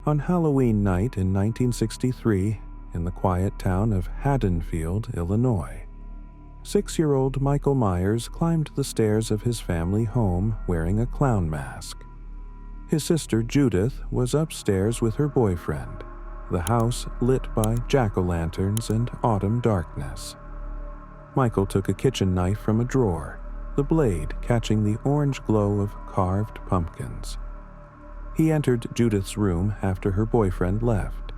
On Halloween night in 1963, in the quiet town of Haddonfield, Illinois, 6-year-old Michael Myers climbed the stairs of his family home wearing a clown mask. His sister Judith was upstairs with her boyfriend, the house lit by jack-o'-lanterns and autumn darkness. Michael took a kitchen knife from a drawer, the blade catching the orange glow of carved pumpkins. He entered Judith's room after her boyfriend left,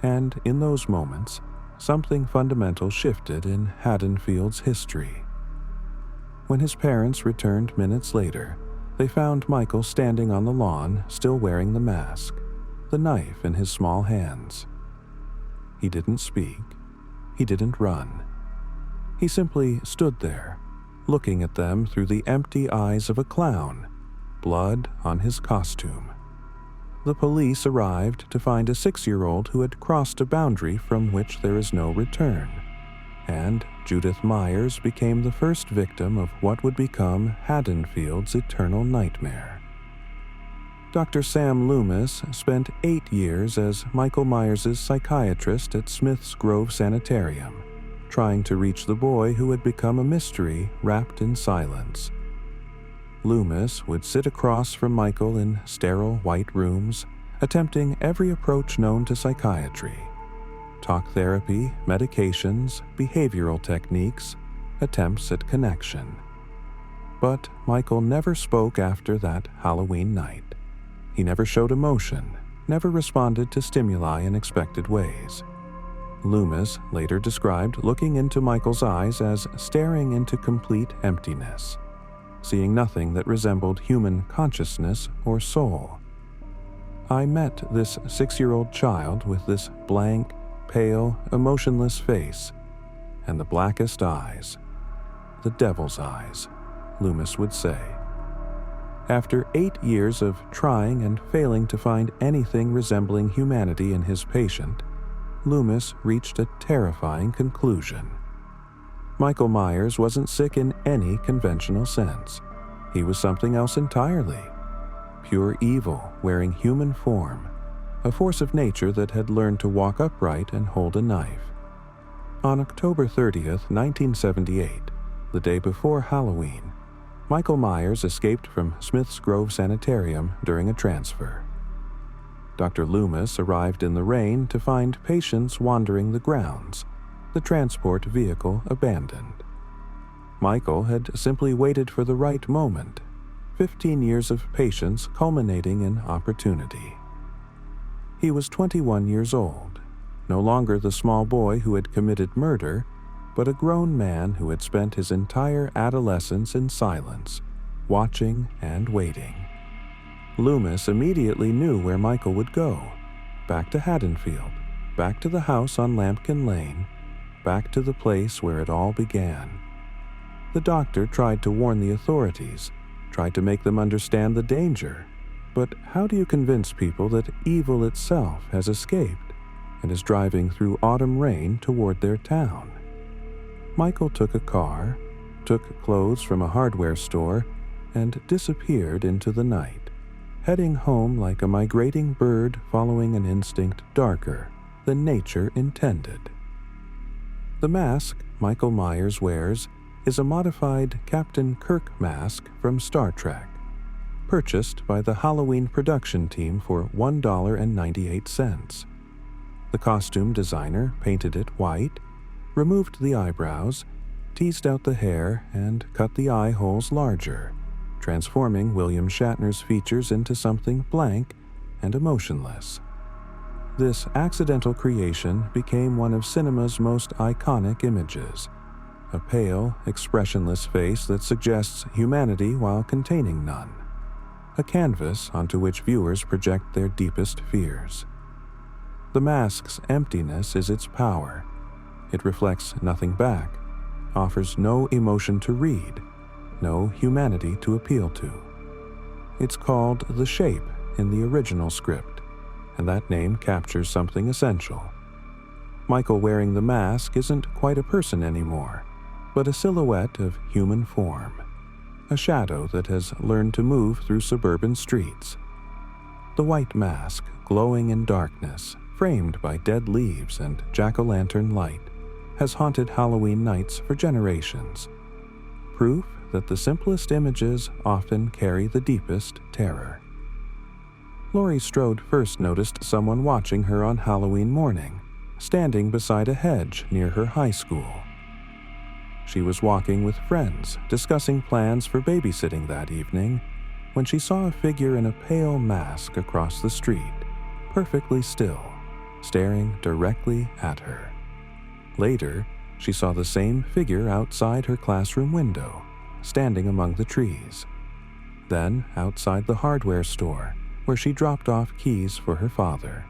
and in those moments, something fundamental shifted in Haddonfield's history. When his parents returned minutes later, they found Michael standing on the lawn, still wearing the mask, the knife in his small hands. He didn't speak. He didn't run. He simply stood there, looking at them through the empty eyes of a clown, blood on his costume. The police arrived to find a 6-year-old who had crossed a boundary from which there is no return, and Judith Myers became the first victim of what would become Haddonfield's eternal nightmare. Dr. Sam Loomis spent 8 years as Michael Myers' psychiatrist at Smith's Grove Sanitarium, trying to reach the boy who had become a mystery wrapped in silence. Loomis would sit across from Michael in sterile white rooms, attempting every approach known to psychiatry: talk therapy, medications, behavioral techniques, attempts at connection. But Michael never spoke after that Halloween night. He never showed emotion, never responded to stimuli in expected ways. Loomis later described looking into Michael's eyes as staring into complete emptiness, seeing nothing that resembled human consciousness or soul. I met this 6-year-old child with this blank, pale, emotionless face, and the blackest eyes, the devil's eyes, Loomis would say. After 8 years of trying and failing to find anything resembling humanity in his patient, Loomis reached a terrifying conclusion. Michael Myers wasn't sick in any conventional sense. He was something else entirely. Pure evil wearing human form, a force of nature that had learned to walk upright and hold a knife. On October 30th, 1978, the day before Halloween, Michael Myers escaped from Smith's Grove Sanitarium during a transfer. Dr. Loomis arrived in the rain to find patients wandering the grounds, the transport vehicle abandoned. Michael had simply waited for the right moment, 15 years of patience culminating in opportunity. He was 21 years old, no longer the small boy who had committed murder, but a grown man who had spent his entire adolescence in silence, watching and waiting. Loomis immediately knew where Michael would go: back to Haddonfield, back to the house on Lampkin Lane, back to the place where it all began. The doctor tried to warn the authorities, tried to make them understand the danger, but how do you convince people that evil itself has escaped and is driving through autumn rain toward their town? Michael took a car, took clothes from a hardware store, and disappeared into the night, heading home like a migrating bird following an instinct darker than nature intended. The mask Michael Myers wears is a modified Captain Kirk mask from Star Trek, purchased by the Halloween production team for $1.98. The costume designer painted it white, removed the eyebrows, teased out the hair, and cut the eye holes larger, transforming William Shatner's features into something blank and emotionless. This accidental creation became one of cinema's most iconic images, a pale, expressionless face that suggests humanity while containing none, a canvas onto which viewers project their deepest fears. The mask's emptiness is its power. It reflects nothing back, offers no emotion to read, no humanity to appeal to. It's called The Shape in the original script, and that name captures something essential. Michael wearing the mask isn't quite a person anymore, but a silhouette of human form, a shadow that has learned to move through suburban streets. The white mask, glowing in darkness, framed by dead leaves and jack-o'-lantern light, has haunted Halloween nights for generations. Proof that the simplest images often carry the deepest terror. Laurie Strode first noticed someone watching her on Halloween morning, standing beside a hedge near her high school. She was walking with friends, discussing plans for babysitting that evening, when she saw a figure in a pale mask across the street, perfectly still, staring directly at her. Later, she saw the same figure outside her classroom window, standing among the trees. Then, outside the hardware store, where she dropped off keys for her father.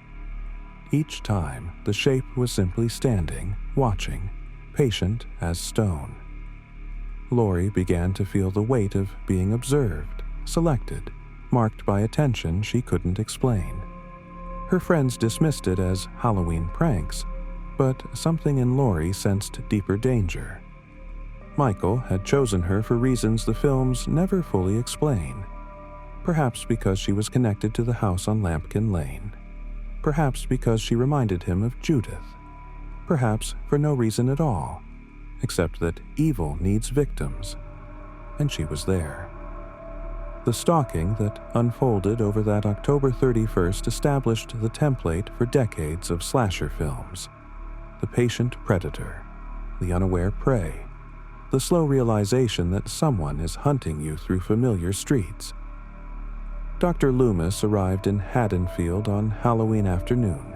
Each time, the shape was simply standing, watching, patient as stone. Laurie began to feel the weight of being observed, selected, marked by attention she couldn't explain. Her friends dismissed it as Halloween pranks, but something in Laurie sensed deeper danger. Michael had chosen her for reasons the films never fully explain. Perhaps because she was connected to the house on Lambkin Lane. Perhaps because she reminded him of Judith. Perhaps for no reason at all, except that evil needs victims, and she was there. The stalking that unfolded over that October 31st established the template for decades of slasher films. The patient predator, the unaware prey, the slow realization that someone is hunting you through familiar streets. Dr. Loomis arrived in Haddonfield on Halloween afternoon,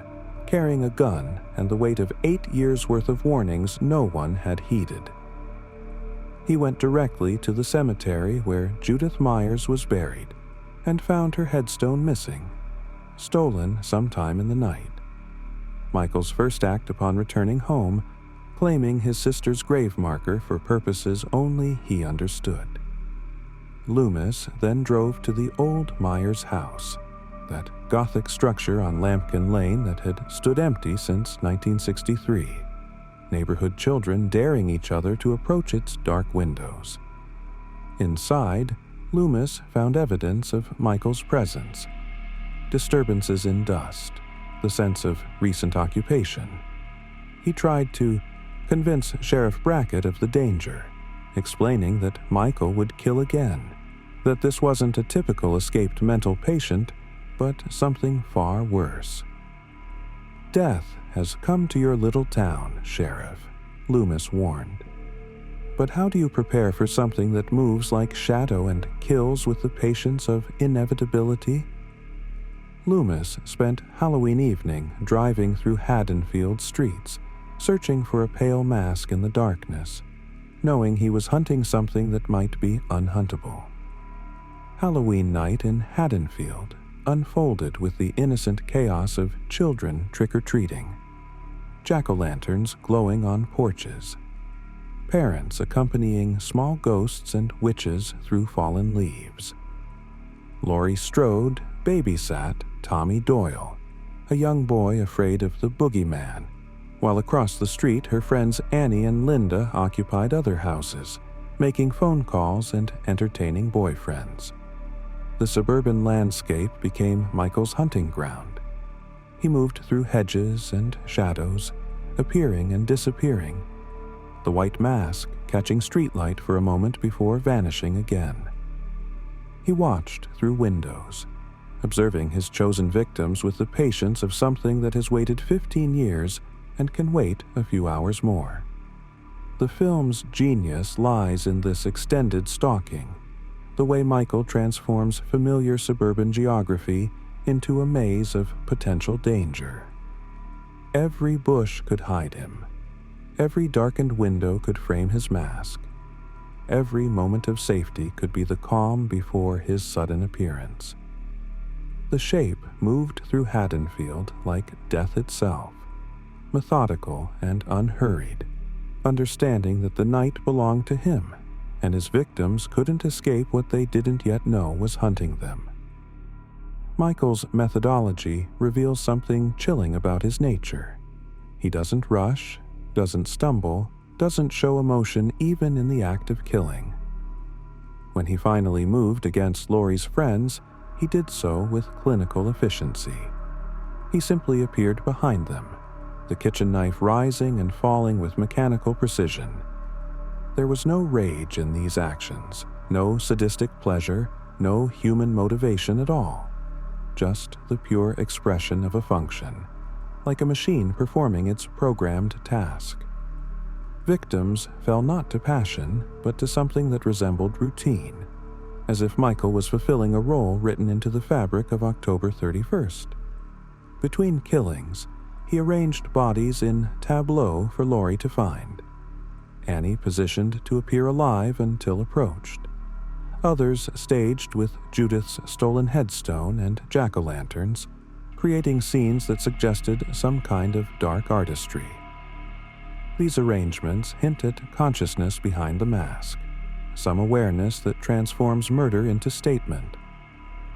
carrying a gun and the weight of 8 years' worth of warnings no one had heeded. He went directly to the cemetery where Judith Myers was buried and found her headstone missing, stolen sometime in the night. Michael's first act upon returning home, claiming his sister's grave marker for purposes only he understood. Loomis then drove to the old Myers house, that Gothic structure on Lambkin Lane that had stood empty since 1963, neighborhood children daring each other to approach its dark windows. Inside, Loomis found evidence of Michael's presence, disturbances in dust, the sense of recent occupation. He tried to convince Sheriff Brackett of the danger, explaining that Michael would kill again, that this wasn't a typical escaped mental patient, but something far worse. Death has come to your little town, Sheriff, Loomis warned. But how do you prepare for something that moves like shadow and kills with the patience of inevitability? Loomis spent Halloween evening driving through Haddonfield streets, searching for a pale mask in the darkness, knowing he was hunting something that might be unhuntable. Halloween night in Haddonfield unfolded with the innocent chaos of children trick-or-treating, jack-o'-lanterns glowing on porches, parents accompanying small ghosts and witches through fallen leaves. Laurie Strode babysat Tommy Doyle, a young boy afraid of the boogeyman, while across the street her friends Annie and Linda occupied other houses, making phone calls and entertaining boyfriends. The suburban landscape became Michael's hunting ground. He moved through hedges and shadows, appearing and disappearing, the white mask catching streetlight for a moment before vanishing again. He watched through windows, observing his chosen victims with the patience of something that has waited 15 years and can wait a few hours more. The film's genius lies in this extended stalking, the way Michael transforms familiar suburban geography into a maze of potential danger. Every bush could hide him. Every darkened window could frame his mask. Every moment of safety could be the calm before his sudden appearance. The shape moved through Haddonfield like death itself, methodical and unhurried, understanding that the night belonged to him, and his victims couldn't escape what they didn't yet know was hunting them. Michael's methodology reveals something chilling about his nature. He doesn't rush, doesn't stumble, doesn't show emotion even in the act of killing. When he finally moved against Laurie's friends, he did so with clinical efficiency. He simply appeared behind them, the kitchen knife rising and falling with mechanical precision. There was no rage in these actions, no sadistic pleasure, no human motivation at all. Just the pure expression of a function, like a machine performing its programmed task. Victims fell not to passion, but to something that resembled routine, as if Michael was fulfilling a role written into the fabric of October 31st. Between killings, he arranged bodies in tableau for Laurie to find. Annie positioned to appear alive until approached. Others staged with Judith's stolen headstone and jack-o'-lanterns, creating scenes that suggested some kind of dark artistry. These arrangements hint at consciousness behind the mask, some awareness that transforms murder into statement,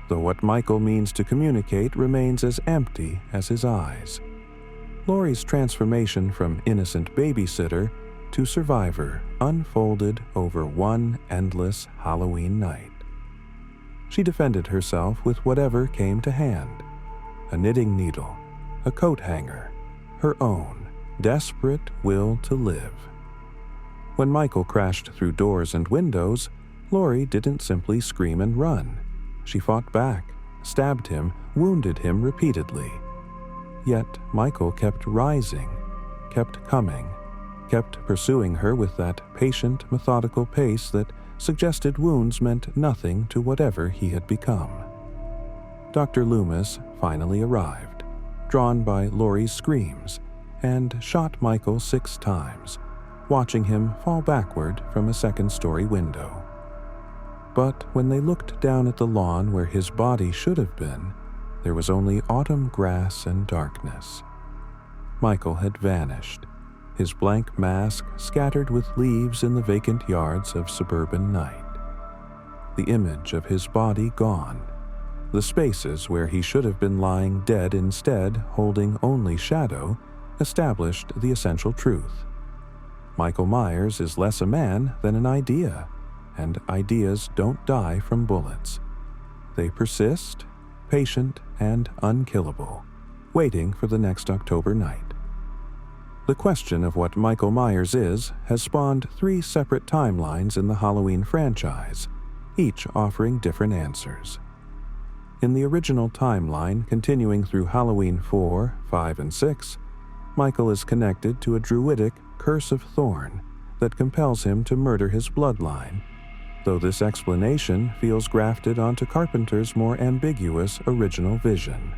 though what Michael means to communicate remains as empty as his eyes. Laurie's transformation from innocent babysitter to survivor unfolded over one endless Halloween night. She defended herself with whatever came to hand: a knitting needle, a coat hanger, her own desperate will to live. When Michael crashed through doors and windows, Laurie didn't simply scream and run. She fought back, stabbed him, wounded him repeatedly. Yet Michael kept rising, kept coming, kept pursuing her with that patient, methodical pace that suggested wounds meant nothing to whatever he had become. Dr. Loomis finally arrived, drawn by Laurie's screams, and shot Michael 6 times, watching him fall backward from a second-story window. But when they looked down at the lawn where his body should have been, there was only autumn grass and darkness. Michael had vanished, his blank mask scattered with leaves in the vacant yards of suburban night. The image of his body gone, the spaces where he should have been lying dead instead holding only shadow, established the essential truth. Michael Myers is less a man than an idea, and ideas don't die from bullets. They persist, patient and unkillable, waiting for the next October night. The question of what Michael Myers is has spawned 3 separate timelines in the Halloween franchise, each offering different answers. In the original timeline, continuing through Halloween 4, 5, and 6, Michael is connected to a druidic curse of thorn that compels him to murder his bloodline, though this explanation feels grafted onto Carpenter's more ambiguous original vision.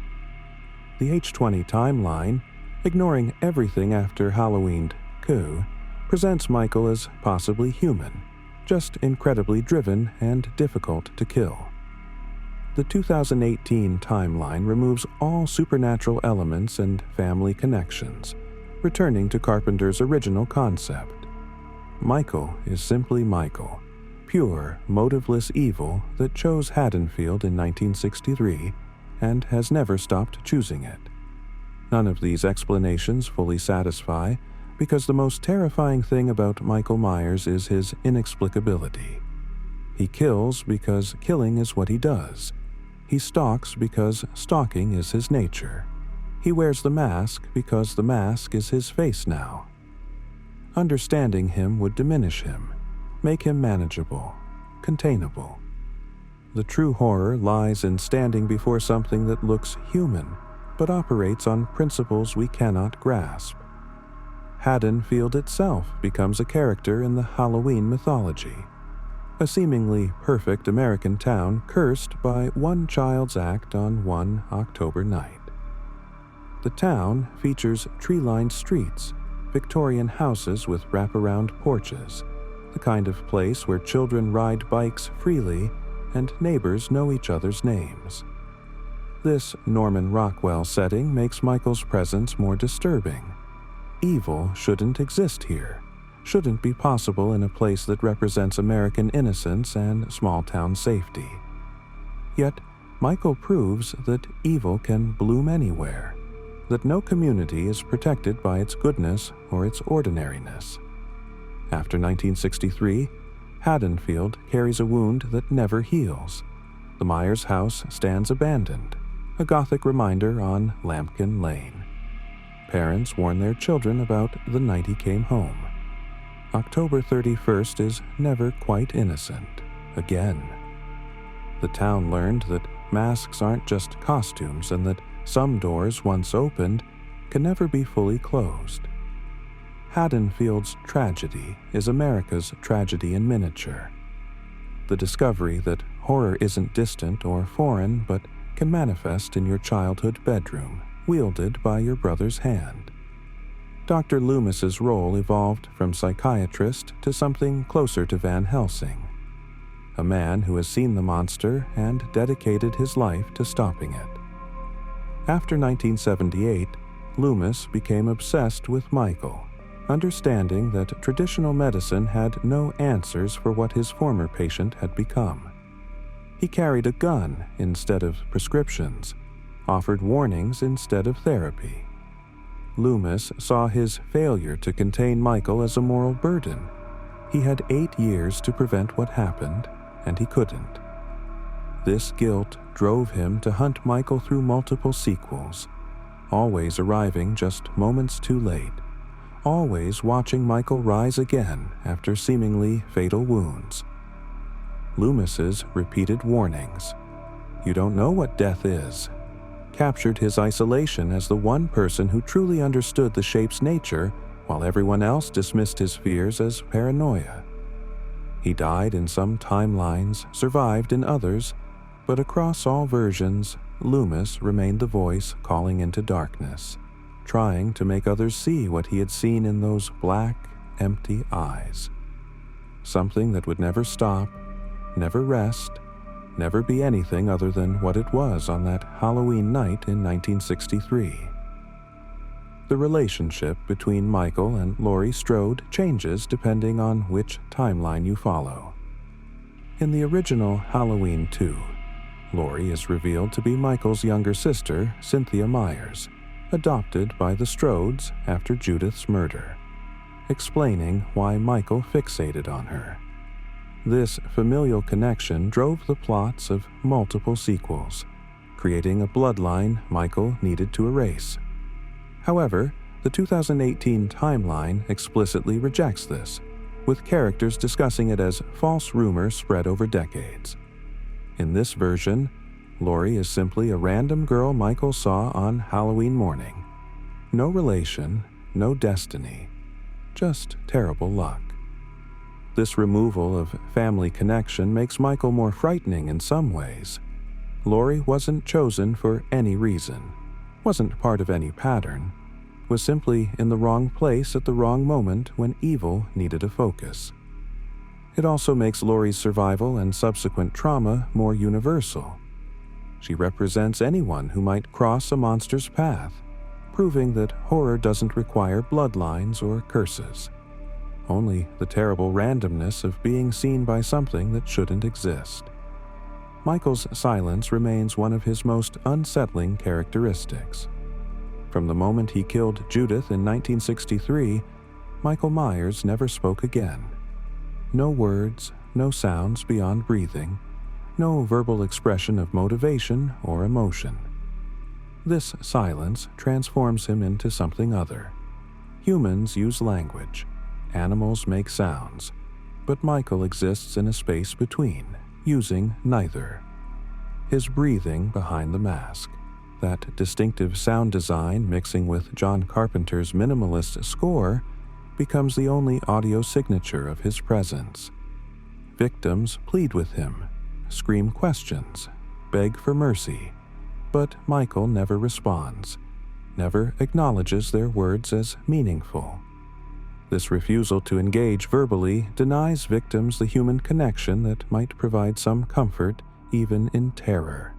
The H20 timeline, ignoring everything after Halloween 2, presents Michael as possibly human, just incredibly driven and difficult to kill. The 2018 timeline removes all supernatural elements and family connections, returning to Carpenter's original concept. Michael is simply Michael, pure, motiveless evil that chose Haddonfield in 1963 and has never stopped choosing it. None of these explanations fully satisfy, because the most terrifying thing about Michael Myers is his inexplicability. He kills because killing is what he does. He stalks because stalking is his nature. He wears the mask because the mask is his face now. Understanding him would diminish him, make him manageable, containable. The true horror lies in standing before something that looks human, but operates on principles we cannot grasp. Haddonfield itself becomes a character in the Halloween mythology, a seemingly perfect American town cursed by one child's act on one October night. The town features tree-lined streets, Victorian houses with wraparound porches, the kind of place where children ride bikes freely and neighbors know each other's names. This Norman Rockwell setting makes Michael's presence more disturbing. Evil shouldn't exist here, shouldn't be possible in a place that represents American innocence and small-town safety. Yet, Michael proves that evil can bloom anywhere, that no community is protected by its goodness or its ordinariness. After 1963, Haddonfield carries a wound that never heals. The Myers house stands abandoned, a Gothic reminder on Lambkin Lane. Parents warn their children about the night he came home. October 31st is never quite innocent, again. The town learned that masks aren't just costumes and that some doors, once opened, can never be fully closed. Haddonfield's tragedy is America's tragedy in miniature. The discovery that horror isn't distant or foreign but can manifest in your childhood bedroom, wielded by your brother's hand. Dr. Loomis's role evolved from psychiatrist to something closer to Van Helsing, a man who has seen the monster and dedicated his life to stopping it. After 1978, Loomis became obsessed with Michael, understanding that traditional medicine had no answers for what his former patient had become. He carried a gun instead of prescriptions, offered warnings instead of therapy. Loomis saw his failure to contain Michael as a moral burden. He had 8 years to prevent what happened, and he couldn't. This guilt drove him to hunt Michael through multiple sequels, always arriving just moments too late, always watching Michael rise again after seemingly fatal wounds. Loomis's repeated warnings, "You don't know what death is," captured his isolation as the one person who truly understood the shape's nature, while everyone else dismissed his fears as paranoia. He died in some timelines, survived in others, but across all versions, Loomis remained the voice calling into darkness, trying to make others see what he had seen in those black, empty eyes. Something that would never stop, never rest, never be anything other than what it was on that Halloween night in 1963. The relationship between Michael and Laurie Strode changes depending on which timeline you follow. In the original Halloween 2, Laurie is revealed to be Michael's younger sister, Cynthia Myers, adopted by the Strodes after Judith's murder, explaining why Michael fixated on her. This familial connection drove the plots of multiple sequels, creating a bloodline Michael needed to erase. However, the 2018 timeline explicitly rejects this, with characters discussing it as false rumors spread over decades. In this version, Laurie is simply a random girl Michael saw on Halloween morning. No relation, no destiny, just terrible luck. This removal of family connection makes Michael more frightening in some ways. Laurie wasn't chosen for any reason, wasn't part of any pattern, was simply in the wrong place at the wrong moment when evil needed a focus. It also makes Laurie's survival and subsequent trauma more universal. She represents anyone who might cross a monster's path, proving that horror doesn't require bloodlines or curses. Only the terrible randomness of being seen by something that shouldn't exist. Michael's silence remains one of his most unsettling characteristics. From the moment he killed Judith in 1963, Michael Myers never spoke again. No words, no sounds beyond breathing, no verbal expression of motivation or emotion. This silence transforms him into something other. Humans use language. Animals make sounds, but Michael exists in a space between, using neither. His breathing behind the mask, that distinctive sound design mixing with John Carpenter's minimalist score, becomes the only audio signature of his presence. Victims plead with him, scream questions, beg for mercy, but Michael never responds, never acknowledges their words as meaningful. This refusal to engage verbally denies victims the human connection that might provide some comfort even in terror.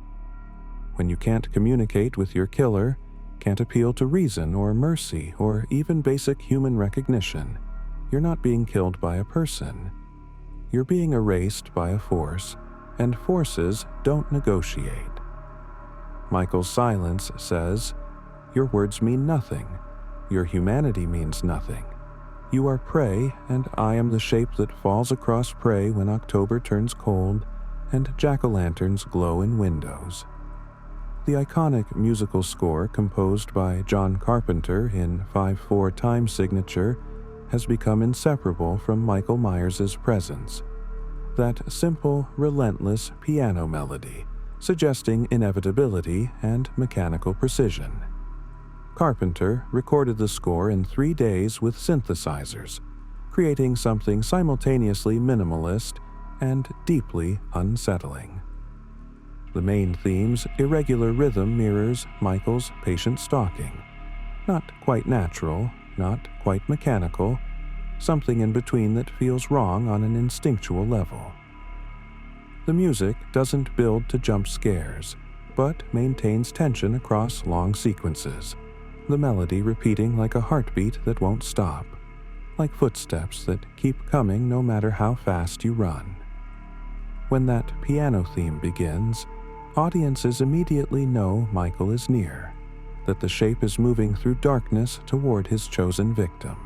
When you can't communicate with your killer, can't appeal to reason or mercy or even basic human recognition, you're not being killed by a person. You're being erased by a force, and forces don't negotiate. Michael's silence says, "Your words mean nothing. Your humanity means nothing. You are prey, and I am the shape that falls across prey when October turns cold, and jack-o'-lanterns glow in windows. The iconic musical score composed by John Carpenter in 5/4 time signature has become inseparable from Michael Myers' presence. That simple, relentless piano melody, suggesting inevitability and mechanical precision. Carpenter recorded the score in 3 days with synthesizers, creating something simultaneously minimalist and deeply unsettling. The main theme's irregular rhythm mirrors Michael's patient stalking. Not quite natural, not quite mechanical, something in between that feels wrong on an instinctual level. The music doesn't build to jump scares, but maintains tension across long sequences, the melody repeating like a heartbeat that won't stop, like footsteps that keep coming no matter how fast you run. When that piano theme begins, audiences immediately know Michael is near, that the shape is moving through darkness toward his chosen victim.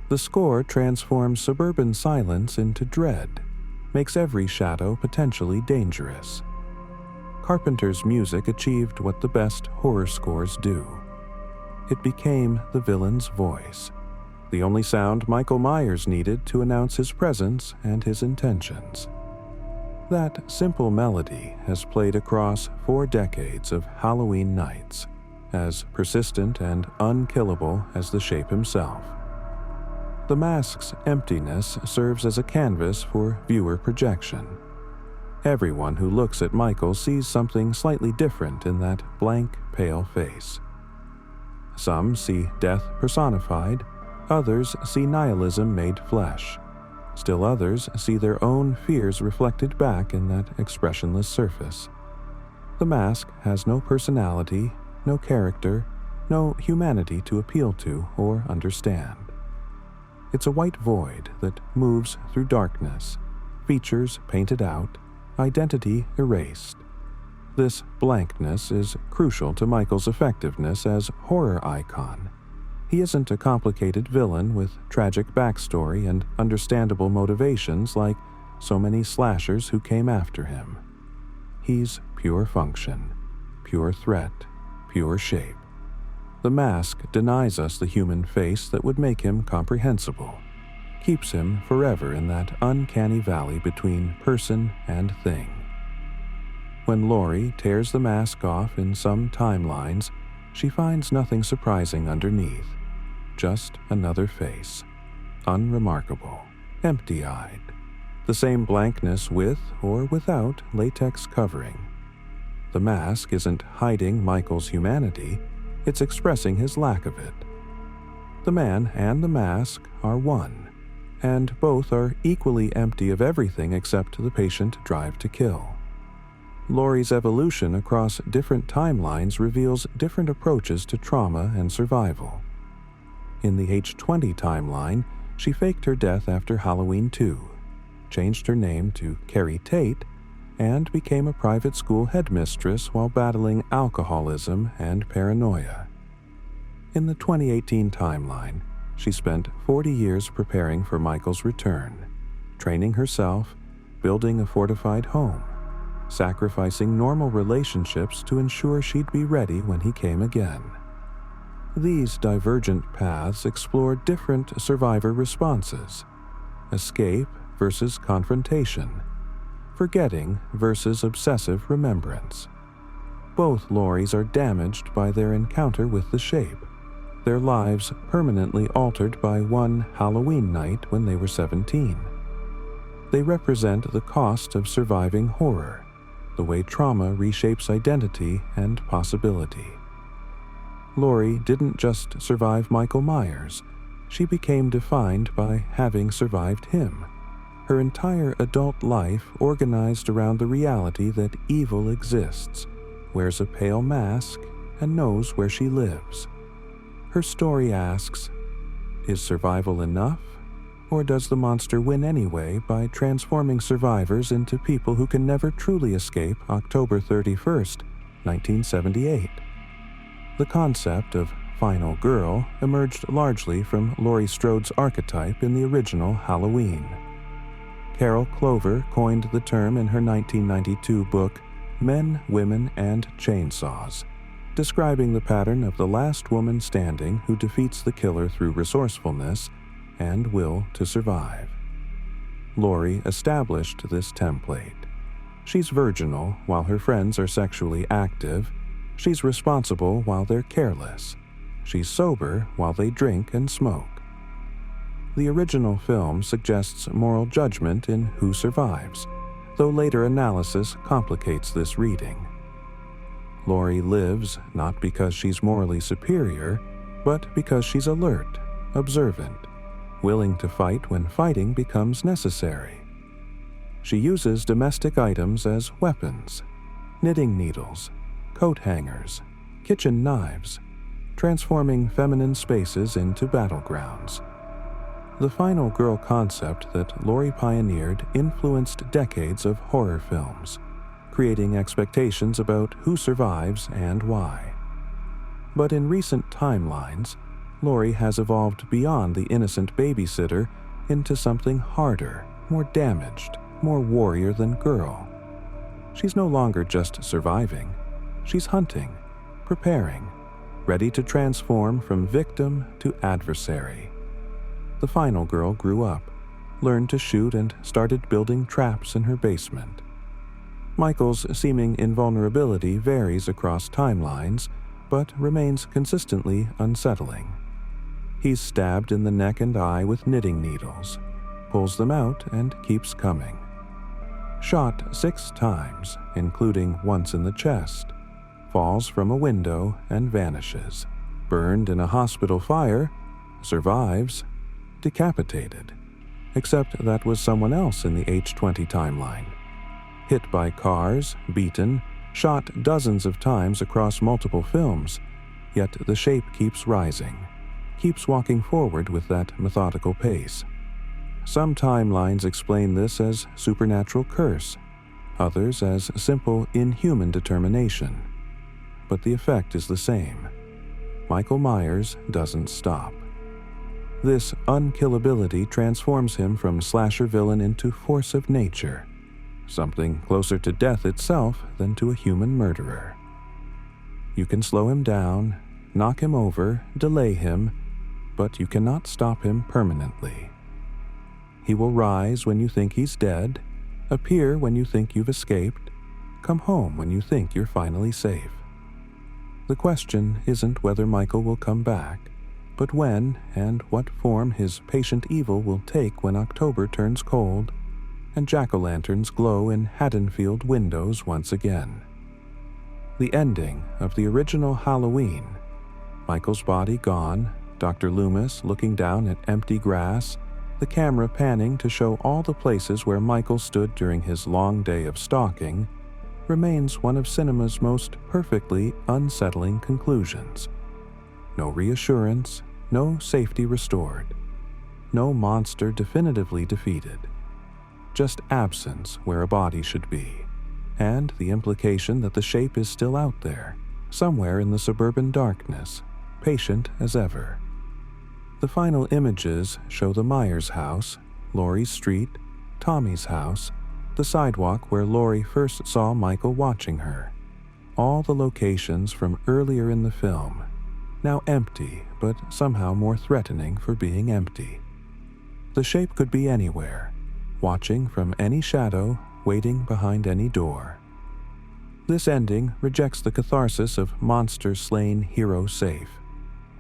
The score transforms suburban silence into dread, makes every shadow potentially dangerous. Carpenter's music achieved what the best horror scores do. It became the villain's voice, the only sound Michael Myers needed to announce his presence and his intentions. That simple melody has played across 4 decades of Halloween nights, as persistent and unkillable as the shape himself. The mask's emptiness serves as a canvas for viewer projection. Everyone who looks at Michael sees something slightly different in that blank, pale face. Some see death personified, others see nihilism made flesh. Still others see their own fears reflected back in that expressionless surface. The mask has no personality, no character, no humanity to appeal to or understand. It's a white void that moves through darkness, features painted out, identity erased. This blankness is crucial to Michael's effectiveness as horror icon. He isn't a complicated villain with tragic backstory and understandable motivations like so many slashers who came after him. He's pure function, pure threat, pure shape. The mask denies us the human face that would make him comprehensible, keeps him forever in that uncanny valley between person and thing. When Laurie tears the mask off in some timelines, she finds nothing surprising underneath. Just another face. Unremarkable, empty-eyed. The same blankness with or without latex covering. The mask isn't hiding Michael's humanity, it's expressing his lack of it. The man and the mask are one, and both are equally empty of everything except the patient drive to kill. Laurie's evolution across different timelines reveals different approaches to trauma and survival. In the H20 timeline, she faked her death after Halloween 2, changed her name to Carrie Tate, and became a private school headmistress while battling alcoholism and paranoia. In the 2018 timeline, she spent 40 years preparing for Michael's return, training herself, building a fortified home, sacrificing normal relationships to ensure she'd be ready when he came again. These divergent paths explore different survivor responses: escape versus confrontation, forgetting versus obsessive remembrance. Both Lauries are damaged by their encounter with the shape, their lives permanently altered by one Halloween night when they were 17. They represent the cost of surviving horror, the way trauma reshapes identity and possibility. Laurie didn't just survive Michael Myers, she became defined by having survived him. Her entire adult life organized around the reality that evil exists, wears a pale mask, and knows where she lives. Her story asks, is survival enough? Or does the monster win anyway by transforming survivors into people who can never truly escape October 31st, 1978? The concept of final girl emerged largely from Laurie Strode's archetype in the original Halloween. Carol Clover coined the term in her 1992 book, Men, Women, and Chainsaws, describing the pattern of the last woman standing who defeats the killer through resourcefulness and will to survive. Laurie established this template. She's virginal while her friends are sexually active. She's responsible while they're careless. She's sober while they drink and smoke. The original film suggests moral judgment in who survives, though later analysis complicates this reading. Laurie lives not because she's morally superior, but because she's alert, observant, willing to fight when fighting becomes necessary. She uses domestic items as weapons: knitting needles, coat hangers, kitchen knives, transforming feminine spaces into battlegrounds. The final girl concept that Laurie pioneered influenced decades of horror films, creating expectations about who survives and why. But in recent timelines, Laurie has evolved beyond the innocent babysitter into something harder, more damaged, more warrior than girl. She's no longer just surviving. She's hunting, preparing, ready to transform from victim to adversary. The final girl grew up, learned to shoot, and started building traps in her basement. Michael's seeming invulnerability varies across timelines, but remains consistently unsettling. He's stabbed in the neck and eye with knitting needles, pulls them out, and keeps coming. Shot 6 times, including once in the chest, falls from a window and vanishes. Burned in a hospital fire, survives, decapitated, except that was someone else in the H20 timeline. Hit by cars, beaten, shot dozens of times across multiple films, yet the shape keeps rising, keeps walking forward with that methodical pace. Some timelines explain this as supernatural curse, others as simple inhuman determination. But the effect is the same. Michael Myers doesn't stop. This unkillability transforms him from slasher villain into force of nature, something closer to death itself than to a human murderer. You can slow him down, knock him over, delay him, but you cannot stop him permanently. He will rise when you think he's dead, appear when you think you've escaped, come home when you think you're finally safe. The question isn't whether Michael will come back, but when and what form his patient evil will take when October turns cold and jack-o'-lanterns glow in Haddonfield windows once again. The ending of the original Halloween, Michael's body gone, Dr. Loomis looking down at empty grass, the camera panning to show all the places where Michael stood during his long day of stalking, remains one of cinema's most perfectly unsettling conclusions. No reassurance, no safety restored, no monster definitively defeated. Just absence where a body should be, and the implication that the shape is still out there, somewhere in the suburban darkness, patient as ever. The final images show the Myers house, Laurie's street, Tommy's house, the sidewalk where Laurie first saw Michael watching her. All the locations from earlier in the film, now empty, but somehow more threatening for being empty. The shape could be anywhere, watching from any shadow, waiting behind any door. This ending rejects the catharsis of monster slain, hero safe,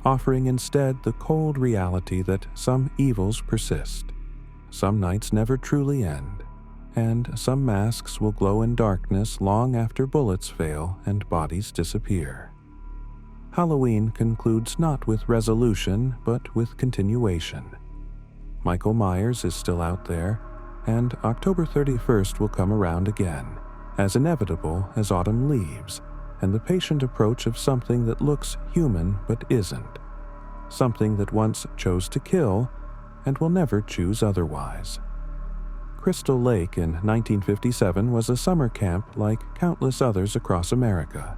offering instead the cold reality that some evils persist, some nights never truly end, and some masks will glow in darkness long after bullets fail and bodies disappear. Halloween concludes not with resolution, but with continuation. Michael Myers is still out there, and October 31st will come around again, as inevitable as autumn leaves, and the patient approach of something that looks human but isn't, something that once chose to kill and will never choose otherwise. Crystal Lake in 1957 was a summer camp like countless others across America.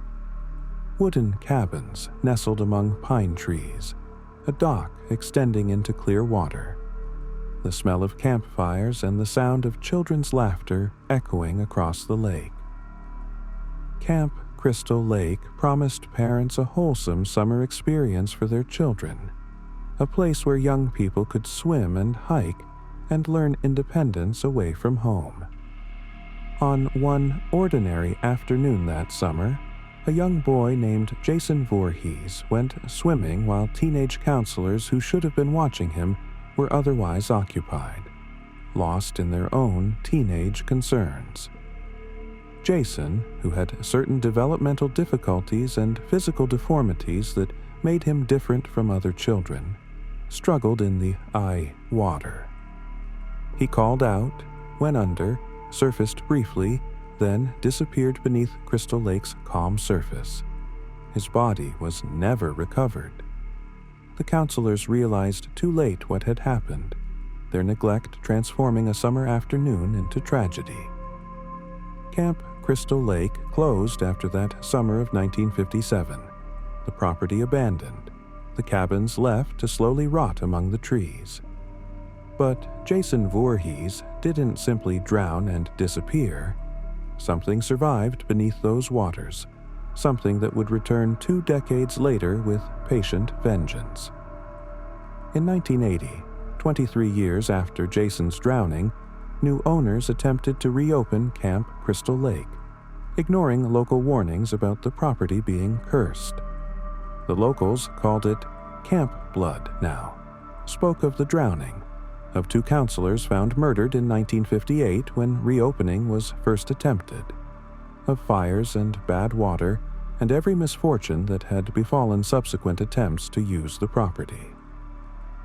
Wooden cabins nestled among pine trees, a dock extending into clear water. the smell of campfires and the sound of children's laughter echoing across the lake. Camp Crystal Lake promised parents a wholesome summer experience for their children, a place where young people could swim and hike and learn independence away from home. On one ordinary afternoon that summer, a young boy named Jason Voorhees went swimming while teenage counselors who should have been watching him were otherwise occupied, lost in their own teenage concerns. Jason, who had certain developmental difficulties and physical deformities that made him different from other children, struggled in the eye water. He called out, went under, surfaced briefly, then disappeared beneath Crystal Lake's calm surface. His body was never recovered. The counselors realized too late what had happened, their neglect transforming a summer afternoon into tragedy. Camp Crystal Lake closed after that summer of 1957, the property abandoned, the cabins left to slowly rot among the trees. But Jason Voorhees didn't simply drown and disappear. Something survived beneath those waters, something that would return 2 decades later with patient vengeance. In 1980, 23 years after Jason's drowning, new owners attempted to reopen Camp Crystal Lake, ignoring local warnings about the property being cursed. The locals called it Camp Blood now, spoke of the drowning, of 2 counselors found murdered in 1958 when reopening was first attempted, of fires and bad water and every misfortune that had befallen subsequent attempts to use the property.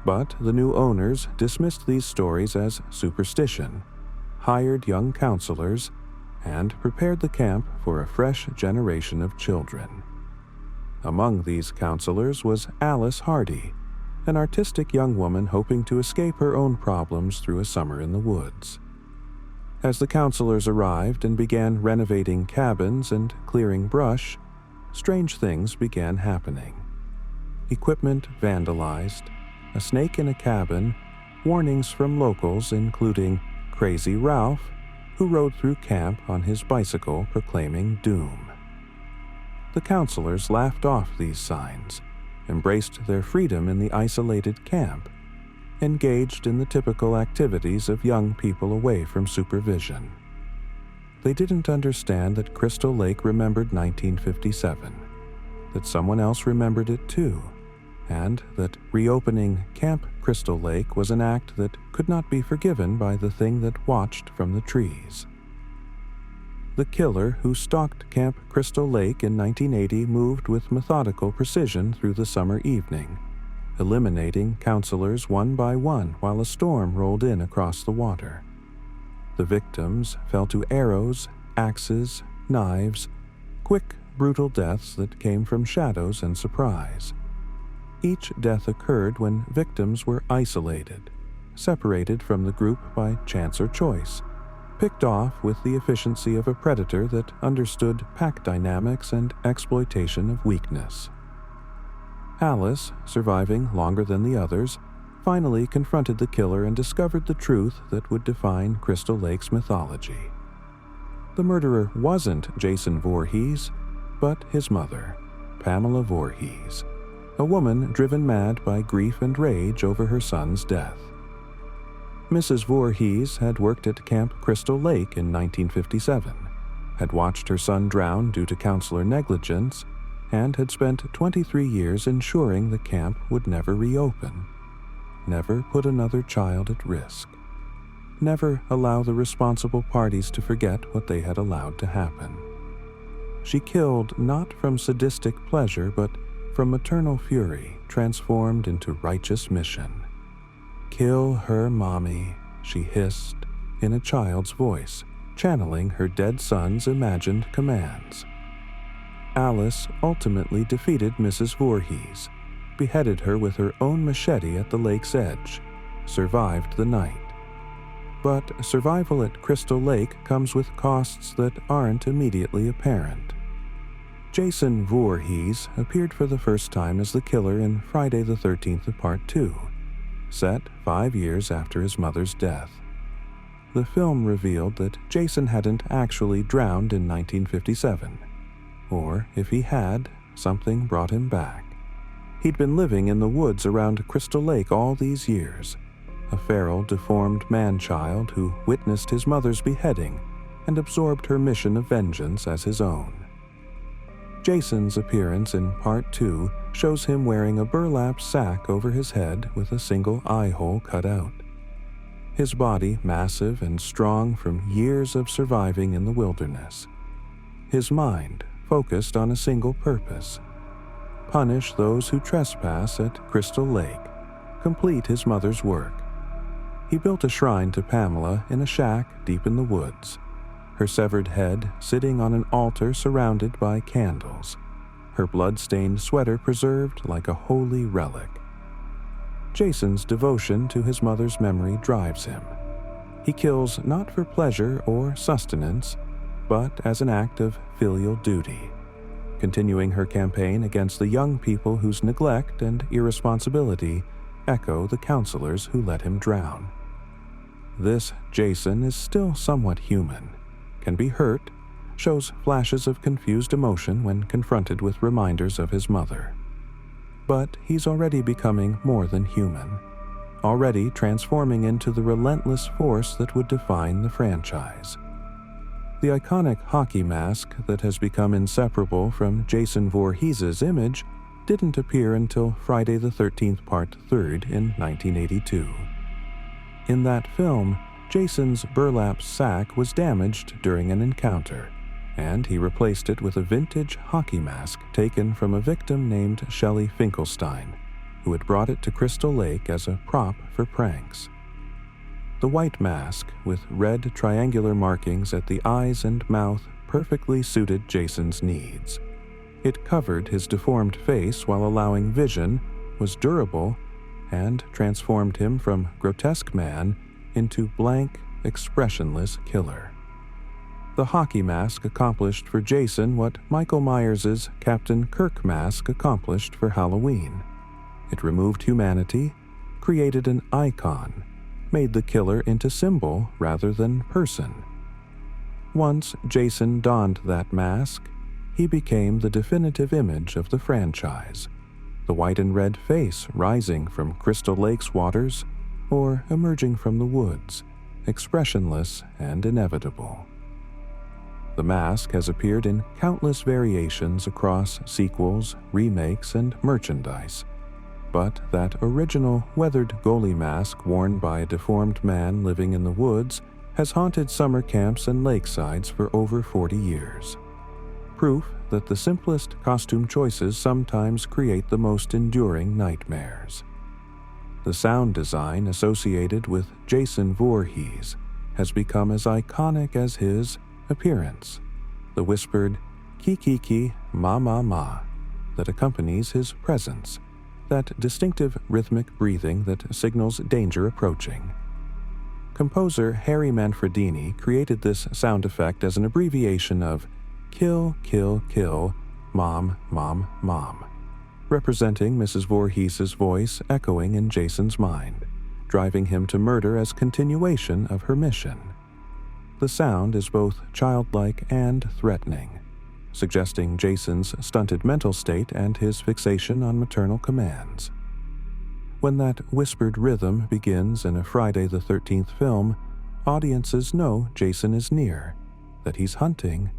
But the new owners dismissed these stories as superstition, hired young counselors, and prepared the camp for a fresh generation of children. Among these counselors was Alice Hardy, an artistic young woman hoping to escape her own problems through a summer in the woods. As the counselors arrived and began renovating cabins and clearing brush, strange things began happening. Equipment vandalized, a snake in a cabin, warnings from locals including Crazy Ralph, who rode through camp on his bicycle proclaiming doom. The counselors laughed off these signs, embraced their freedom in the isolated camp, engaged in the typical activities of young people away from supervision. They didn't understand that Crystal Lake remembered 1957, that someone else remembered it too, and that reopening Camp Crystal Lake was an act that could not be forgiven by the thing that watched from the trees. The killer who stalked Camp Crystal Lake in 1980 moved with methodical precision through the summer evening, eliminating counselors one by one while a storm rolled in across the water. The victims fell to arrows, axes, knives, quick, brutal deaths that came from shadows and surprise. Each death occurred when victims were isolated, separated from the group by chance or choice, picked off with the efficiency of a predator that understood pack dynamics and exploitation of weakness. Alice, surviving longer than the others, finally confronted the killer and discovered the truth that would define Crystal Lake's mythology. The murderer wasn't Jason Voorhees, but his mother, Pamela Voorhees, a woman driven mad by grief and rage over her son's death. Mrs. Voorhees had worked at Camp Crystal Lake in 1957, had watched her son drown due to counselor negligence, and had spent 23 years ensuring the camp would never reopen, never put another child at risk, never allow the responsible parties to forget what they had allowed to happen. She killed not from sadistic pleasure, but from maternal fury transformed into righteous mission. "Kill her, Mommy," she hissed in a child's voice, channeling her dead son's imagined commands. Alice ultimately defeated Mrs. Voorhees, beheaded her with her own machete at the lake's edge, survived the night. But survival at Crystal Lake comes with costs that aren't immediately apparent. Jason Voorhees appeared for the first time as the killer in Friday the 13th of Part 2, set 5 years after his mother's death. The film revealed that Jason hadn't actually drowned in 1957, or if he had, something brought him back. He'd been living in the woods around Crystal Lake all these years, a feral, deformed man-child who witnessed his mother's beheading and absorbed her mission of vengeance as his own. Jason's appearance in Part 2 shows him wearing a burlap sack over his head with a single eye hole cut out. His body massive and strong from years of surviving in the wilderness. His mind focused on a single purpose: punish those who trespass at Crystal Lake, complete his mother's work. He built a shrine to Pamela in a shack deep in the woods, her severed head sitting on an altar surrounded by candles, her blood-stained sweater preserved like a holy relic. Jason's devotion to his mother's memory drives him. He kills not for pleasure or sustenance, but as an act of filial duty, continuing her campaign against the young people whose neglect and irresponsibility echo the counselors who let him drown. This Jason is still somewhat human, can be hurt, shows flashes of confused emotion when confronted with reminders of his mother. But he's already becoming more than human, already transforming into the relentless force that would define the franchise. The iconic hockey mask that has become inseparable from Jason Voorhees' image didn't appear until Friday the 13th Part 3 in 1982. In that film, Jason's burlap sack was damaged during an encounter, and he replaced it with a vintage hockey mask taken from a victim named Shelley Finkelstein, who had brought it to Crystal Lake as a prop for pranks. The white mask, with red triangular markings at the eyes and mouth, perfectly suited Jason's needs. It covered his deformed face while allowing vision, was durable, and transformed him from grotesque man into blank, expressionless killer. The hockey mask accomplished for Jason what Michael Myers' Captain Kirk mask accomplished for Halloween. It removed humanity, created an icon, made the killer into symbol rather than person. Once Jason donned that mask, he became the definitive image of the franchise, the white and red face rising from Crystal Lake's waters or emerging from the woods, expressionless and inevitable. The mask has appeared in countless variations across sequels, remakes, and merchandise, but that original weathered goalie mask worn by a deformed man living in the woods has haunted summer camps and lakesides for over 40 years. Proof that the simplest costume choices sometimes create the most enduring nightmares. The sound design associated with Jason Voorhees has become as iconic as his appearance, the whispered "ki-ki-ki, ma-ma-ma" that accompanies his presence, that distinctive rhythmic breathing that signals danger approaching. Composer Harry Manfredini created this sound effect as an abbreviation of "kill, kill, kill, mom, mom, mom," representing Mrs. Voorhees' voice echoing in Jason's mind, driving him to murder as continuation of her mission. The sound is both childlike and threatening, suggesting Jason's stunted mental state and his fixation on maternal commands. When that whispered rhythm begins in a Friday the 13th film, audiences know Jason is near, that he's hunting,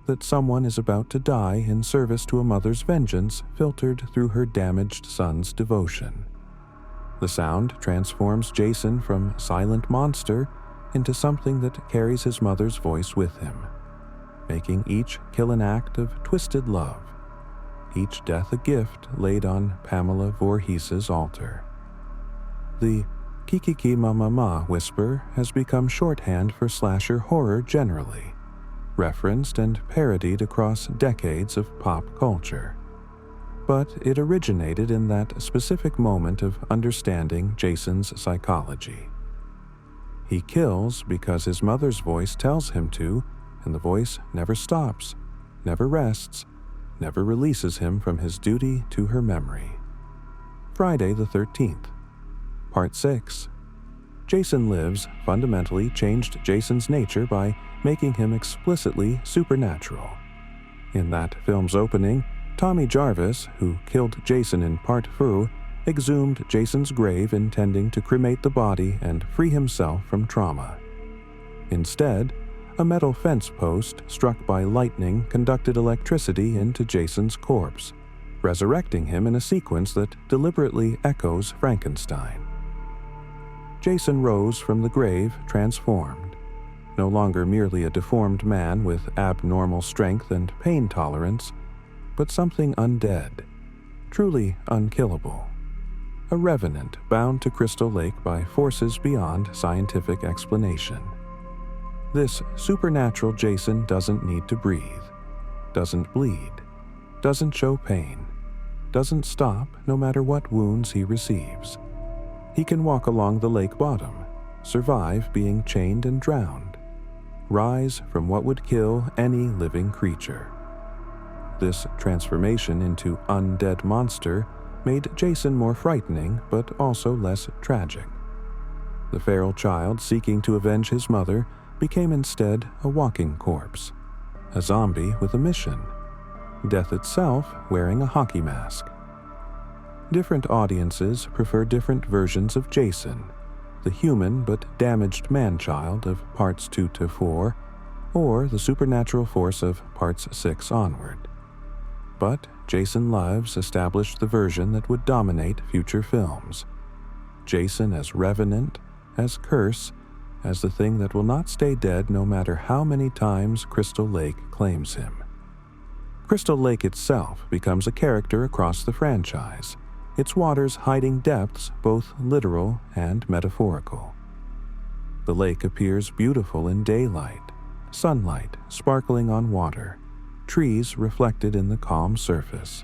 that someone is about to die in service to a mother's vengeance filtered through her damaged son's devotion. The sound transforms Jason from silent monster into something that carries his mother's voice with him, making each kill an act of twisted love, each death a gift laid on Pamela Voorhees' altar. The "ki-ki-ki ma-ma-ma" whisper has become shorthand for slasher horror generally, referenced and parodied across decades of pop culture. But it originated in that specific moment of understanding Jason's psychology. He kills because his mother's voice tells him to, and the voice never stops, never rests, never releases him from his duty to her memory. Friday the 13th. Part 6. Jason Lives fundamentally changed Jason's nature by making him explicitly supernatural. In that film's opening, Tommy Jarvis, who killed Jason in Part 4, exhumed Jason's grave intending to cremate the body and free himself from trauma. Instead, a metal fence post struck by lightning conducted electricity into Jason's corpse, resurrecting him in a sequence that deliberately echoes Frankenstein. Jason rose from the grave transformed, no longer merely a deformed man with abnormal strength and pain tolerance, but something undead, truly unkillable. A revenant bound to Crystal Lake by forces beyond scientific explanation. This supernatural Jason doesn't need to breathe, doesn't bleed, doesn't show pain, doesn't stop no matter what wounds he receives. He can walk along the lake bottom, survive being chained and drowned, rise from what would kill any living creature. This transformation into undead monster made Jason more frightening but also less tragic. The feral child seeking to avenge his mother became instead a walking corpse, a zombie with a mission, death itself wearing a hockey mask. Different audiences prefer different versions of Jason, the human but damaged man-child of parts 2 to 4, or the supernatural force of parts 6 onward. But Jason Lives established the version that would dominate future films. Jason as revenant, as curse, as the thing that will not stay dead no matter how many times Crystal Lake claims him. Crystal Lake itself becomes a character across the franchise, its waters hiding depths both literal and metaphorical. The lake appears beautiful in daylight, sunlight sparkling on water, trees reflected in the calm surface,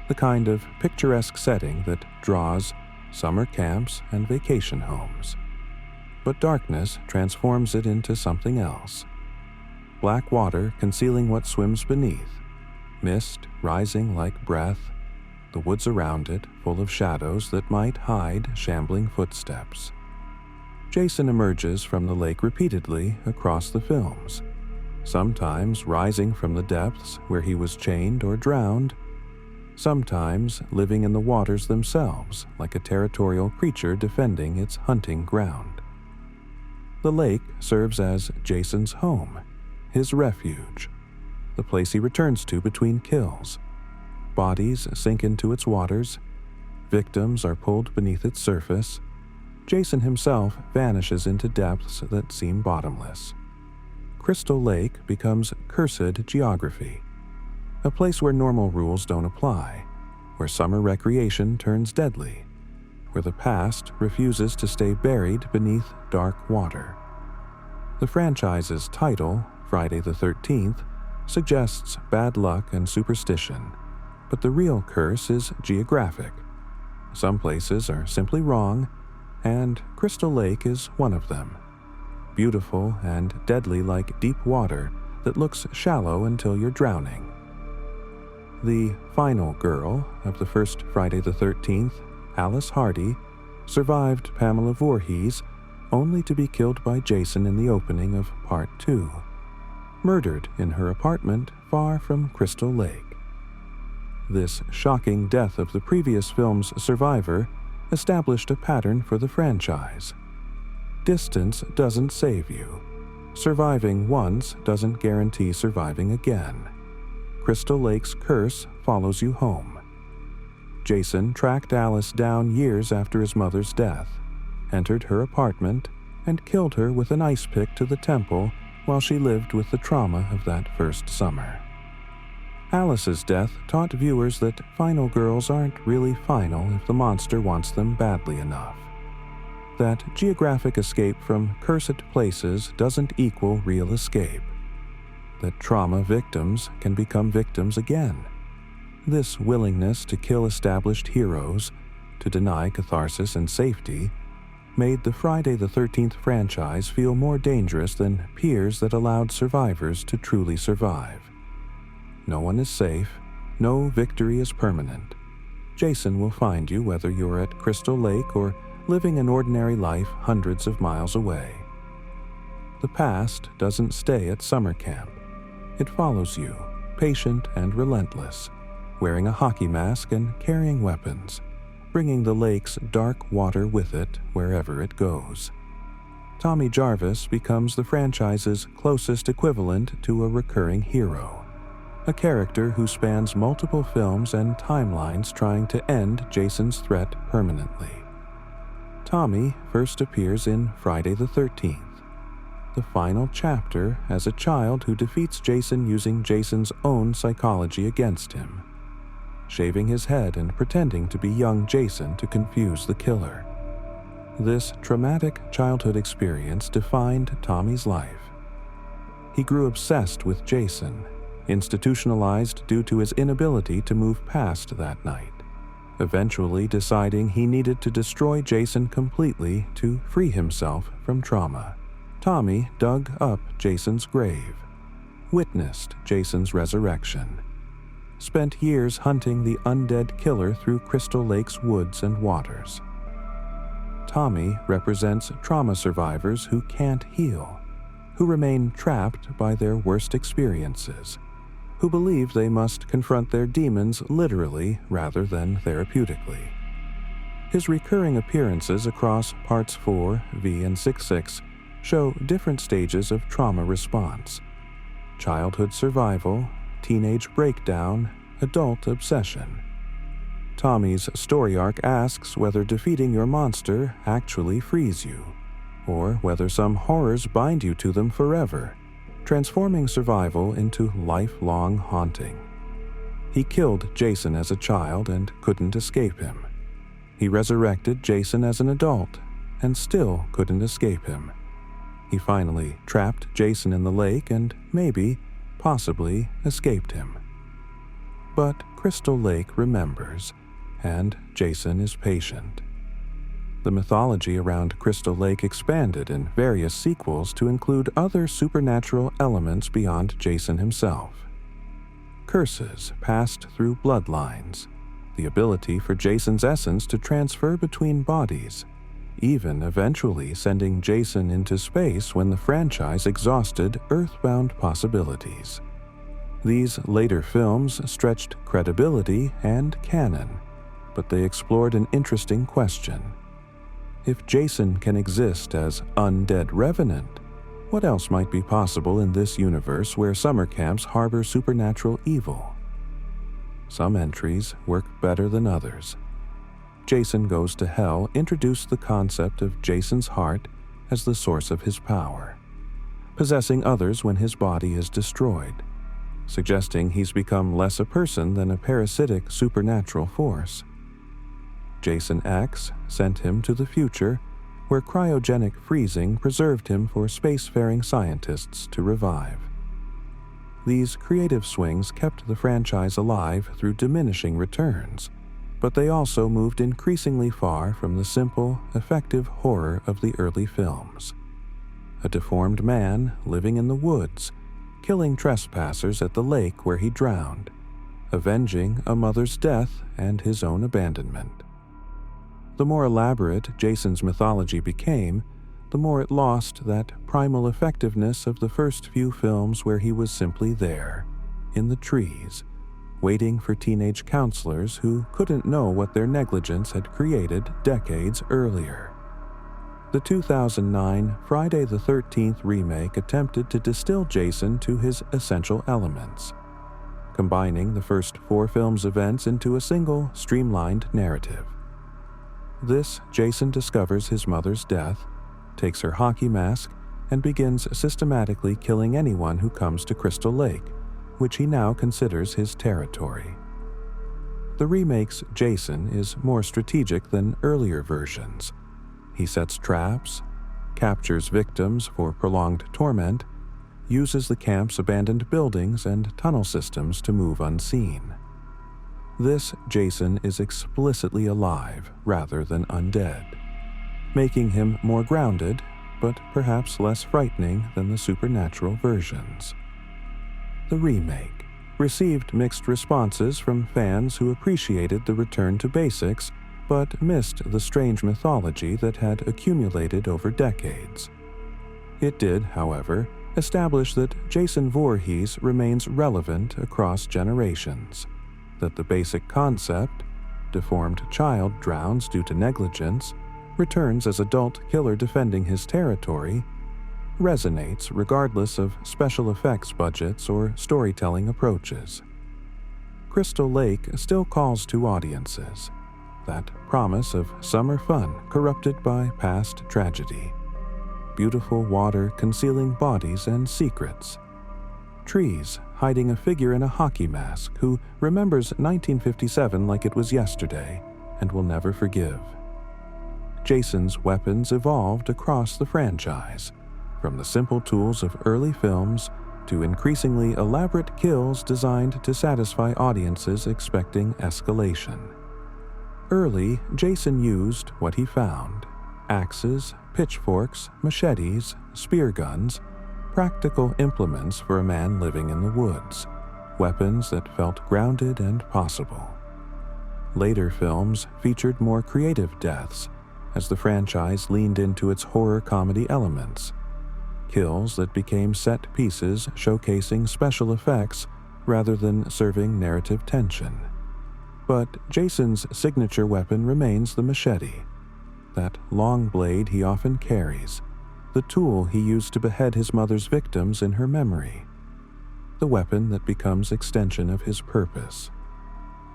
the kind of picturesque setting that draws summer camps and vacation homes. But darkness transforms it into something else. Black water concealing what swims beneath, mist rising like breath, the woods around it full of shadows that might hide shambling footsteps. Jason emerges from the lake repeatedly across the films, sometimes rising from the depths where he was chained or drowned, sometimes living in the waters themselves like a territorial creature defending its hunting ground. The lake serves as Jason's home, his refuge, the place he returns to between kills. Bodies sink into its waters, victims are pulled beneath its surface, Jason himself vanishes into depths that seem bottomless. Crystal Lake becomes cursed geography, a place where normal rules don't apply, where summer recreation turns deadly, where the past refuses to stay buried beneath dark water. The franchise's title, Friday the 13th, suggests bad luck and superstition, but the real curse is geographic. Some places are simply wrong, and Crystal Lake is one of them. Beautiful and deadly like deep water that looks shallow until you're drowning. The final girl of the first Friday the 13th, Alice Hardy, survived Pamela Voorhees only to be killed by Jason in the opening of Part 2, murdered in her apartment far from Crystal Lake. This shocking death of the previous film's survivor established a pattern for the franchise. Distance doesn't save you. Surviving once doesn't guarantee surviving again. Crystal Lake's curse follows you home. Jason tracked Alice down years after his mother's death, entered her apartment, and killed her with an ice pick to the temple while she lived with the trauma of that first summer. Alice's death taught viewers that final girls aren't really final if the monster wants them badly enough. That geographic escape from cursed places doesn't equal real escape. That trauma victims can become victims again. This willingness to kill established heroes, to deny catharsis and safety, made the Friday the 13th franchise feel more dangerous than peers that allowed survivors to truly survive. No one is safe, no victory is permanent. Jason will find you whether you're at Crystal Lake or living an ordinary life hundreds of miles away. The past doesn't stay at summer camp. It follows you, patient and relentless, wearing a hockey mask and carrying weapons, bringing the lake's dark water with it wherever it goes. Tommy Jarvis becomes the franchise's closest equivalent to a recurring hero, a character who spans multiple films and timelines trying to end Jason's threat permanently. Tommy first appears in Friday the 13th, the final chapter as a child who defeats Jason using Jason's own psychology against him, shaving his head and pretending to be young Jason to confuse the killer. This traumatic childhood experience defined Tommy's life. He grew obsessed with Jason, institutionalized due to his inability to move past that night, eventually deciding he needed to destroy Jason completely to free himself from trauma. Tommy dug up Jason's grave, witnessed Jason's resurrection, spent years hunting the undead killer through Crystal Lake's woods and waters. Tommy represents trauma survivors who can't heal, who remain trapped by their worst experiences, who believe they must confront their demons literally rather than therapeutically. His recurring appearances across Parts 4, V, and 6-6 show different stages of trauma response: childhood survival, teenage breakdown, adult obsession. Tommy's story arc asks whether defeating your monster actually frees you, or whether some horrors bind you to them forever, transforming survival into lifelong haunting. He killed Jason as a child and couldn't escape him. He resurrected Jason as an adult and still couldn't escape him. He finally trapped Jason in the lake and maybe, possibly, escaped him. But Crystal Lake remembers, and Jason is patient. The mythology around Crystal Lake expanded in various sequels to include other supernatural elements beyond Jason himself. Curses passed through bloodlines, the ability for Jason's essence to transfer between bodies, even eventually sending Jason into space when the franchise exhausted Earthbound possibilities. These later films stretched credibility and canon, but they explored an interesting question. If Jason can exist as undead revenant, what else might be possible in this universe where summer camps harbor supernatural evil? Some entries work better than others. Jason Goes to Hell introduced the concept of Jason's heart as the source of his power, possessing others when his body is destroyed, suggesting he's become less a person than a parasitic supernatural force. Jason X sent him to the future, where cryogenic freezing preserved him for spacefaring scientists to revive. These creative swings kept the franchise alive through diminishing returns, but they also moved increasingly far from the simple, effective horror of the early films. A deformed man living in the woods, killing trespassers at the lake where he drowned, avenging a mother's death and his own abandonment. The more elaborate Jason's mythology became, the more it lost that primal effectiveness of the first few films where he was simply there, in the trees, waiting for teenage counselors who couldn't know what their negligence had created decades earlier. The 2009 Friday the 13th remake attempted to distill Jason to his essential elements, combining the first 4 films' events into a single, streamlined narrative. This Jason discovers his mother's death, takes her hockey mask, and begins systematically killing anyone who comes to Crystal Lake, which he now considers his territory. The remake's Jason is more strategic than earlier versions. He sets traps, captures victims for prolonged torment, uses the camp's abandoned buildings and tunnel systems to move unseen. This Jason is explicitly alive rather than undead, making him more grounded, but perhaps less frightening than the supernatural versions. The remake received mixed responses from fans who appreciated the return to basics but missed the strange mythology that had accumulated over decades. It did, however, establish that Jason Voorhees remains relevant across generations, that the basic concept, deformed child drowns due to negligence, returns as adult killer defending his territory, resonates regardless of special effects budgets or storytelling approaches. Crystal Lake still calls to audiences, that promise of summer fun corrupted by past tragedy, beautiful water concealing bodies and secrets, trees hiding a figure in a hockey mask who remembers 1957 like it was yesterday and will never forgive. Jason's weapons evolved across the franchise, from the simple tools of early films to increasingly elaborate kills designed to satisfy audiences expecting escalation. Early, Jason used what he found: axes, pitchforks, machetes, spear guns, practical implements for a man living in the woods, weapons that felt grounded and possible. Later films featured more creative deaths as the franchise leaned into its horror comedy elements, kills that became set pieces showcasing special effects rather than serving narrative tension. But Jason's signature weapon remains the machete, that long blade he often carries, the tool he used to behead his mother's victims in her memory, the weapon that becomes extension of his purpose.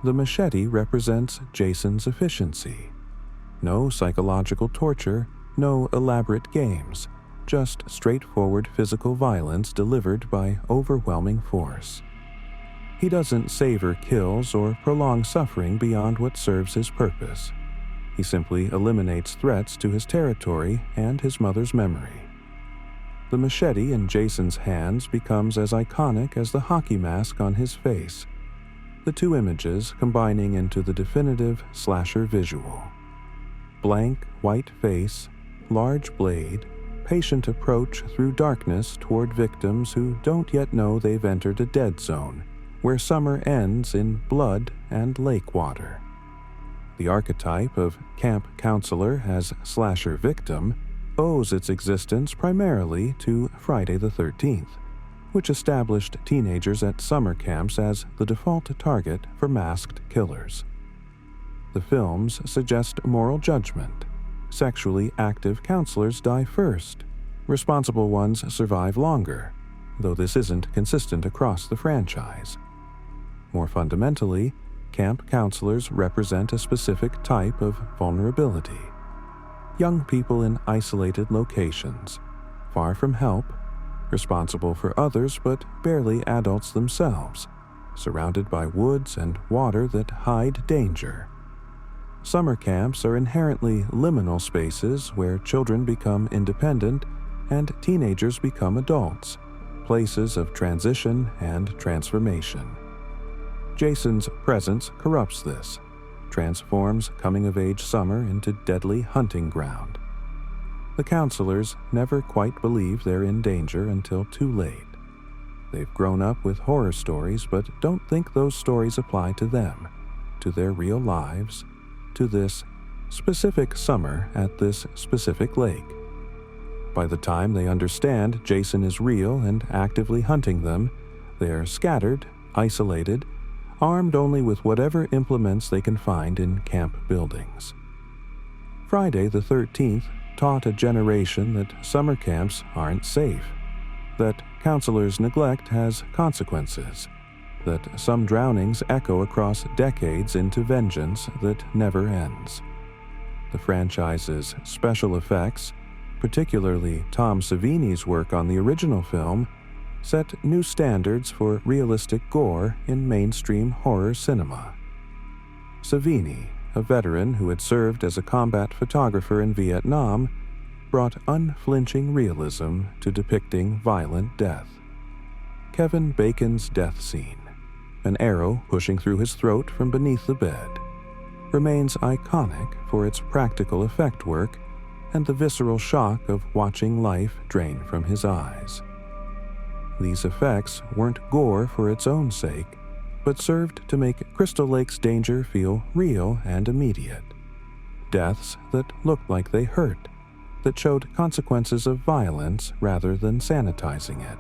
The machete represents Jason's efficiency. No psychological torture, no elaborate games, just straightforward physical violence delivered by overwhelming force. He doesn't savor kills or prolong suffering beyond what serves his purpose. He simply eliminates threats to his territory and his mother's memory. The machete in Jason's hands becomes as iconic as the hockey mask on his face, the two images combining into the definitive slasher visual. Blank, white face, large blade, patient approach through darkness toward victims who don't yet know they've entered a dead zone, where summer ends in blood and lake water. The archetype of camp counselor as slasher victim owes its existence primarily to Friday the 13th, which established teenagers at summer camps as the default target for masked killers. The films suggest moral judgment. Sexually active counselors die first. Responsible ones survive longer, though this isn't consistent across the franchise. More fundamentally, camp counselors represent a specific type of vulnerability. Young people in isolated locations, far from help, responsible for others but barely adults themselves, surrounded by woods and water that hide danger. Summer camps are inherently liminal spaces where children become independent and teenagers become adults, places of transition and transformation. Jason's presence corrupts this, transforms coming-of-age summer into deadly hunting ground. The counselors never quite believe they're in danger until too late. They've grown up with horror stories but don't think those stories apply to them, to their real lives, to this specific summer at this specific lake. By the time they understand Jason is real and actively hunting them, they are scattered, isolated, armed only with whatever implements they can find in camp buildings. Friday the 13th taught a generation that summer camps aren't safe, that counselors' neglect has consequences, that some drownings echo across decades into vengeance that never ends. The franchise's special effects, particularly Tom Savini's work on the original film, set new standards for realistic gore in mainstream horror cinema. Savini, a veteran who had served as a combat photographer in Vietnam, brought unflinching realism to depicting violent death. Kevin Bacon's death scene, an arrow pushing through his throat from beneath the bed, remains iconic for its practical effect work and the visceral shock of watching life drain from his eyes. These effects weren't gore for its own sake, but served to make Crystal Lake's danger feel real and immediate, deaths that looked like they hurt, that showed consequences of violence rather than sanitizing it.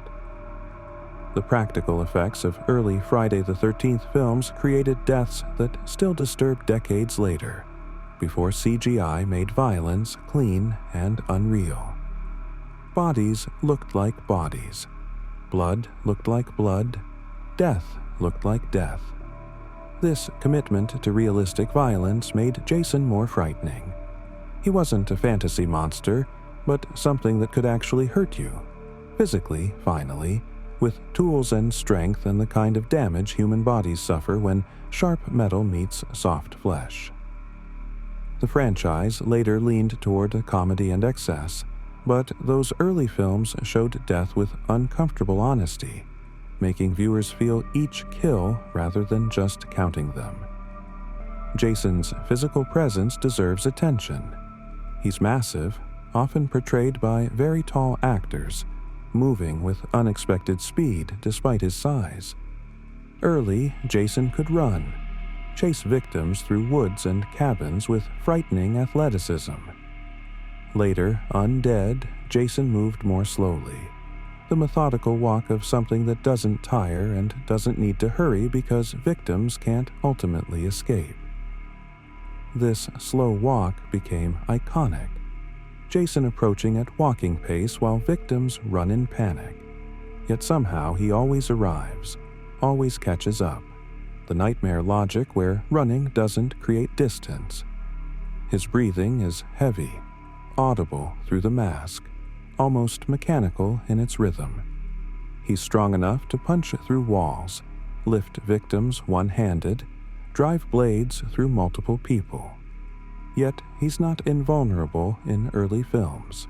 The practical effects of early Friday the 13th films created deaths that still disturb decades later, before CGI made violence clean and unreal. Bodies looked like bodies. Blood looked like blood. Death looked like death. This commitment to realistic violence made Jason more frightening. He wasn't a fantasy monster, but something that could actually hurt you. Physically, finally, with tools and strength and the kind of damage human bodies suffer when sharp metal meets soft flesh. The franchise later leaned toward comedy and excess, but those early films showed death with uncomfortable honesty, making viewers feel each kill rather than just counting them. Jason's physical presence deserves attention. He's massive, often portrayed by very tall actors, moving with unexpected speed despite his size. Early, Jason could run, chase victims through woods and cabins with frightening athleticism. Later, undead, Jason moved more slowly, the methodical walk of something that doesn't tire and doesn't need to hurry because victims can't ultimately escape. This slow walk became iconic, Jason approaching at walking pace while victims run in panic. Yet somehow he always arrives, always catches up. The nightmare logic where running doesn't create distance. His breathing is heavy, audible through the mask, almost mechanical in its rhythm. He's strong enough to punch through walls, lift victims one-handed, drive blades through multiple people. Yet he's not invulnerable in early films.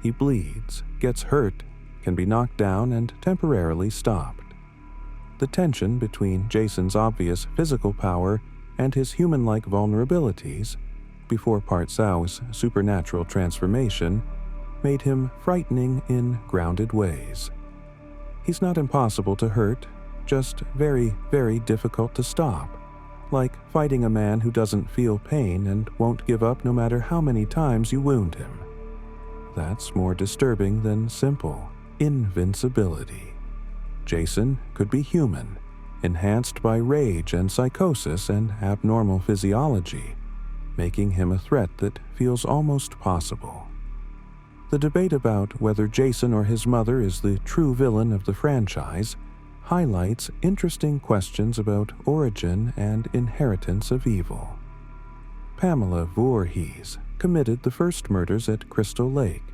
He bleeds, gets hurt, can be knocked down and temporarily stopped. The tension between Jason's obvious physical power and his human-like vulnerabilities, before Part Sau's supernatural transformation, made him frightening in grounded ways. He's not impossible to hurt, just very, very difficult to stop, like fighting a man who doesn't feel pain and won't give up no matter how many times you wound him. That's more disturbing than simple invincibility. Jason could be human, enhanced by rage and psychosis and abnormal physiology, making him a threat that feels almost possible. The debate about whether Jason or his mother is the true villain of the franchise highlights interesting questions about origin and inheritance of evil. Pamela Voorhees committed the first murders at Crystal Lake,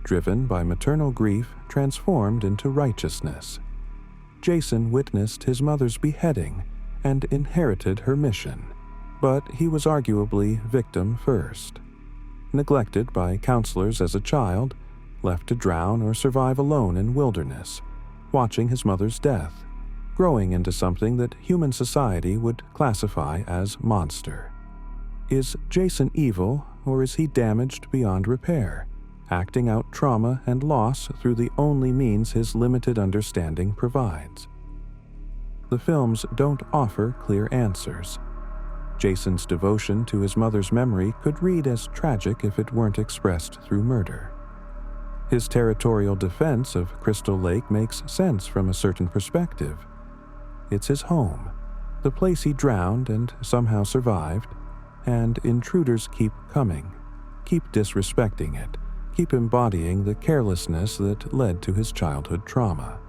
driven by maternal grief transformed into righteousness. Jason witnessed his mother's beheading and inherited her mission, but he was arguably victim first. Neglected by counselors as a child, left to drown or survive alone in wilderness, watching his mother's death, growing into something that human society would classify as monster. Is Jason evil, or is he damaged beyond repair, acting out trauma and loss through the only means his limited understanding provides? The films don't offer clear answers. Jason's devotion to his mother's memory could read as tragic if it weren't expressed through murder. His territorial defense of Crystal Lake makes sense from a certain perspective. It's his home, the place he drowned and somehow survived, and intruders keep coming, keep disrespecting it, keep embodying the carelessness that led to his childhood trauma.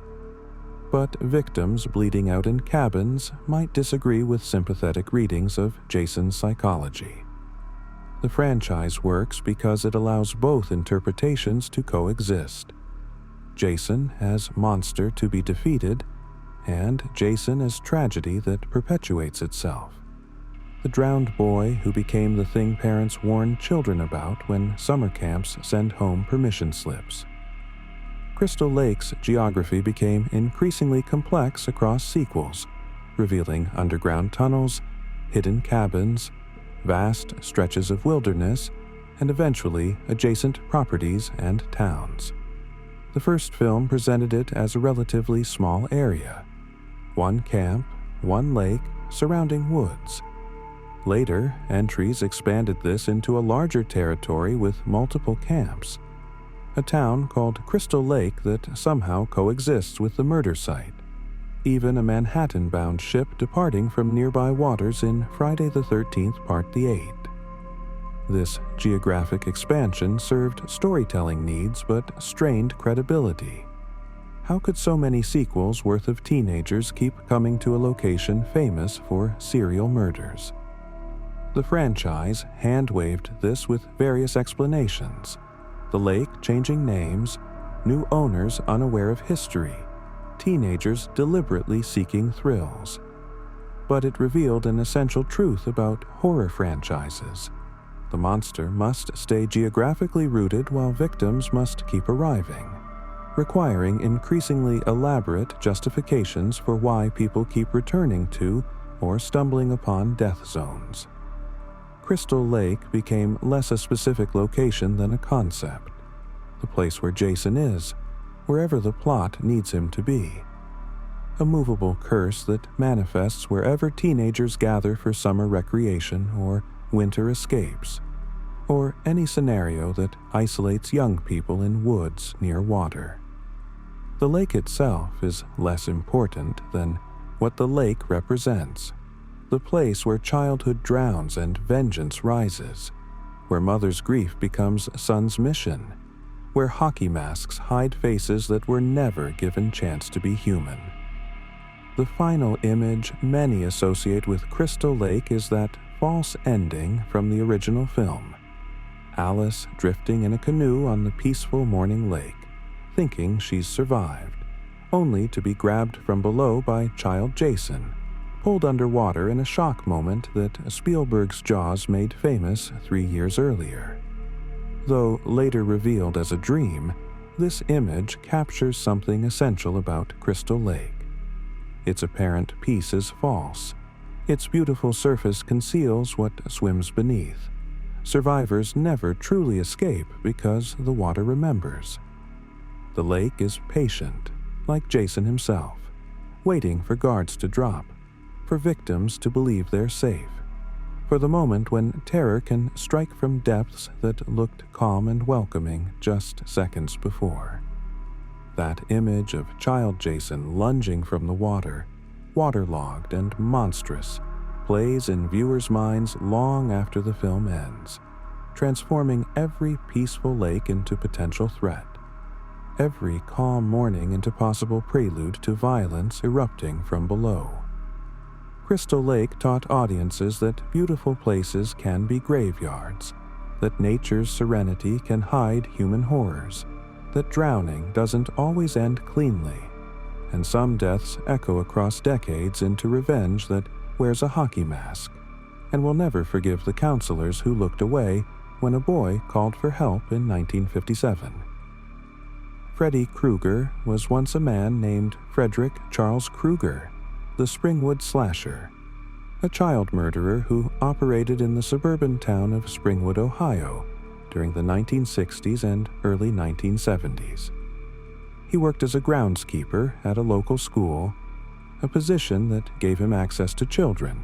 But victims bleeding out in cabins might disagree with sympathetic readings of Jason's psychology. The franchise works because it allows both interpretations to coexist. Jason as monster to be defeated, and Jason as tragedy that perpetuates itself. The drowned boy who became the thing parents warn children about when summer camps send home permission slips. Crystal Lake's geography became increasingly complex across sequels, revealing underground tunnels, hidden cabins, vast stretches of wilderness, and eventually adjacent properties and towns. The first film presented it as a relatively small area. One camp, one lake, surrounding woods. Later, entries expanded this into a larger territory with multiple camps, a town called Crystal Lake that somehow coexists with the murder site, even a Manhattan-bound ship departing from nearby waters in Friday the 13th Part the 8. This geographic expansion served storytelling needs but strained credibility. How could so many sequels worth of teenagers keep coming to a location famous for serial murders? The franchise hand-waved this with various explanations. The lake changing names, new owners unaware of history, teenagers deliberately seeking thrills. But it revealed an essential truth about horror franchises. The monster must stay geographically rooted while victims must keep arriving, requiring increasingly elaborate justifications for why people keep returning to or stumbling upon death zones. Crystal Lake became less a specific location than a concept, the place where Jason is, wherever the plot needs him to be. A movable curse that manifests wherever teenagers gather for summer recreation or winter escapes, or any scenario that isolates young people in woods near water. The lake itself is less important than what the lake represents. The place where childhood drowns and vengeance rises, where mother's grief becomes son's mission, where hockey masks hide faces that were never given chance to be human. The final image many associate with Crystal Lake is that false ending from the original film. Alice drifting in a canoe on the peaceful morning lake, thinking she's survived, only to be grabbed from below by child Jason, pulled underwater in a shock moment that Spielberg's Jaws made famous 3 years earlier. Though later revealed as a dream, this image captures something essential about Crystal Lake. Its apparent peace is false. Its beautiful surface conceals what swims beneath. Survivors never truly escape because the water remembers. The lake is patient, like Jason himself, waiting for guards to drop, for victims to believe they're safe, for the moment when terror can strike from depths that looked calm and welcoming just seconds before. That image of child Jason lunging from the water, waterlogged and monstrous, plays in viewers' minds long after the film ends, transforming every peaceful lake into potential threat, every calm morning into possible prelude to violence erupting from below. Crystal Lake taught audiences that beautiful places can be graveyards, that nature's serenity can hide human horrors, that drowning doesn't always end cleanly, and some deaths echo across decades into revenge that wears a hockey mask, and will never forgive the counselors who looked away when a boy called for help in 1957. Freddy Krueger was once a man named Frederick Charles Krueger, the Springwood Slasher, a child murderer who operated in the suburban town of Springwood, Ohio, during the 1960s and early 1970s. He worked as a groundskeeper at a local school, a position that gave him access to children,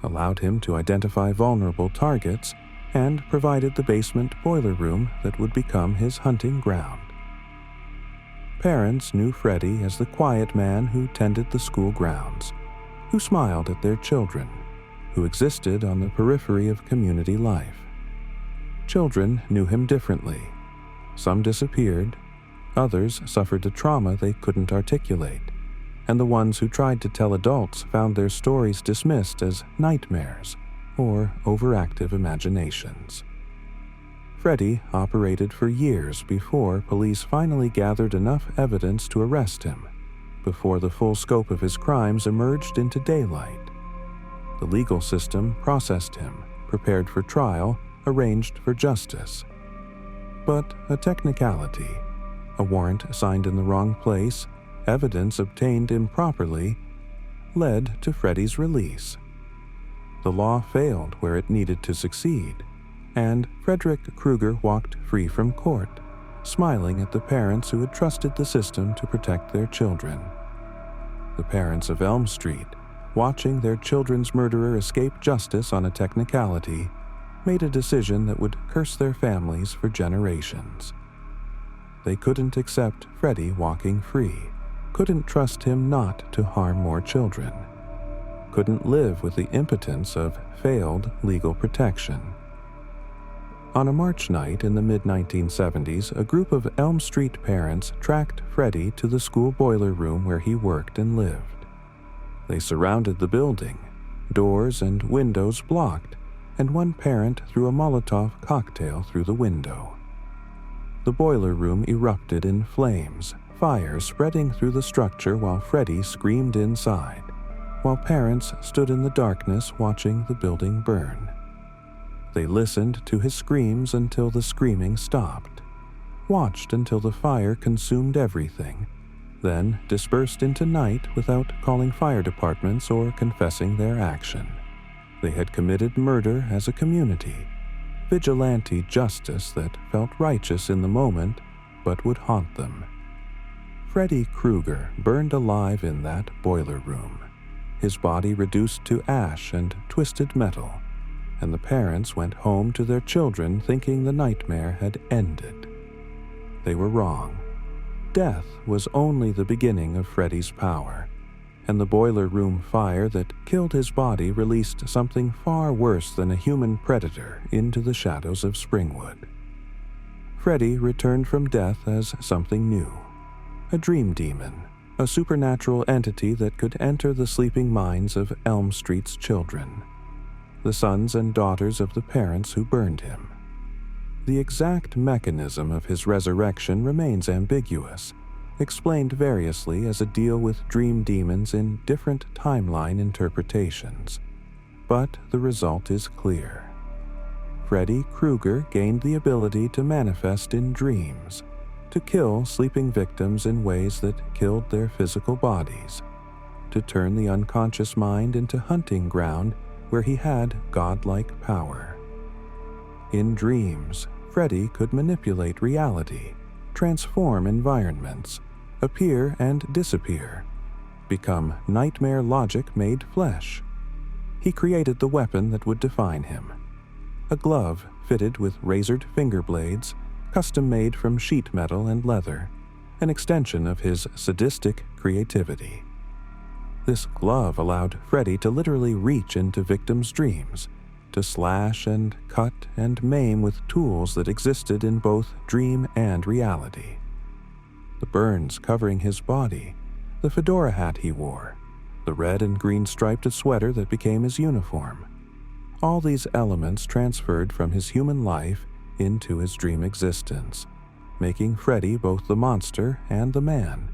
allowed him to identify vulnerable targets, and provided the basement boiler room that would become his hunting ground. Parents knew Freddy as the quiet man who tended the school grounds, who smiled at their children, who existed on the periphery of community life. Children knew him differently. Some disappeared, others suffered a trauma they couldn't articulate, and the ones who tried to tell adults found their stories dismissed as nightmares or overactive imaginations. Freddy operated for years before police finally gathered enough evidence to arrest him, before the full scope of his crimes emerged into daylight. The legal system processed him, prepared for trial, arranged for justice. But a technicality, a warrant signed in the wrong place, evidence obtained improperly, led to Freddy's release. The law failed where it needed to succeed, and Frederick Krueger walked free from court, smiling at the parents who had trusted the system to protect their children. The parents of Elm Street, watching their children's murderer escape justice on a technicality, made a decision that would curse their families for generations. They couldn't accept Freddy walking free, couldn't trust him not to harm more children, couldn't live with the impotence of failed legal protection. On a March night in the mid-1970s, a group of Elm Street parents tracked Freddy to the school boiler room where he worked and lived. They surrounded the building, doors and windows blocked, and one parent threw a Molotov cocktail through the window. The boiler room erupted in flames, fire spreading through the structure while Freddy screamed inside, while parents stood in the darkness watching the building burn. They listened to his screams until the screaming stopped, watched until the fire consumed everything, then dispersed into night without calling fire departments or confessing their action. They had committed murder as a community, vigilante justice that felt righteous in the moment but would haunt them. Freddy Krueger burned alive in that boiler room, his body reduced to ash and twisted metal, and the parents went home to their children thinking the nightmare had ended. They were wrong. Death was only the beginning of Freddy's power, and the boiler room fire that killed his body released something far worse than a human predator into the shadows of Springwood. Freddy returned from death as something new, a dream demon, a supernatural entity that could enter the sleeping minds of Elm Street's children, the sons and daughters of the parents who burned him. The exact mechanism of his resurrection remains ambiguous, explained variously as a deal with dream demons in different timeline interpretations, but the result is clear. Freddy Krueger gained the ability to manifest in dreams, to kill sleeping victims in ways that killed their physical bodies, to turn the unconscious mind into hunting ground where he had godlike power. In dreams, Freddy could manipulate reality, transform environments, appear and disappear, become nightmare logic made flesh. He created the weapon that would define him, a glove fitted with razored finger blades, custom-made from sheet metal and leather, an extension of his sadistic creativity. This glove allowed Freddy to literally reach into victims' dreams, to slash and cut and maim with tools that existed in both dream and reality. The burns covering his body, the fedora hat he wore, the red and green striped sweater that became his uniform. All these elements transferred from his human life into his dream existence, making Freddy both the monster and the man,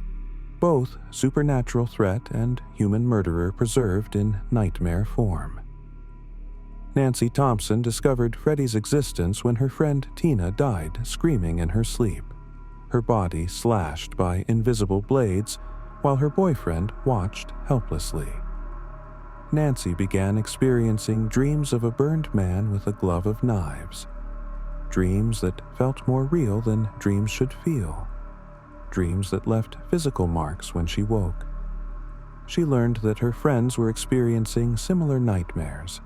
both supernatural threat and human murderer preserved in nightmare form. Nancy Thompson discovered Freddy's existence when her friend Tina died screaming in her sleep, her body slashed by invisible blades while her boyfriend watched helplessly. Nancy began experiencing dreams of a burned man with a glove of knives, dreams that felt more real than dreams should feel, dreams that left physical marks when she woke. She learned that her friends were experiencing similar nightmares,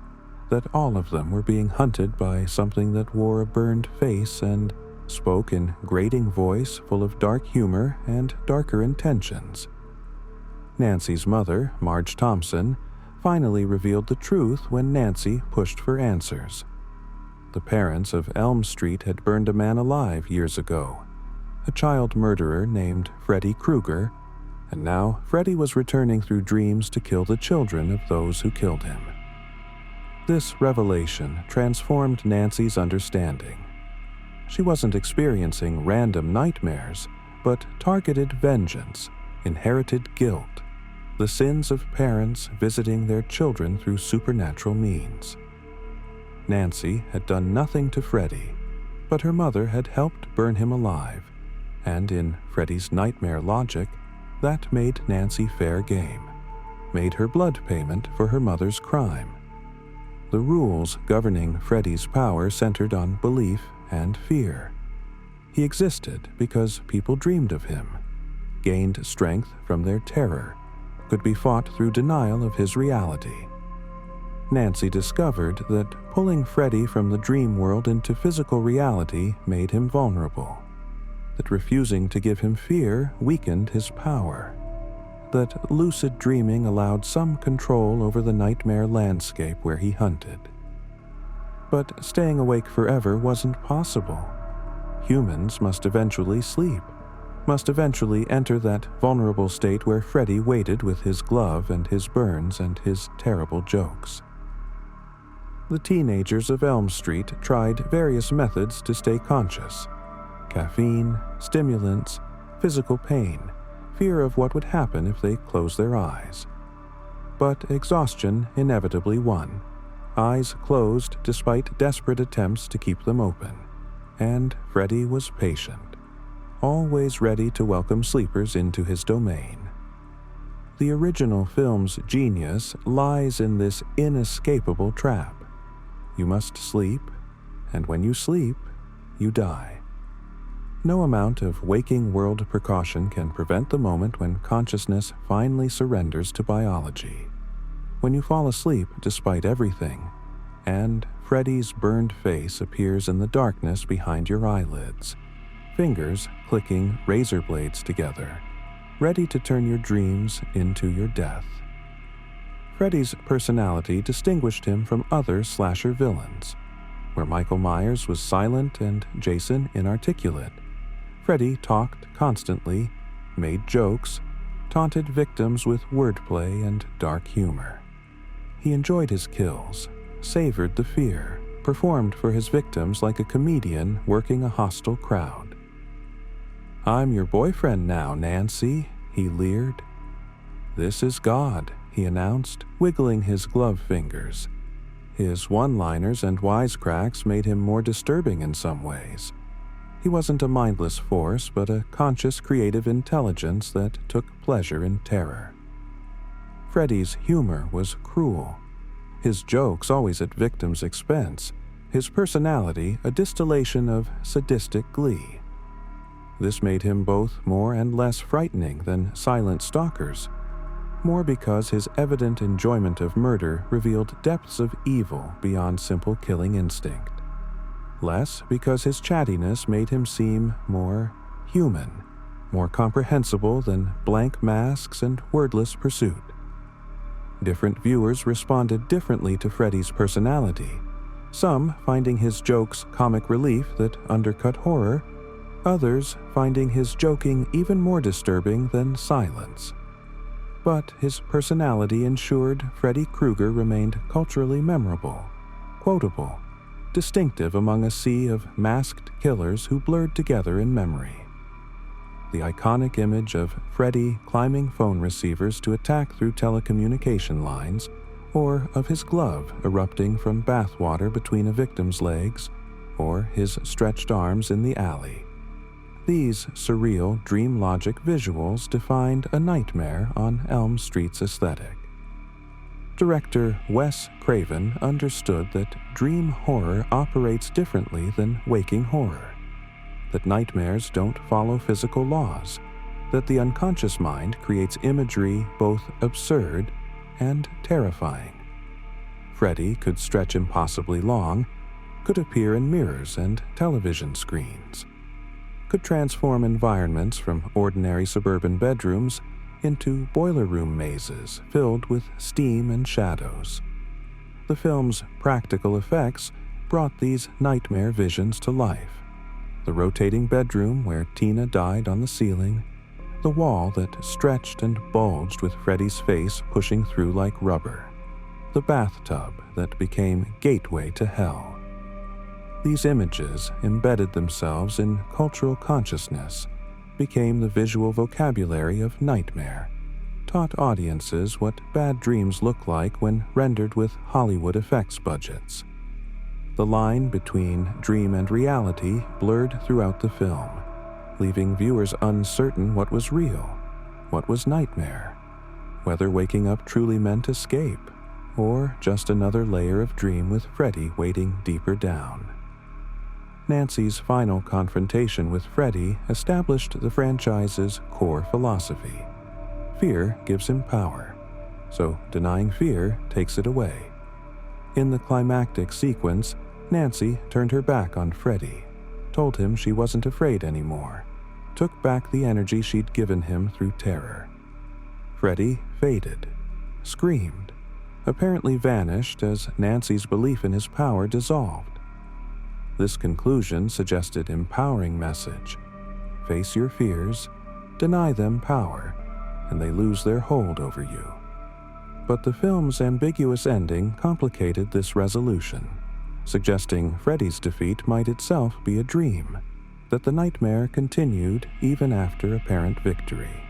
that all of them were being hunted by something that wore a burned face and spoke in grating voice full of dark humor and darker intentions. Nancy's mother, Marge Thompson, finally revealed the truth when Nancy pushed for answers. The parents of Elm Street had burned a man alive years ago, a child murderer named Freddy Krueger, and now Freddy was returning through dreams to kill the children of those who killed him. This revelation transformed Nancy's understanding. She wasn't experiencing random nightmares, but targeted vengeance, inherited guilt, the sins of parents visiting their children through supernatural means. Nancy had done nothing to Freddy, but her mother had helped burn him alive, and in Freddy's nightmare logic, that made Nancy fair game, made her blood payment for her mother's crime. The rules governing Freddy's power centered on belief and fear. He existed because people dreamed of him, gained strength from their terror, could be fought through denial of his reality. Nancy discovered that pulling Freddy from the dream world into physical reality made him vulnerable, that refusing to give him fear weakened his power, that lucid dreaming allowed some control over the nightmare landscape where he hunted. But staying awake forever wasn't possible. Humans must eventually sleep, must eventually enter that vulnerable state where Freddy waited with his glove and his burns and his terrible jokes. The teenagers of Elm Street tried various methods to stay conscious: caffeine, stimulants, physical pain, fear of what would happen if they closed their eyes. But exhaustion inevitably won. Eyes closed despite desperate attempts to keep them open. And Freddy was patient, always ready to welcome sleepers into his domain. The original film's genius lies in this inescapable trap. You must sleep, and when you sleep, you die. No amount of waking world precaution can prevent the moment when consciousness finally surrenders to biology. When you fall asleep despite everything, and Freddy's burned face appears in the darkness behind your eyelids, fingers clicking razor blades together, ready to turn your dreams into your death. Freddy's personality distinguished him from other slasher villains. Where Michael Myers was silent and Jason inarticulate, Freddy talked constantly, made jokes, taunted victims with wordplay and dark humor. He enjoyed his kills, savored the fear, performed for his victims like a comedian working a hostile crowd. "I'm your boyfriend now, Nancy," he leered. "This is God," he announced, wiggling his glove fingers. His one-liners and wisecracks made him more disturbing in some ways. He wasn't a mindless force, but a conscious creative intelligence that took pleasure in terror. Freddy's humor was cruel. His jokes always at victims' expense, his personality a distillation of sadistic glee. This made him both more and less frightening than silent stalkers, more because his evident enjoyment of murder revealed depths of evil beyond simple killing instinct. Less because his chattiness made him seem more human, more comprehensible than blank masks and wordless pursuit. Different viewers responded differently to Freddy's personality, some finding his jokes comic relief that undercut horror, others finding his joking even more disturbing than silence. But his personality ensured Freddy Krueger remained culturally memorable, quotable, distinctive among a sea of masked killers who blurred together in memory. The iconic image of Freddy climbing phone receivers to attack through telecommunication lines, or of his glove erupting from bathwater between a victim's legs, or his stretched arms in the alley. These surreal, dream-logic visuals defined a nightmare on Elm Street's aesthetic. Director Wes Craven understood that dream horror operates differently than waking horror, that nightmares don't follow physical laws, that the unconscious mind creates imagery both absurd and terrifying. Freddy could stretch impossibly long, could appear in mirrors and television screens, could transform environments from ordinary suburban bedrooms into boiler room mazes filled with steam and shadows. The film's practical effects brought these nightmare visions to life. The rotating bedroom where Tina died on the ceiling, the wall that stretched and bulged with Freddy's face pushing through like rubber, the bathtub that became gateway to hell. These images embedded themselves in cultural consciousness, became the visual vocabulary of nightmare, taught audiences what bad dreams look like when rendered with Hollywood effects budgets. The line between dream and reality blurred throughout the film, leaving viewers uncertain what was real, what was nightmare, whether waking up truly meant escape, or just another layer of dream with Freddy waiting deeper down. Nancy's final confrontation with Freddy established the franchise's core philosophy. fear gives him power, so denying fear takes it away. In the climactic sequence, Nancy turned her back on Freddy, told him she wasn't afraid anymore, took back the energy she'd given him through terror. Freddy faded, screamed, apparently vanished as Nancy's belief in his power dissolved. This conclusion suggested empowering message. Face your fears, deny them power, and they lose their hold over you. But the film's ambiguous ending complicated this resolution, suggesting Freddy's defeat might itself be a dream, that the nightmare continued even after apparent victory.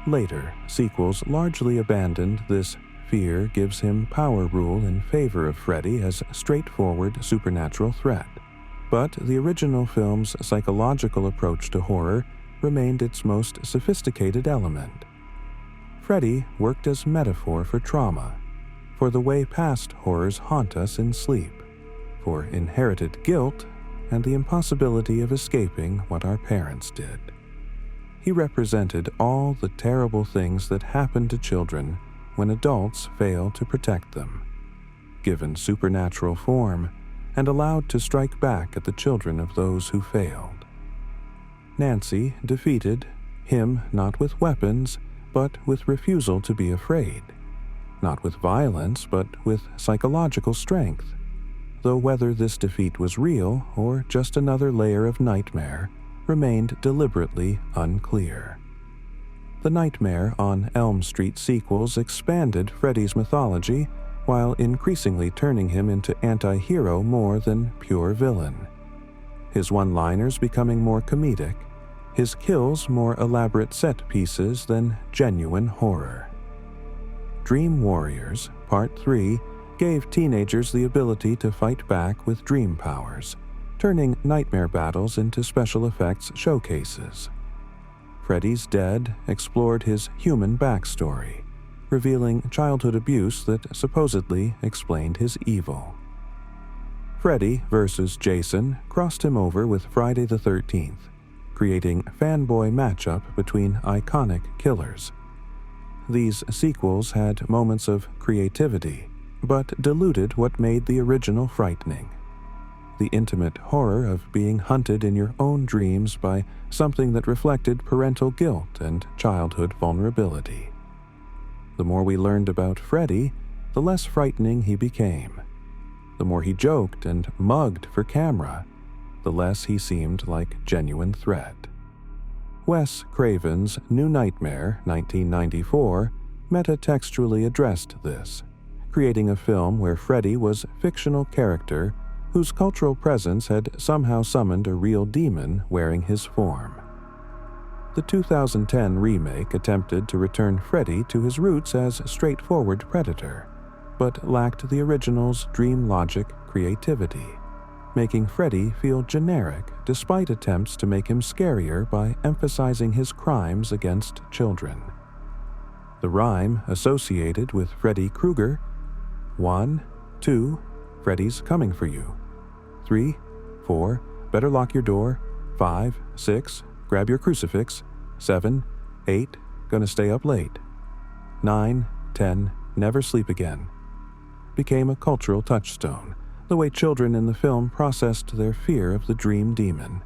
Later, sequels largely abandoned this fear gives him power rule in favor of Freddy as a straightforward supernatural threat, but the original film's psychological approach to horror remained its most sophisticated element. Freddy worked as metaphor for trauma, for the way past horrors haunt us in sleep, for inherited guilt and the impossibility of escaping what our parents did. He represented all the terrible things that happen to children when adults fail to protect them, given supernatural form and allowed to strike back at the children of those who failed. Nancy defeated him not with weapons, but with refusal to be afraid, not with violence, but with psychological strength, though whether this defeat was real or just another layer of nightmare remained deliberately unclear. The Nightmare on Elm Street sequels expanded Freddy's mythology while increasingly turning him into anti-hero more than pure villain. His one-liners becoming more comedic, his kills more elaborate set pieces than genuine horror. Dream Warriors, Part 3, gave teenagers the ability to fight back with dream powers, turning nightmare battles into special effects showcases. Freddy's Dead explored his human backstory, revealing childhood abuse that supposedly explained his evil. Freddy vs. Jason crossed him over with Friday the 13th, creating fanboy matchup between iconic killers. These sequels had moments of creativity, but diluted what made the original frightening. The intimate horror of being hunted in your own dreams by something that reflected parental guilt and childhood vulnerability. The more we learned about Freddy, the less frightening he became. The more he joked and mugged for camera, the less he seemed like genuine threat. Wes Craven's New Nightmare, 1994, metatextually addressed this, creating a film where Freddy was a fictional character whose cultural presence had somehow summoned a real demon wearing his form. The 2010 remake attempted to return Freddy to his roots as a straightforward predator, but lacked the original's dream logic creativity, making Freddy feel generic despite attempts to make him scarier by emphasizing his crimes against children. The rhyme associated with Freddy Krueger: 1, 2, Freddy's coming for you. 3, 4, better lock your door. 5, 6, grab your crucifix. 7, 8, gonna stay up late. 9, 10, never sleep again, became a cultural touchstone, the way children in the film processed their fear of the dream demon,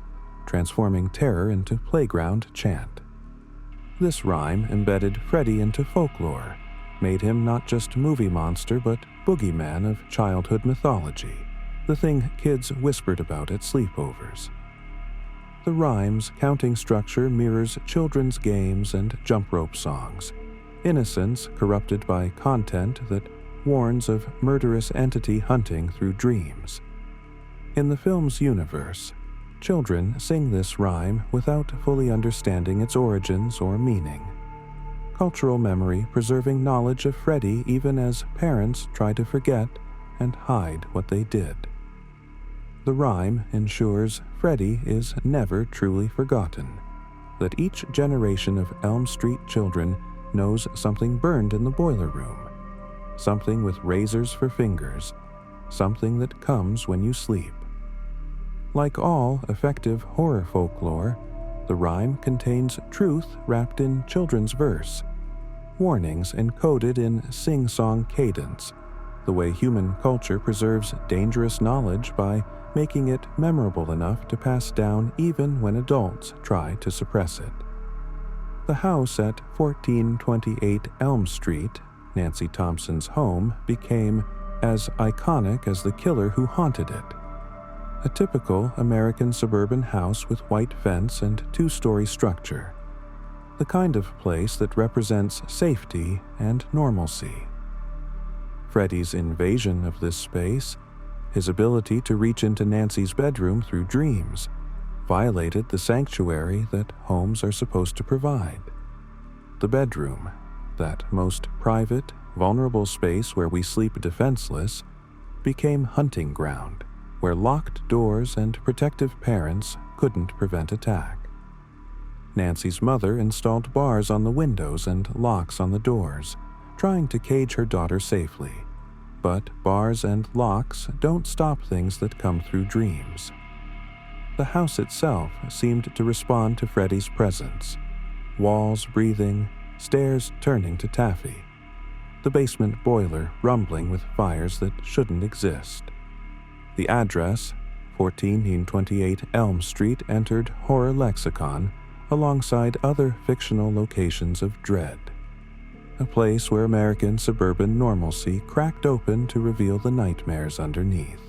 transforming terror into playground chant. This rhyme embedded Freddy into folklore, made him not just movie monster but boogeyman of childhood mythology, the thing kids whispered about at sleepovers. The rhyme's counting structure mirrors children's games and jump rope songs, innocence corrupted by content that warns of murderous entity hunting through dreams. In the film's universe, children sing this rhyme without fully understanding its origins or meaning. Cultural memory preserving knowledge of Freddy even as parents try to forget and hide what they did. The rhyme ensures Freddy is never truly forgotten, that each generation of Elm Street children knows something burned in the boiler room, something with razors for fingers, something that comes when you sleep. Like all effective horror folklore, The rhyme contains truth wrapped in children's verse, warnings encoded in sing-song cadence, the way human culture preserves dangerous knowledge by making it memorable enough to pass down even when adults try to suppress it. The house at 1428 Elm Street, Nancy Thompson's home, became as iconic as the killer who haunted it. A typical American suburban house with white fence and two-story structure. The kind of place that represents safety and normalcy. Freddy's invasion of this space, his ability to reach into Nancy's bedroom through dreams, violated the sanctuary that homes are supposed to provide. The bedroom, that most private, vulnerable space where we sleep defenseless, became hunting ground, where locked doors and protective parents couldn't prevent attack. Nancy's mother installed bars on the windows and locks on the doors, trying to cage her daughter safely. But bars and locks don't stop things that come through dreams. The house itself seemed to respond to Freddy's presence. Walls breathing, stairs turning to taffy. The basement boiler rumbling with fires that shouldn't exist. The address, 1428 Elm Street, entered horror lexicon alongside other fictional locations of dread. A place where American suburban normalcy cracked open to reveal the nightmares underneath.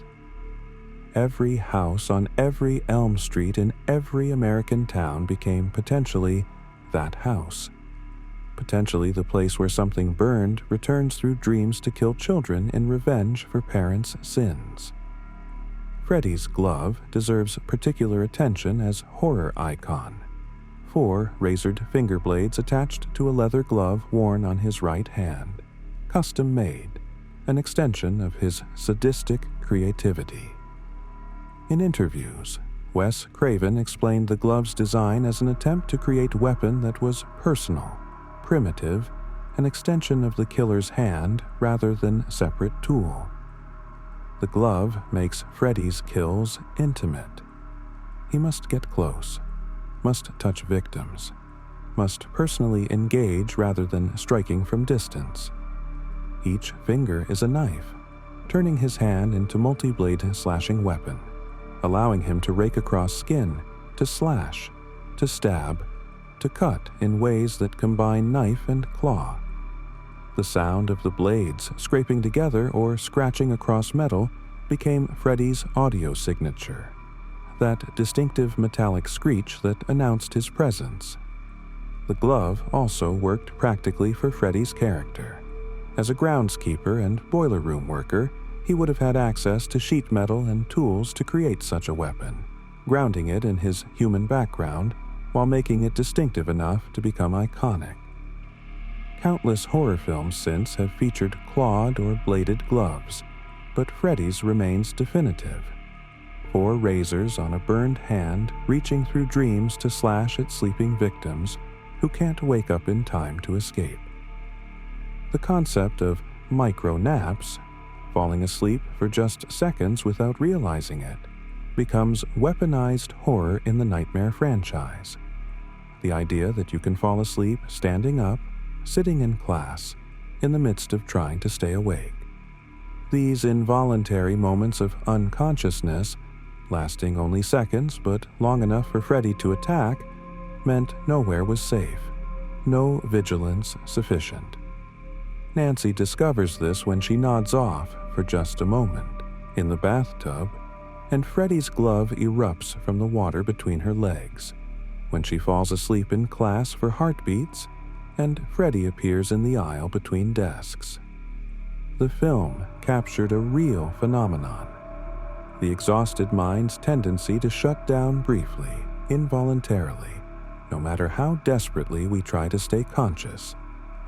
Every house on every Elm Street in every American town became potentially that house. Potentially the place where something burned returns through dreams to kill children in revenge for parents' sins. Freddy's glove deserves particular attention as horror icon. 4 razored finger blades attached to a leather glove worn on his right hand, custom made, an extension of his sadistic creativity. In interviews, Wes Craven explained the glove's design as an attempt to create a weapon that was personal, primitive, an extension of the killer's hand rather than separate tool. The glove makes Freddy's kills intimate. He must get close, must touch victims, must personally engage rather than striking from distance. Each finger is a knife, turning his hand into multi-blade slashing weapon, allowing him to rake across skin, to slash, to stab, to cut in ways that combine knife and claw. The sound of the blades scraping together or scratching across metal became Freddy's audio signature, that distinctive metallic screech that announced his presence. The glove also worked practically for Freddy's character. As a groundskeeper and boiler room worker, he would have had access to sheet metal and tools to create such a weapon, grounding it in his human background while making it distinctive enough to become iconic. Countless horror films since have featured clawed or bladed gloves, but Freddy's remains definitive. 4 razors on a burned hand reaching through dreams to slash at sleeping victims who can't wake up in time to escape. The concept of micro-naps, falling asleep for just seconds without realizing it, becomes weaponized horror in the Nightmare franchise. The idea that you can fall asleep standing up, sitting in class, in the midst of trying to stay awake. These involuntary moments of unconsciousness, lasting only seconds but long enough for Freddy to attack, meant nowhere was safe, no vigilance sufficient. Nancy discovers this when she nods off for just a moment, in the bathtub, and Freddy's glove erupts from the water between her legs, when she falls asleep in class for heartbeats, and Freddy appears in the aisle between desks. The film captured a real phenomenon, the exhausted mind's tendency to shut down briefly, involuntarily, no matter how desperately we try to stay conscious,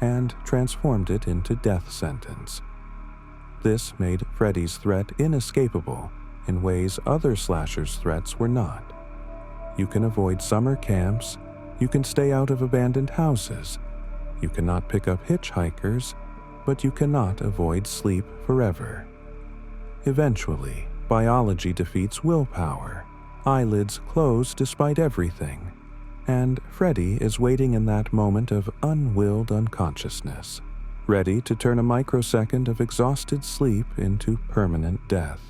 and transformed it into death sentence. This made Freddy's threat inescapable in ways other slashers' threats were not. You can avoid summer camps, you can stay out of abandoned houses, you cannot pick up hitchhikers, but you cannot avoid sleep forever. Eventually, biology defeats willpower, eyelids close despite everything, and Freddy is waiting in that moment of unwilled unconsciousness, ready to turn a microsecond of exhausted sleep into permanent death.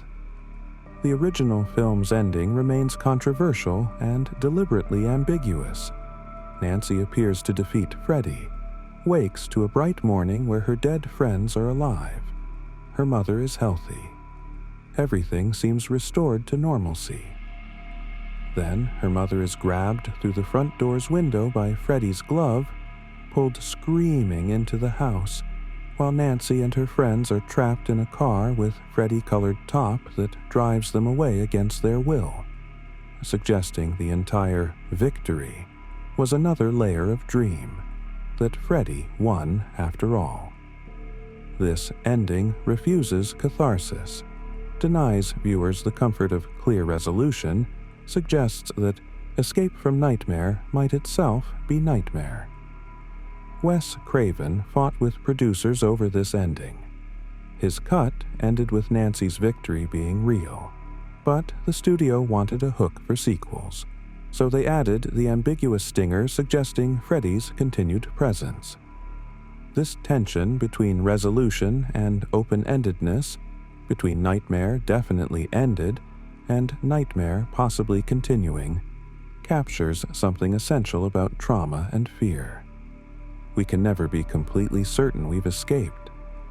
The original film's ending remains controversial and deliberately ambiguous. Nancy appears to defeat Freddy, wakes to a bright morning where her dead friends are alive. Her mother is healthy. Everything seems restored to normalcy. Then her mother is grabbed through the front door's window by Freddy's glove, pulled screaming into the house, while Nancy and her friends are trapped in a car with Freddy-colored top that drives them away against their will, suggesting the entire victory was another layer of dream, that Freddy won after all. This ending refuses catharsis, denies viewers the comfort of clear resolution, suggests that escape from nightmare might itself be nightmare. Wes Craven fought with producers over this ending. His cut ended with Nancy's victory being real, but the studio wanted a hook for sequels, so they added the ambiguous stinger suggesting Freddy's continued presence. This tension between resolution and open-endedness, between nightmare definitely ended and nightmare possibly continuing, captures something essential about trauma and fear. We can never be completely certain we've escaped,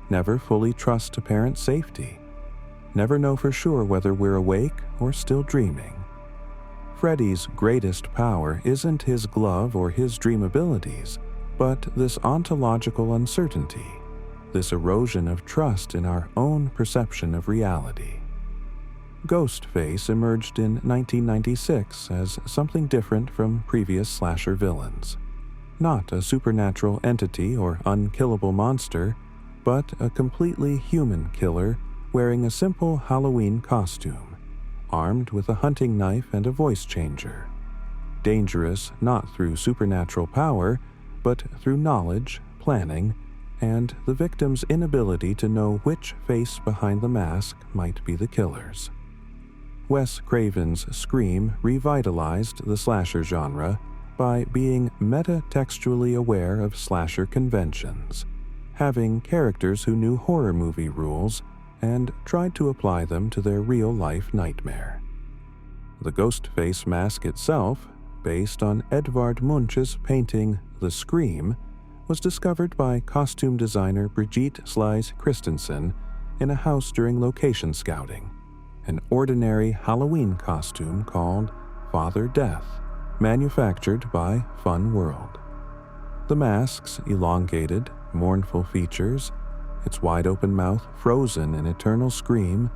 never fully trust a parent's safety, never know for sure whether we're awake or still dreaming. Freddy's greatest power isn't his glove or his dream abilities, but this ontological uncertainty, this erosion of trust in our own perception of reality. Ghostface emerged in 1996 as something different from previous slasher villains. Not a supernatural entity or unkillable monster, but a completely human killer wearing a simple Halloween costume, armed with a hunting knife and a voice changer. Dangerous not through supernatural power, but through knowledge, planning, and the victim's inability to know which face behind the mask might be the killer's. Wes Craven's Scream revitalized the slasher genre by being meta-textually aware of slasher conventions, having characters who knew horror movie rules and tried to apply them to their real-life nightmare. The Ghostface mask itself, based on Edvard Munch's painting The Scream, was discovered by costume designer Brigitte Slice Christensen in a house during location scouting, an ordinary Halloween costume called Father Death, manufactured by Fun World. The mask's elongated, mournful features, its wide-open mouth frozen in eternal scream,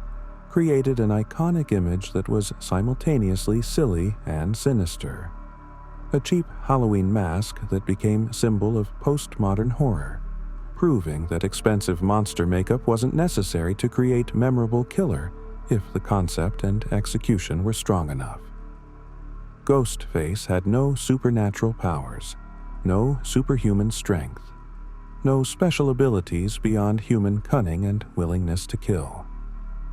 created an iconic image that was simultaneously silly and sinister. A cheap Halloween mask that became symbol of postmodern horror, proving that expensive monster makeup wasn't necessary to create memorable killer if the concept and execution were strong enough. Ghostface had no supernatural powers, no superhuman strength, no special abilities beyond human cunning and willingness to kill.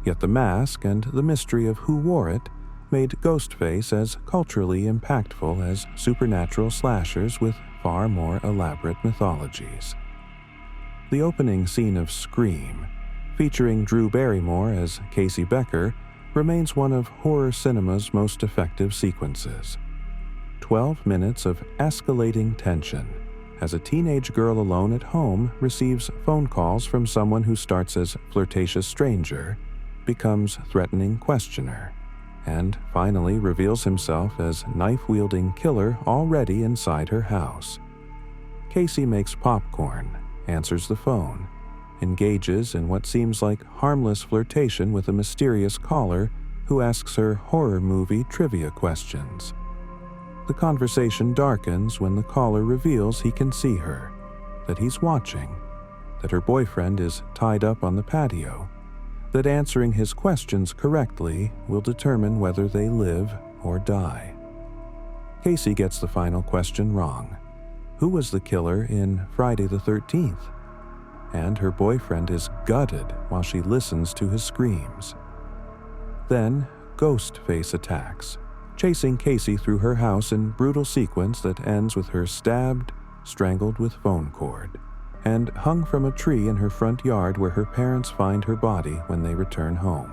Yet the mask and the mystery of who wore it made Ghostface as culturally impactful as supernatural slashers with far more elaborate mythologies. The opening scene of Scream, featuring Drew Barrymore as Casey Becker, remains one of horror cinema's most effective sequences. 12 minutes of escalating tension as a teenage girl alone at home receives phone calls from someone who starts as flirtatious stranger, becomes threatening questioner, and finally reveals himself as knife-wielding killer already inside her house. Casey makes popcorn, answers the phone, engages in what seems like harmless flirtation with a mysterious caller who asks her horror movie trivia questions. The conversation darkens when the caller reveals he can see her, that he's watching, that her boyfriend is tied up on the patio, that answering his questions correctly will determine whether they live or die. Casey gets the final question wrong. Who was the killer in Friday the 13th? And her boyfriend is gutted while she listens to his screams. Then Ghostface attacks, chasing Casey through her house in brutal sequence that ends with her stabbed, strangled with phone cord, and hung from a tree in her front yard where her parents find her body when they return home.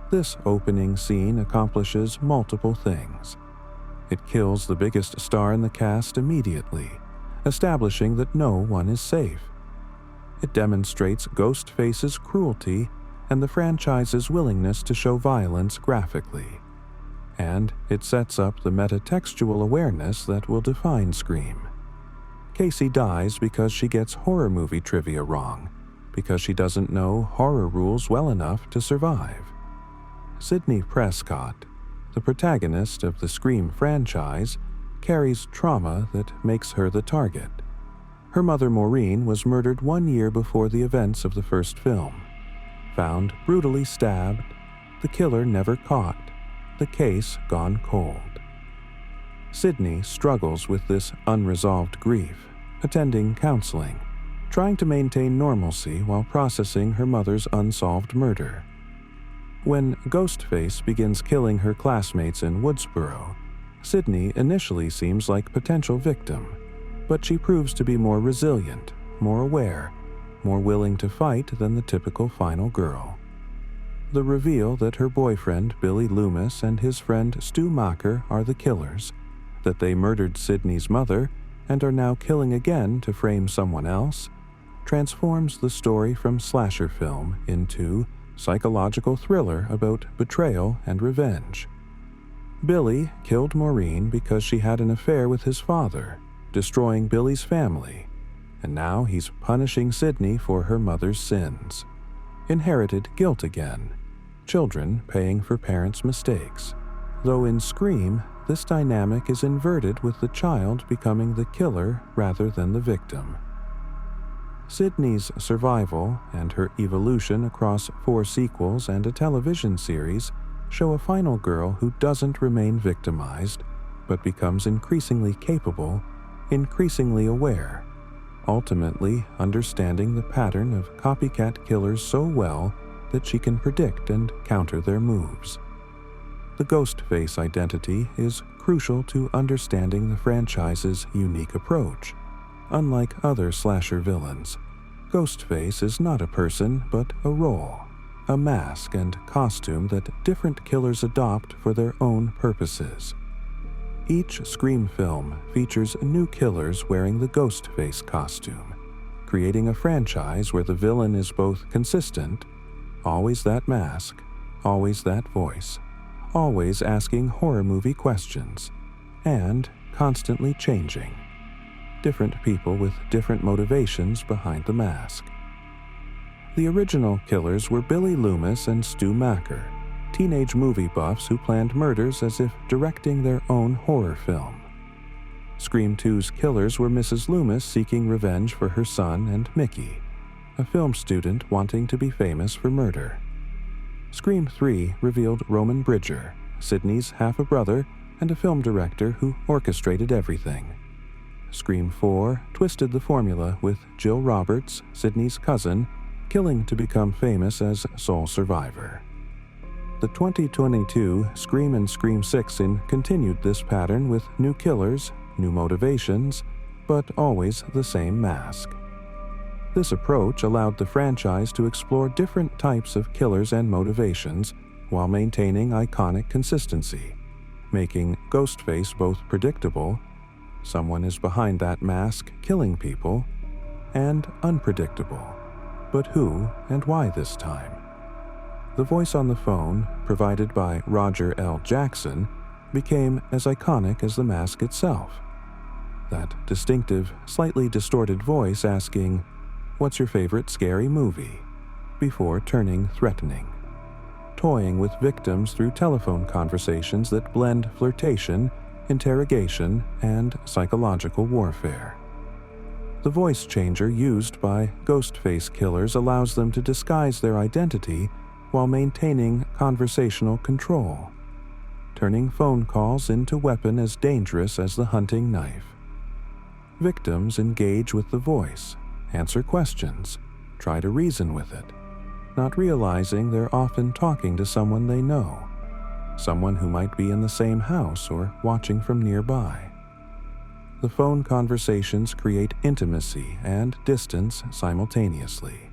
This opening scene accomplishes multiple things. It kills the biggest star in the cast immediately, establishing that no one is safe. It demonstrates Ghostface's cruelty and the franchise's willingness to show violence graphically. And it sets up the metatextual awareness that will define Scream. Casey dies because she gets horror movie trivia wrong, because she doesn't know horror rules well enough to survive. Sidney Prescott, the protagonist of the Scream franchise, carries trauma that makes her the target. Her mother Maureen was murdered 1 year before the events of the first film. Found brutally stabbed, the killer never caught, the case gone cold. Sidney struggles with this unresolved grief, attending counseling, trying to maintain normalcy while processing her mother's unsolved murder. When Ghostface begins killing her classmates in Woodsboro, Sidney initially seems like potential victim, but she proves to be more resilient, more aware, more willing to fight than the typical final girl. The reveal that her boyfriend Billy Loomis and his friend Stu Macher are the killers, that they murdered Sidney's mother and are now killing again to frame someone else, transforms the story from slasher film into psychological thriller about betrayal and revenge. Billy killed Maureen because she had an affair with his father, destroying Billy's family, and now he's punishing Sidney for her mother's sins. Inherited guilt again, children paying for parents' mistakes. Though in Scream, this dynamic is inverted with the child becoming the killer rather than the victim. Sidney's survival and her evolution across 4 sequels and a television series show a final girl who doesn't remain victimized, but becomes increasingly capable, increasingly aware, ultimately understanding the pattern of copycat killers so well that she can predict and counter their moves. The Ghostface identity is crucial to understanding the franchise's unique approach. Unlike other slasher villains, Ghostface is not a person but a role, a mask and costume that different killers adopt for their own purposes. Each Scream film features new killers wearing the Ghostface costume, creating a franchise where the villain is both consistent, always that mask, always that voice, always asking horror movie questions, and constantly changing. Different people with different motivations behind the mask. The original killers were Billy Loomis and Stu Macher, teenage movie buffs who planned murders as if directing their own horror film. Scream 2's killers were Mrs. Loomis seeking revenge for her son and Mickey, a film student wanting to be famous for murder. Scream 3 revealed Roman Bridger, Sidney's half-a-brother and a film director who orchestrated everything. Scream 4 twisted the formula with Jill Roberts, Sidney's cousin, killing to become famous as sole survivor. The 2022 Scream and Scream 6 continued this pattern with new killers, new motivations, but always the same mask. This approach allowed the franchise to explore different types of killers and motivations while maintaining iconic consistency, making Ghostface both predictable, someone is behind that mask killing people, and unpredictable, but who and why this time? The voice on the phone, provided by Roger L. Jackson, became as iconic as the mask itself. That distinctive, slightly distorted voice asking, "What's your favorite scary movie?" before turning threatening. Toying with victims through telephone conversations that blend flirtation, interrogation, and psychological warfare. The voice changer used by Ghostface killers allows them to disguise their identity while maintaining conversational control, turning phone calls into weapon as dangerous as the hunting knife. Victims engage with the voice, answer questions, try to reason with it, not realizing they're often talking to someone they know. someone who might be in the same house or watching from nearby. The phone conversations create intimacy and distance simultaneously.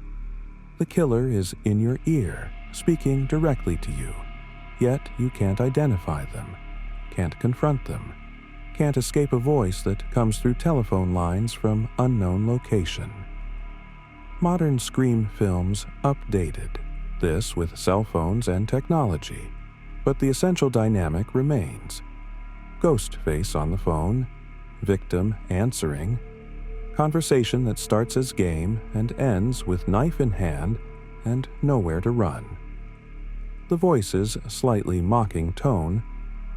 The killer is in your ear, speaking directly to you, yet you can't identify them, can't confront them, can't escape a voice that comes through telephone lines from unknown location. Modern Scream films updated this with cell phones and technology, but the essential dynamic remains. Ghostface on the phone, victim answering, conversation that starts as game and ends with knife in hand and nowhere to run. The voice's slightly mocking tone,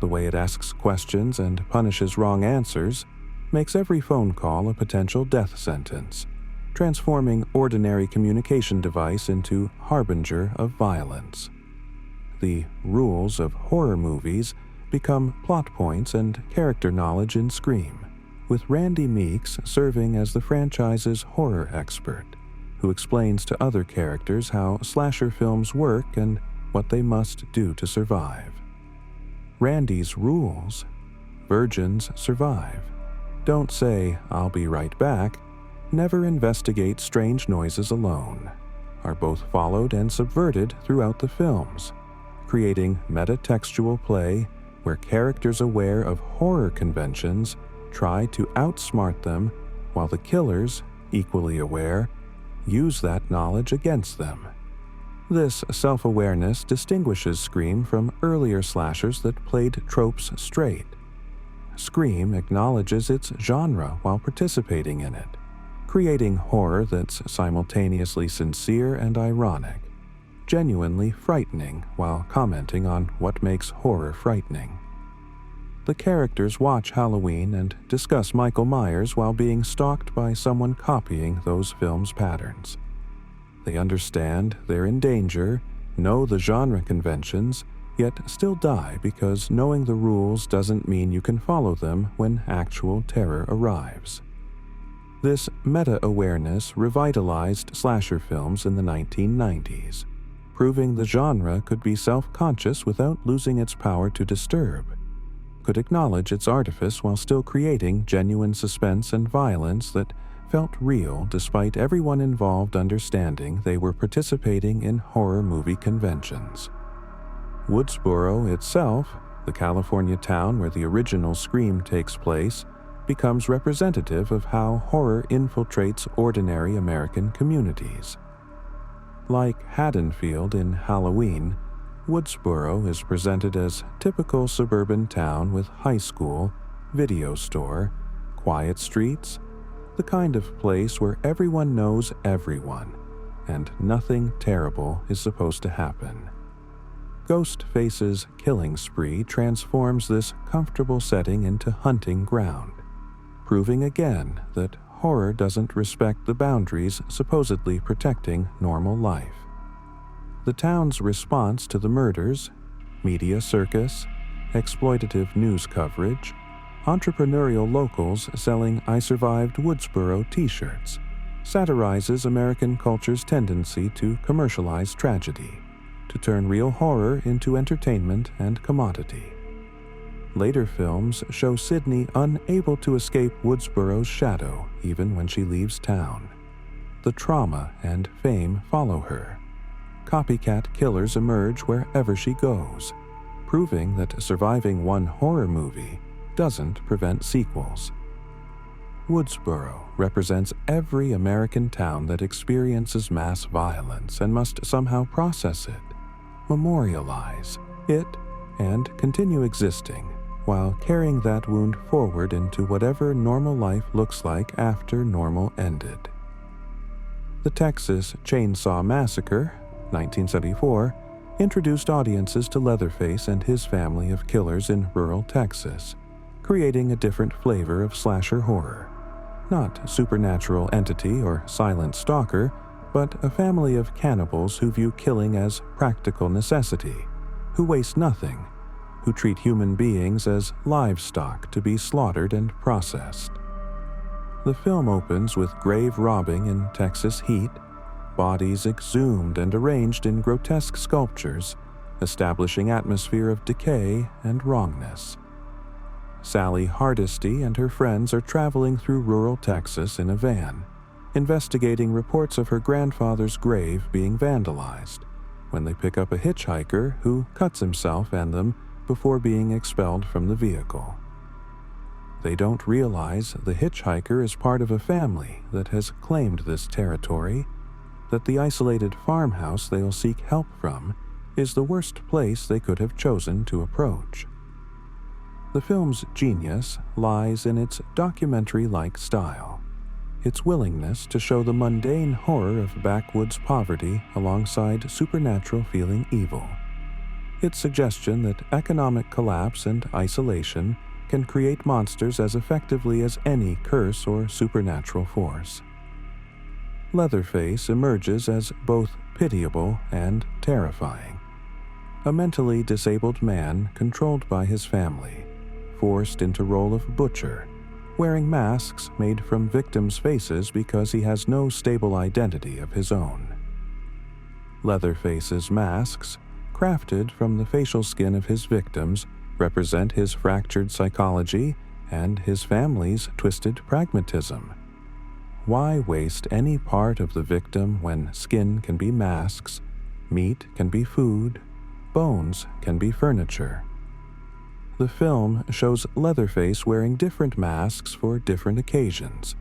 the way it asks questions and punishes wrong answers, makes every phone call a potential death sentence, transforming ordinary communication device into harbinger of violence. The rules of horror movies become plot points and character knowledge in Scream, with Randy Meeks serving as the franchise's horror expert, who explains to other characters how slasher films work and what they must do to survive. Randy's rules: virgins survive, don't say, "I'll be right back," never investigate strange noises alone, are both followed and subverted throughout the films, creating metatextual play where characters aware of horror conventions try to outsmart them, while the killers, equally aware, use that knowledge against them. This self-awareness distinguishes Scream from earlier slashers that played tropes straight. Scream acknowledges its genre while participating in it, creating horror that's simultaneously sincere and ironic, genuinely frightening while commenting on what makes horror frightening. The characters watch Halloween and discuss Michael Myers while being stalked by someone copying those films' patterns. They understand they're in danger, know the genre conventions, yet still die because knowing the rules doesn't mean you can follow them when actual terror arrives. This meta-awareness revitalized slasher films in the 1990s, proving the genre could be self-conscious without losing its power to disturb, could acknowledge its artifice while still creating genuine suspense and violence that felt real despite everyone involved understanding they were participating in horror movie conventions. Woodsboro itself, the California town where the original Scream takes place, becomes representative of how horror infiltrates ordinary American communities. Like Haddonfield in Halloween, Woodsboro is presented as typical suburban town with high school, video store, quiet streets, the kind of place where everyone knows everyone, and nothing terrible is supposed to happen. Ghostface's killing spree transforms this comfortable setting into hunting ground, proving again that horror doesn't respect the boundaries supposedly protecting normal life. The town's response to the murders, media circus, exploitative news coverage, entrepreneurial locals selling "I Survived Woodsboro" t-shirts, satirizes American culture's tendency to commercialize tragedy, to turn real horror into entertainment and commodity. Later films show Sydney unable to escape Woodsboro's shadow even when she leaves town. The trauma and fame follow her. Copycat killers emerge wherever she goes, proving that surviving one horror movie doesn't prevent sequels. Woodsboro represents every American town that experiences mass violence and must somehow process it, memorialize it, and continue existing while carrying that wound forward into whatever normal life looks like after normal ended. The Texas Chainsaw Massacre, 1974, introduced audiences to Leatherface and his family of killers in rural Texas, creating a different flavor of slasher horror. Not supernatural entity or silent stalker, but a family of cannibals who view killing as practical necessity, who waste nothing, who treat human beings as livestock to be slaughtered and processed. The film opens with grave robbing in Texas heat, bodies exhumed and arranged in grotesque sculptures, establishing atmosphere of decay and wrongness. Sally Hardesty and her friends are traveling through rural Texas in a van, investigating reports of her grandfather's grave being vandalized, when they pick up a hitchhiker who cuts himself and them before being expelled from the vehicle. They don't realize the hitchhiker is part of a family that has claimed this territory, that the isolated farmhouse they'll seek help from is the worst place they could have chosen to approach. The film's genius lies in its documentary-like style, its willingness to show the mundane horror of backwoods poverty alongside supernatural-feeling evil, its suggestion that economic collapse and isolation can create monsters as effectively as any curse or supernatural force. Leatherface emerges as both pitiable and terrifying, a mentally disabled man controlled by his family, forced into role of butcher, wearing masks made from victims' faces because he has no stable identity of his own. Leatherface's masks, crafted from the facial skin of his victims, represent his fractured psychology and his family's twisted pragmatism. Why waste any part of the victim when skin can be masks, meat can be food, bones can be furniture? The film shows Leatherface wearing different masks for different occasions.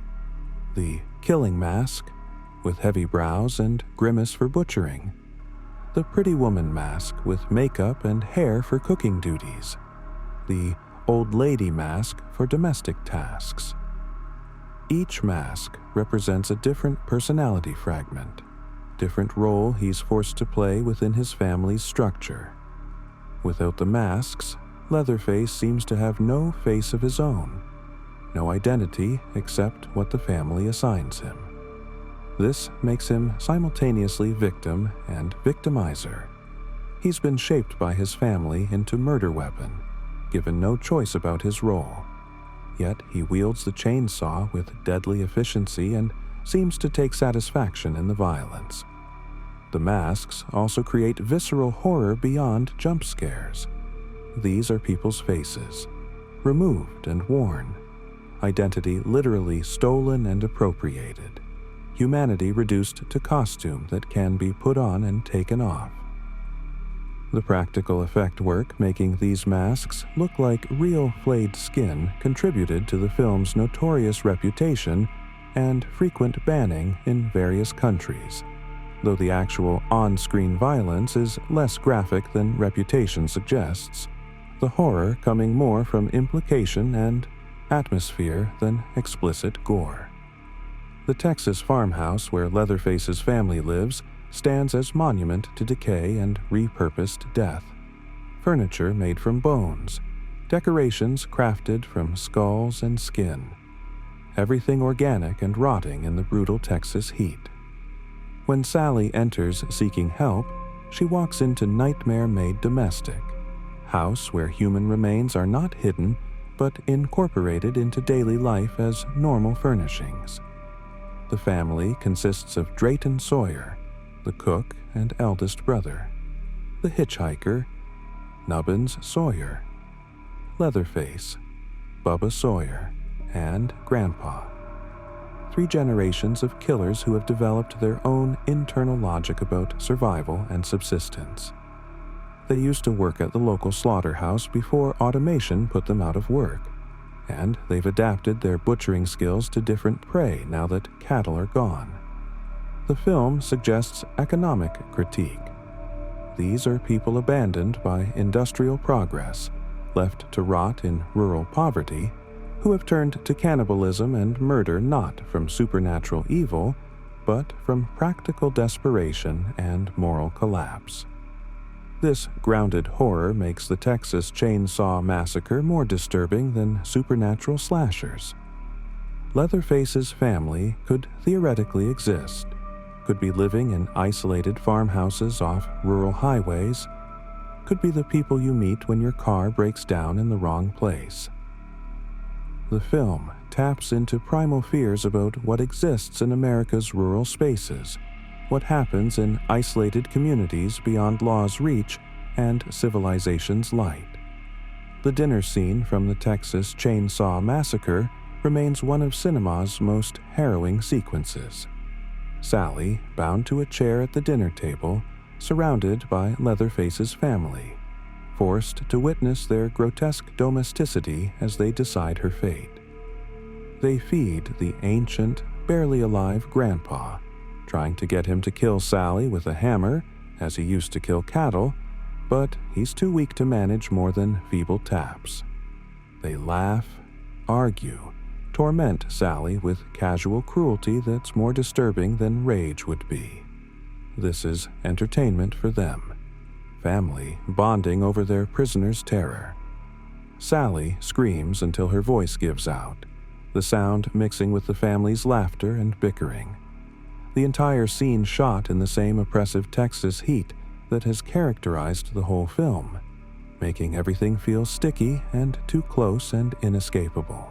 The killing mask, with heavy brows and grimace for butchering. The pretty woman mask with makeup and hair for cooking duties. The old lady mask for domestic tasks. Each mask represents a different personality fragment, different role he's forced to play within his family's structure. Without the masks, Leatherface seems to have no face of his own, no identity except what the family assigns him. This makes him simultaneously victim and victimizer. He's been shaped by his family into murder weapon, given no choice about his role. Yet he wields the chainsaw with deadly efficiency and seems to take satisfaction in the violence. The masks also create visceral horror beyond jump scares. These are people's faces, removed and worn, identity literally stolen and appropriated, humanity reduced to costume that can be put on and taken off. The practical effect work making these masks look like real flayed skin contributed to the film's notorious reputation and frequent banning in various countries, though the actual on-screen violence is less graphic than reputation suggests, the horror coming more from implication and atmosphere than explicit gore. The Texas farmhouse where Leatherface's family lives stands as monument to decay and repurposed death. Furniture made from bones, decorations crafted from skulls and skin. Everything organic and rotting in the brutal Texas heat. When Sally enters seeking help, she walks into nightmare-made domestic, house where human remains are not hidden but incorporated into daily life as normal furnishings. The family consists of Drayton Sawyer, the cook and eldest brother, the hitchhiker, Nubbins Sawyer, Leatherface, Bubba Sawyer, and Grandpa. 3 generations of killers who have developed their own internal logic about survival and subsistence. They used to work at the local slaughterhouse before automation put them out of work, and they've adapted their butchering skills to different prey now that cattle are gone. The film suggests economic critique. These are people abandoned by industrial progress, left to rot in rural poverty, who have turned to cannibalism and murder not from supernatural evil, but from practical desperation and moral collapse. This grounded horror makes the Texas Chainsaw Massacre more disturbing than supernatural slashers. Leatherface's family could theoretically exist, could be living in isolated farmhouses off rural highways, could be the people you meet when your car breaks down in the wrong place. The film taps into primal fears about what exists in America's rural spaces, what happens in isolated communities beyond law's reach, and civilization's light. The dinner scene from the Texas Chainsaw Massacre remains one of cinema's most harrowing sequences. Sally, bound to a chair at the dinner table, surrounded by Leatherface's family, forced to witness their grotesque domesticity as they decide her fate. They feed the ancient, barely alive grandpa, trying to get him to kill Sally with a hammer, as he used to kill cattle, but he's too weak to manage more than feeble taps. They laugh, argue, torment Sally with casual cruelty that's more disturbing than rage would be. This is entertainment for them, family bonding over their prisoner's terror. Sally screams until her voice gives out, the sound mixing with the family's laughter and bickering. The entire scene shot in the same oppressive Texas heat that has characterized the whole film, making everything feel sticky and too close and inescapable.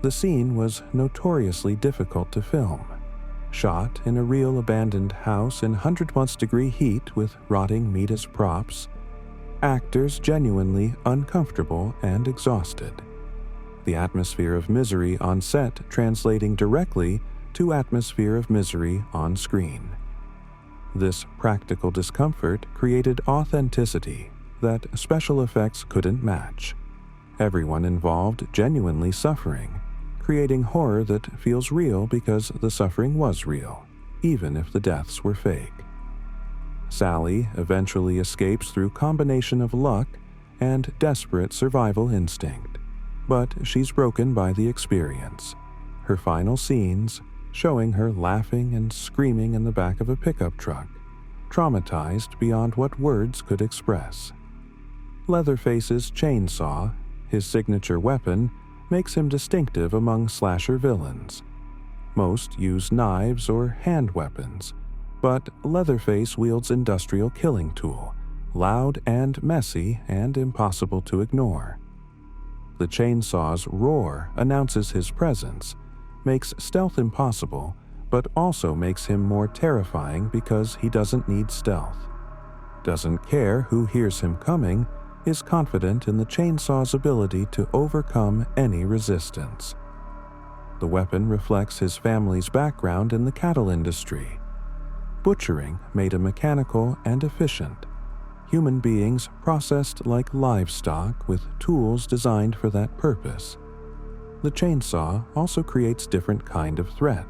The scene was notoriously difficult to film, shot in a real abandoned house in 100-degree heat with rotting meat as props, actors genuinely uncomfortable and exhausted. The atmosphere of misery on set translating directly to atmosphere of misery on screen. This practical discomfort created authenticity that special effects couldn't match. Everyone involved genuinely suffering, creating horror that feels real because the suffering was real, even if the deaths were fake. Sally eventually escapes through combination of luck and desperate survival instinct, but she's broken by the experience. Her final scenes, showing her laughing and screaming in the back of a pickup truck, traumatized beyond what words could express. Leatherface's chainsaw, his signature weapon, makes him distinctive among slasher villains. Most use knives or hand weapons, but Leatherface wields industrial killing tool, loud and messy and impossible to ignore. The chainsaw's roar announces his presence, makes stealth impossible, but also makes him more terrifying because he doesn't need stealth. Doesn't care who hears him coming, is confident in the chainsaw's ability to overcome any resistance. The weapon reflects his family's background in the cattle industry. Butchering made him mechanical and efficient. Human beings processed like livestock with tools designed for that purpose. The chainsaw also creates different kind of threat.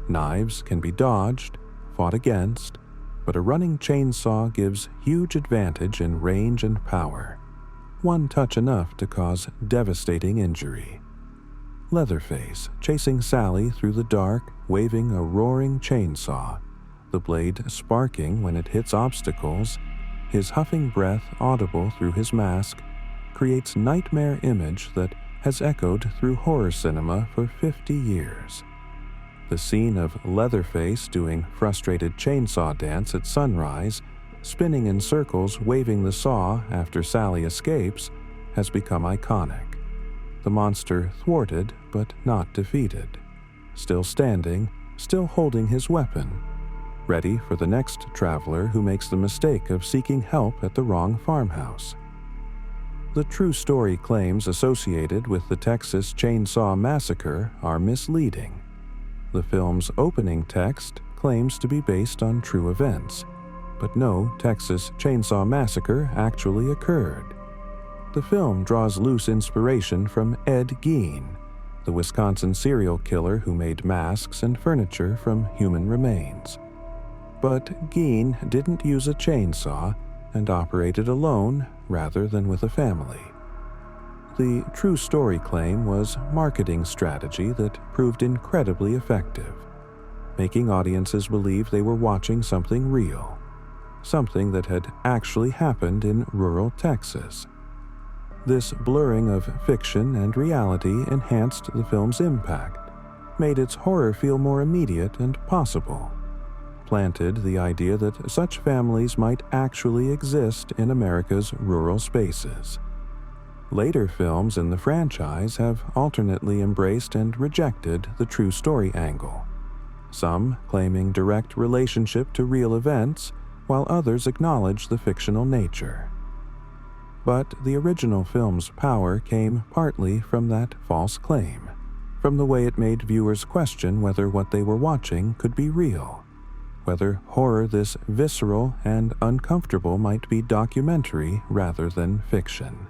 Knives can be dodged, fought against, but a running chainsaw gives huge advantage in range and power. One touch enough to cause devastating injury. Leatherface chasing Sally through the dark, waving a roaring chainsaw, the blade sparking when it hits obstacles, his huffing breath audible through his mask, creates nightmare image that has echoed through horror cinema for 50 years. The scene of Leatherface doing frustrated chainsaw dance at sunrise, spinning in circles waving the saw after Sally escapes, has become iconic. The monster thwarted but not defeated, still standing, still holding his weapon, ready for the next traveler who makes the mistake of seeking help at the wrong farmhouse. The true story claims associated with the Texas Chainsaw Massacre are misleading. The film's opening text claims to be based on true events, but no Texas Chainsaw Massacre actually occurred. The film draws loose inspiration from Ed Gein, the Wisconsin serial killer who made masks and furniture from human remains. But Gein didn't use a chainsaw and operated alone rather than with a family. The true story claim was marketing strategy that proved incredibly effective, making audiences believe they were watching something real, something that had actually happened in rural Texas. This blurring of fiction and reality enhanced the film's impact, made its horror feel more immediate and possible, planted the idea that such families might actually exist in America's rural spaces. Later films in the franchise have alternately embraced and rejected the true story angle, some claiming direct relationship to real events, while others acknowledge the fictional nature. But the original film's power came partly from that false claim, from the way it made viewers question whether what they were watching could be real, whether horror this visceral and uncomfortable might be documentary rather than fiction.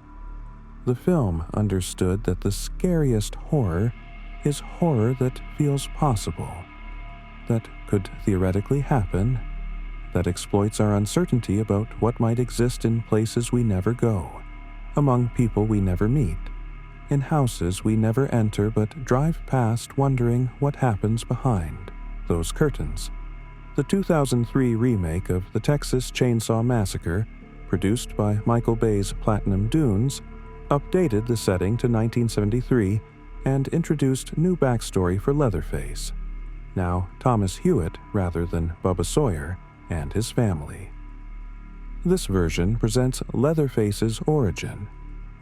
The film understood that the scariest horror is horror that feels possible, that could theoretically happen, that exploits our uncertainty about what might exist in places we never go, among people we never meet, in houses we never enter but drive past wondering what happens behind those curtains. The 2003 remake of the Texas Chainsaw Massacre, produced by Michael Bay's Platinum Dunes, updated the setting to 1973 and introduced new backstory for Leatherface, now Thomas Hewitt rather than Bubba Sawyer, and his family. This version presents Leatherface's origin: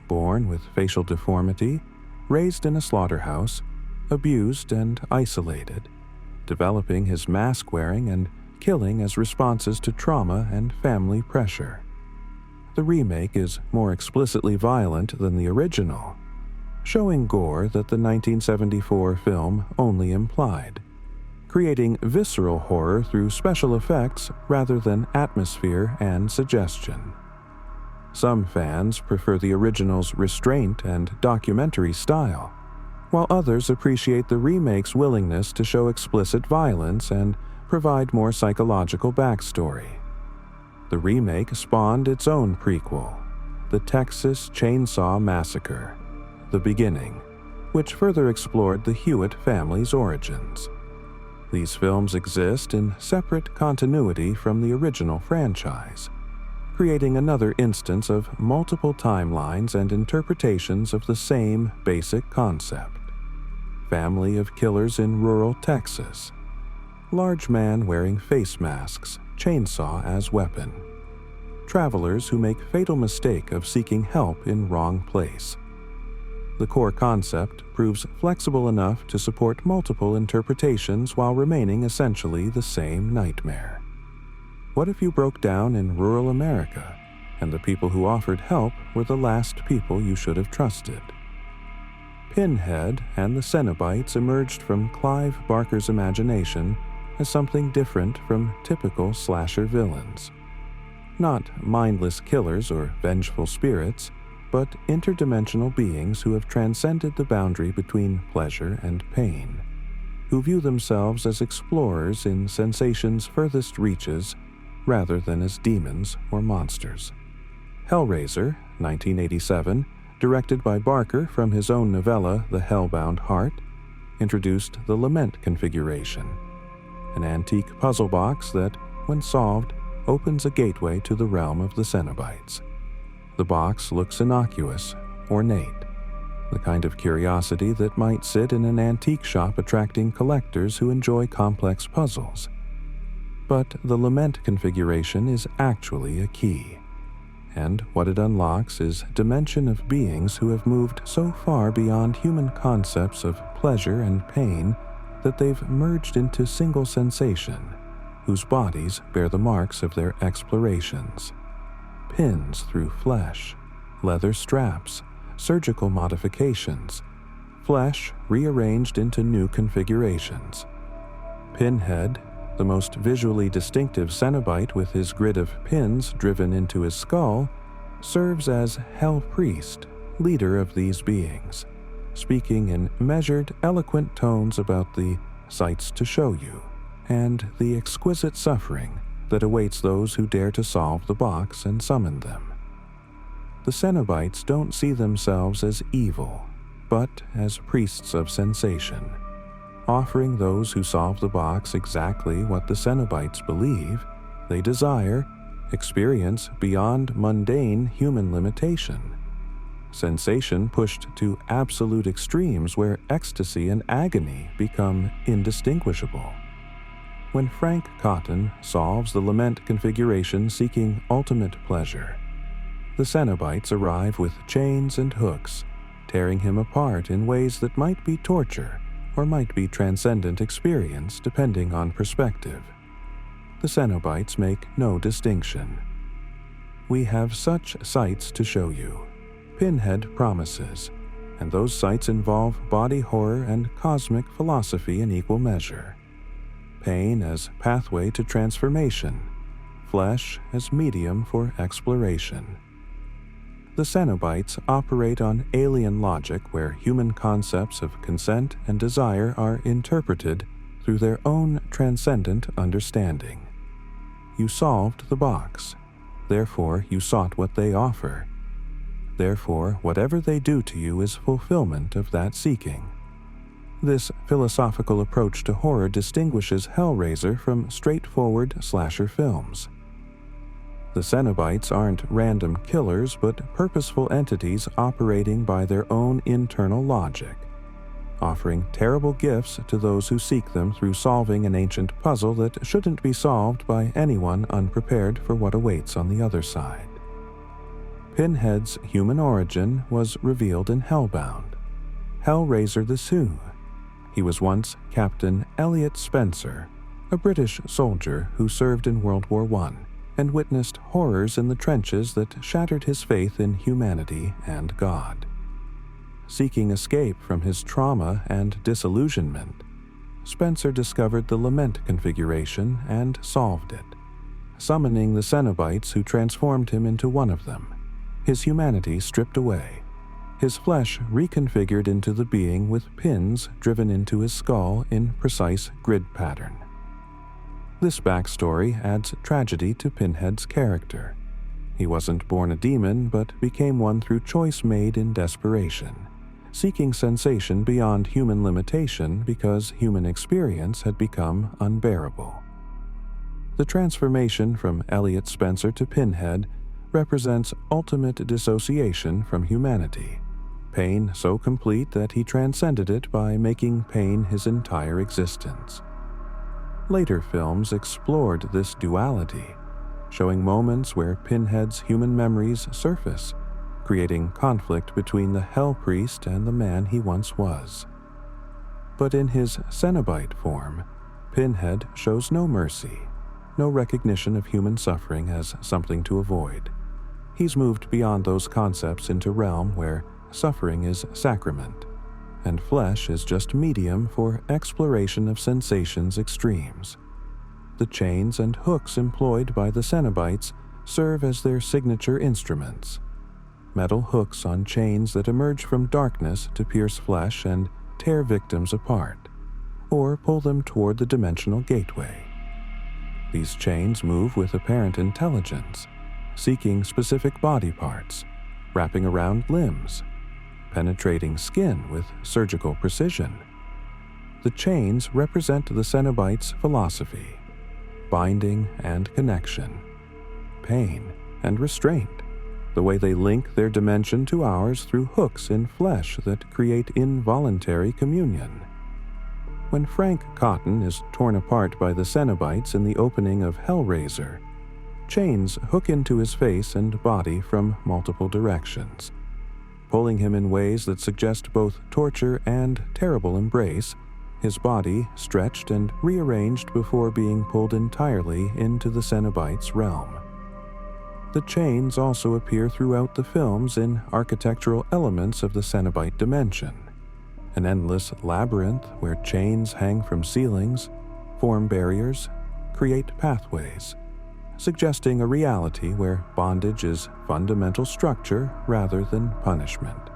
born with facial deformity, raised in a slaughterhouse, abused and isolated, developing his mask-wearing and killing as responses to trauma and family pressure. The remake is more explicitly violent than the original, showing gore that the 1974 film only implied, creating visceral horror through special effects rather than atmosphere and suggestion. Some fans prefer the original's restraint and documentary style, while others appreciate the remake's willingness to show explicit violence and provide more psychological backstory. The remake spawned its own prequel, The Texas Chainsaw Massacre: The Beginning, which further explored the Hewitt family's origins. These films exist in separate continuity from the original franchise, creating another instance of multiple timelines and interpretations of the same basic concept. Family of killers in rural Texas. Large man wearing face masks, chainsaw as weapon. Travelers who make fatal mistake of seeking help in wrong place. The core concept proves flexible enough to support multiple interpretations while remaining essentially the same nightmare. What if you broke down in rural America, and the people who offered help were the last people you should have trusted? Pinhead and the Cenobites emerged from Clive Barker's imagination as something different from typical slasher villains. Not mindless killers or vengeful spirits, but interdimensional beings who have transcended the boundary between pleasure and pain, who view themselves as explorers in sensation's furthest reaches rather than as demons or monsters. Hellraiser, 1987, directed by Barker from his own novella The Hellbound Heart, introduced the Lament configuration, an antique puzzle box that, when solved, opens a gateway to the realm of the Cenobites. The box looks innocuous, ornate, the kind of curiosity that might sit in an antique shop attracting collectors who enjoy complex puzzles. But the Lament configuration is actually a key, and what it unlocks is a dimension of beings who have moved so far beyond human concepts of pleasure and pain that they've merged into single sensation, whose bodies bear the marks of their explorations. Pins through flesh, leather straps, surgical modifications, flesh rearranged into new configurations. Pinhead, the most visually distinctive Cenobite with his grid of pins driven into his skull, serves as Hell Priest, leader of these beings, speaking in measured, eloquent tones about the sights to show you and the exquisite suffering that awaits those who dare to solve the box and summon them. The Cenobites don't see themselves as evil, but as priests of sensation, offering those who solve the box exactly what the Cenobites believe they desire, experience beyond mundane human limitation. Sensation pushed to absolute extremes where ecstasy and agony become indistinguishable. When Frank Cotton solves the Lament configuration seeking ultimate pleasure, the Cenobites arrive with chains and hooks, tearing him apart in ways that might be torture or might be transcendent experience depending on perspective. The Cenobites make no distinction. "We have such sights to show you," Pinhead promises, and those sights involve body horror and cosmic philosophy in equal measure. Pain as pathway to transformation, flesh as medium for exploration. The Cenobites operate on alien logic where human concepts of consent and desire are interpreted through their own transcendent understanding. You solved the box, therefore you sought what they offer. Therefore, whatever they do to you is fulfillment of that seeking. This philosophical approach to horror distinguishes Hellraiser from straightforward slasher films. The Cenobites aren't random killers, but purposeful entities operating by their own internal logic, offering terrible gifts to those who seek them through solving an ancient puzzle that shouldn't be solved by anyone unprepared for what awaits on the other side. Pinhead's human origin was revealed in Hellbound. Hellraiser the Sioux. He was once Captain Elliot Spencer, a British soldier who served in World War I and witnessed horrors in the trenches that shattered his faith in humanity and God. Seeking escape from his trauma and disillusionment, Spencer discovered the lament configuration and solved it, summoning the Cenobites who transformed him into one of them, his humanity stripped away, his flesh reconfigured into the being with pins driven into his skull in precise grid pattern. This backstory adds tragedy to Pinhead's character. He wasn't born a demon, but became one through choice made in desperation, seeking sensation beyond human limitation because human experience had become unbearable. The transformation from Elliot Spencer to Pinhead represents ultimate dissociation from humanity, pain so complete that he transcended it by making pain his entire existence. Later films explored this duality, showing moments where Pinhead's human memories surface, creating conflict between the Hell Priest and the man he once was. But in his Cenobite form, Pinhead shows no mercy, no recognition of human suffering as something to avoid. He's moved beyond those concepts into realm where suffering is sacrament, and flesh is just medium for exploration of sensations extremes. The chains and hooks employed by the Cenobites serve as their signature instruments. Metal hooks on chains that emerge from darkness to pierce flesh and tear victims apart, or pull them toward the dimensional gateway. These chains move with apparent intelligence, seeking specific body parts, wrapping around limbs, penetrating skin with surgical precision. The chains represent the Cenobites' philosophy, binding and connection, pain and restraint, the way they link their dimension to ours through hooks in flesh that create involuntary communion. When Frank Cotton is torn apart by the Cenobites in the opening of Hellraiser, chains hook into his face and body from multiple directions, pulling him in ways that suggest both torture and terrible embrace, his body stretched and rearranged before being pulled entirely into the Cenobites' realm. The chains also appear throughout the films in architectural elements of the Cenobite dimension, an endless labyrinth where chains hang from ceilings, form barriers, create pathways, suggesting a reality where bondage is fundamental structure rather than punishment.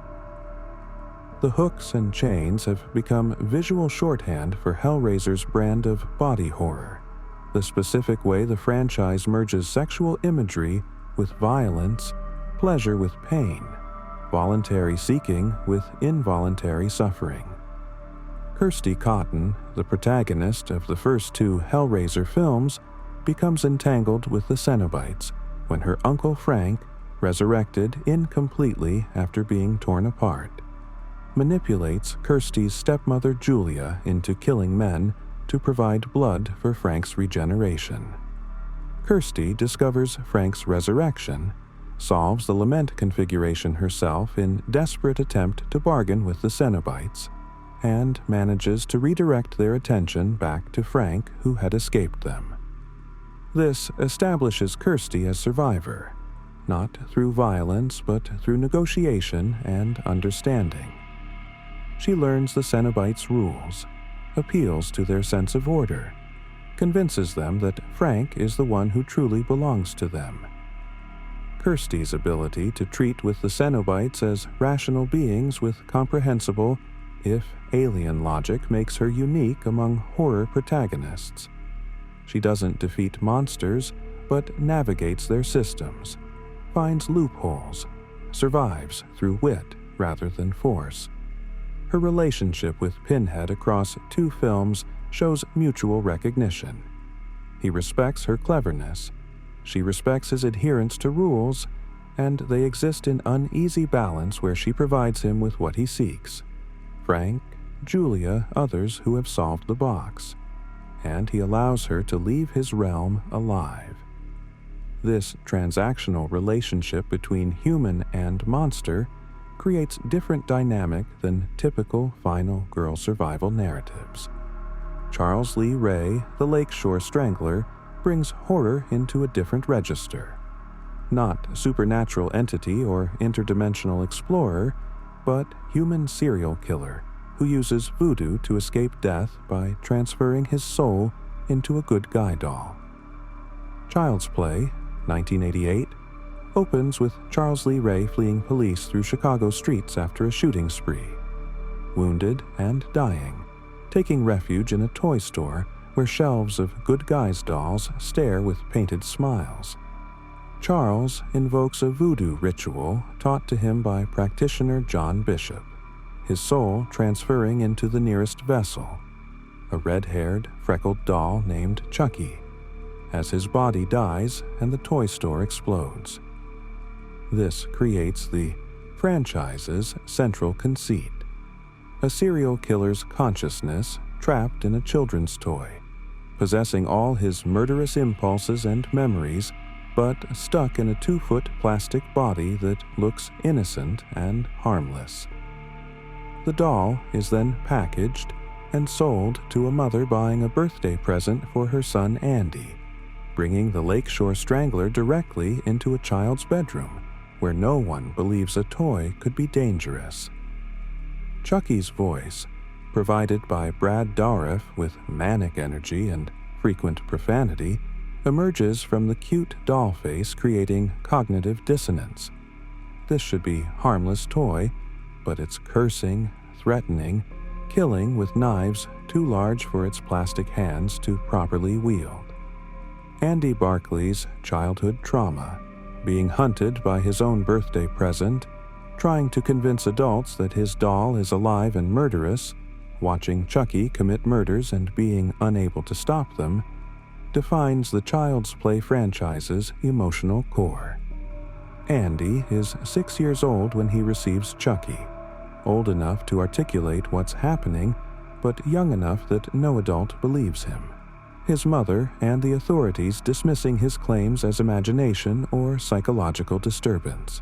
The hooks and chains have become visual shorthand for Hellraiser's brand of body horror, the specific way the franchise merges sexual imagery with violence, pleasure with pain, voluntary seeking with involuntary suffering. Kirsty Cotton, the protagonist of the first two Hellraiser films, becomes entangled with the Cenobites when her Uncle Frank, resurrected incompletely after being torn apart, manipulates Kirsty's stepmother Julia into killing men to provide blood for Frank's regeneration. Kirsty discovers Frank's resurrection, solves the lament configuration herself in desperate attempt to bargain with the Cenobites, and manages to redirect their attention back to Frank, who had escaped them. This establishes Kirsty as survivor, not through violence but through negotiation and understanding. She learns the Cenobites' rules, appeals to their sense of order, convinces them that Frank is the one who truly belongs to them. Kirsty's ability to treat with the Cenobites as rational beings with comprehensible, if alien logic, makes her unique among horror protagonists. She doesn't defeat monsters, but navigates their systems, finds loopholes, survives through wit rather than force. Her relationship with Pinhead across 2 films shows mutual recognition. He respects her cleverness, she respects his adherence to rules, and they exist in uneasy balance where she provides him with what he seeks: Frank, Julia, others who have solved the box, and he allows her to leave his realm alive. This transactional relationship between human and monster creates different dynamic than typical final girl survival narratives. Charles Lee Ray, the Lakeshore Strangler, brings horror into a different register. Not supernatural entity or interdimensional explorer, but human serial killer who uses voodoo to escape death by transferring his soul into a good guy doll. Child's Play, 1988, opens with Charles Lee Ray fleeing police through Chicago streets after a shooting spree. Wounded and dying, taking refuge in a toy store where shelves of good guys dolls stare with painted smiles. Charles invokes a voodoo ritual taught to him by practitioner John Bishop, his soul transferring into the nearest vessel, a red-haired, freckled doll named Chucky, as his body dies and the toy store explodes. This creates the franchise's central conceit: a serial killer's consciousness trapped in a children's toy, possessing all his murderous impulses and memories, but stuck in a 2-foot plastic body that looks innocent and harmless. The doll is then packaged and sold to a mother buying a birthday present for her son Andy, bringing the Lakeshore Strangler directly into a child's bedroom, where no one believes a toy could be dangerous. Chucky's voice, provided by Brad Dourif with manic energy and frequent profanity, emerges from the cute doll face, creating cognitive dissonance. This should be harmless toy, but it's cursing, threatening, killing with knives too large for its plastic hands to properly wield. Andy Barclay's childhood trauma, being hunted by his own birthday present, trying to convince adults that his doll is alive and murderous, watching Chucky commit murders and being unable to stop them, defines the Child's Play franchise's emotional core. Andy is 6 years old when he receives Chucky, old enough to articulate what's happening, but young enough that no adult believes him. His mother and the authorities dismissing his claims as imagination or psychological disturbance.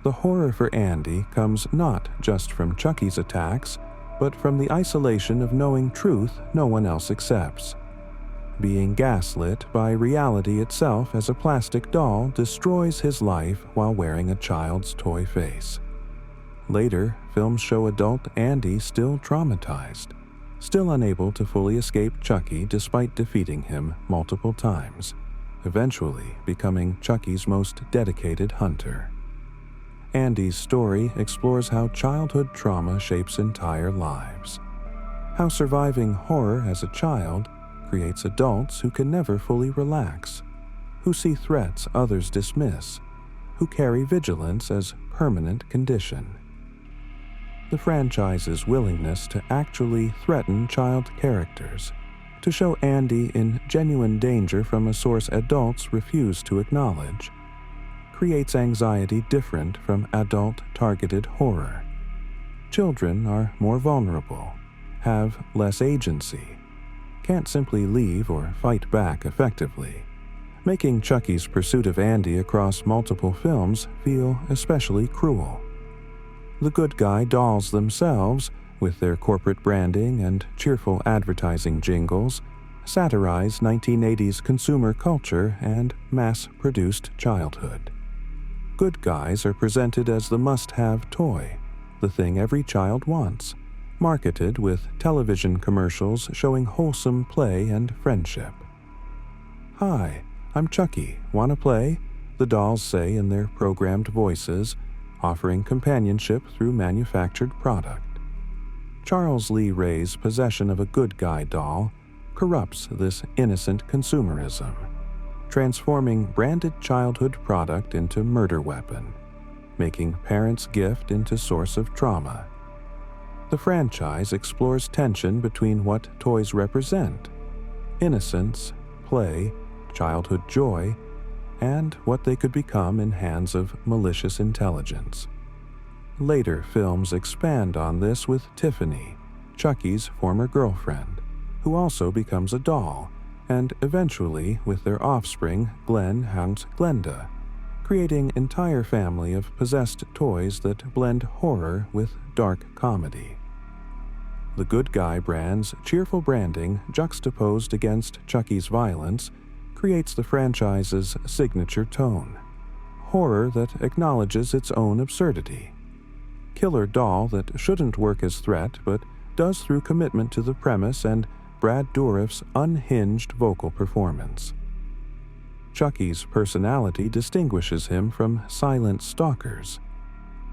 The horror for Andy comes not just from Chucky's attacks, but from the isolation of knowing truth no one else accepts. Being gaslit by reality itself as a plastic doll destroys his life while wearing a child's toy face. Later, films show adult Andy still traumatized, still unable to fully escape Chucky despite defeating him multiple times, eventually becoming Chucky's most dedicated hunter. Andy's story explores how childhood trauma shapes entire lives, how surviving horror as a child creates adults who can never fully relax, who see threats others dismiss, who carry vigilance as permanent condition. The franchise's willingness to actually threaten child characters, to show Andy in genuine danger from a source adults refuse to acknowledge, creates anxiety different from adult-targeted horror. Children are more vulnerable, have less agency, can't simply leave or fight back effectively, making Chucky's pursuit of Andy across multiple films feel especially cruel. The good guy dolls themselves, with their corporate branding and cheerful advertising jingles, satirize 1980s consumer culture and mass-produced childhood. Good guys are presented as the must-have toy, the thing every child wants, marketed with television commercials showing wholesome play and friendship. "Hi, I'm Chucky. Wanna play?" the dolls say in their programmed voices, offering companionship through manufactured product. Charles Lee Ray's possession of a good guy doll corrupts this innocent consumerism, transforming branded childhood product into murder weapon, making parents' gift into source of trauma. The franchise explores tension between what toys represent: innocence, play, childhood joy, and what they could become in hands of malicious intelligence. Later films expand on this with Tiffany, Chucky's former girlfriend, who also becomes a doll, and eventually with their offspring, Glenn haunts Glenda, creating an entire family of possessed toys that blend horror with dark comedy. The good guy brand's cheerful branding juxtaposed against Chucky's violence creates the franchise's signature tone, horror that acknowledges its own absurdity. Killer doll that shouldn't work as threat but does through commitment to the premise and Brad Dourif's unhinged vocal performance. Chucky's personality distinguishes him from silent stalkers.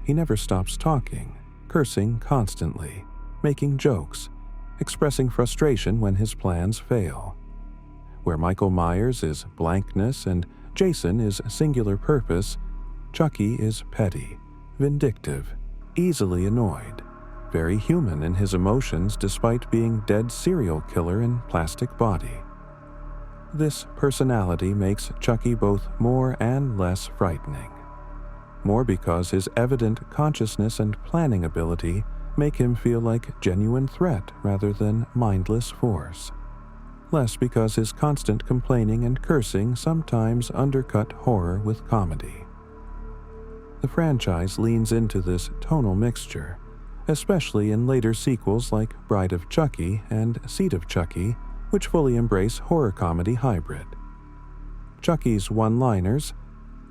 He never stops talking, cursing constantly, making jokes, expressing frustration when his plans fail. Where Michael Myers is blankness and Jason is singular purpose, Chucky is petty, vindictive, easily annoyed, very human in his emotions despite being dead serial killer in plastic body. This personality makes Chucky both more and less frightening. More because his evident consciousness and planning ability make him feel like genuine threat rather than mindless force. Less because his constant complaining and cursing sometimes undercut horror with comedy. The franchise leans into this tonal mixture, especially in later sequels like Bride of Chucky and Seed of Chucky, which fully embrace horror comedy hybrid. Chucky's one-liners,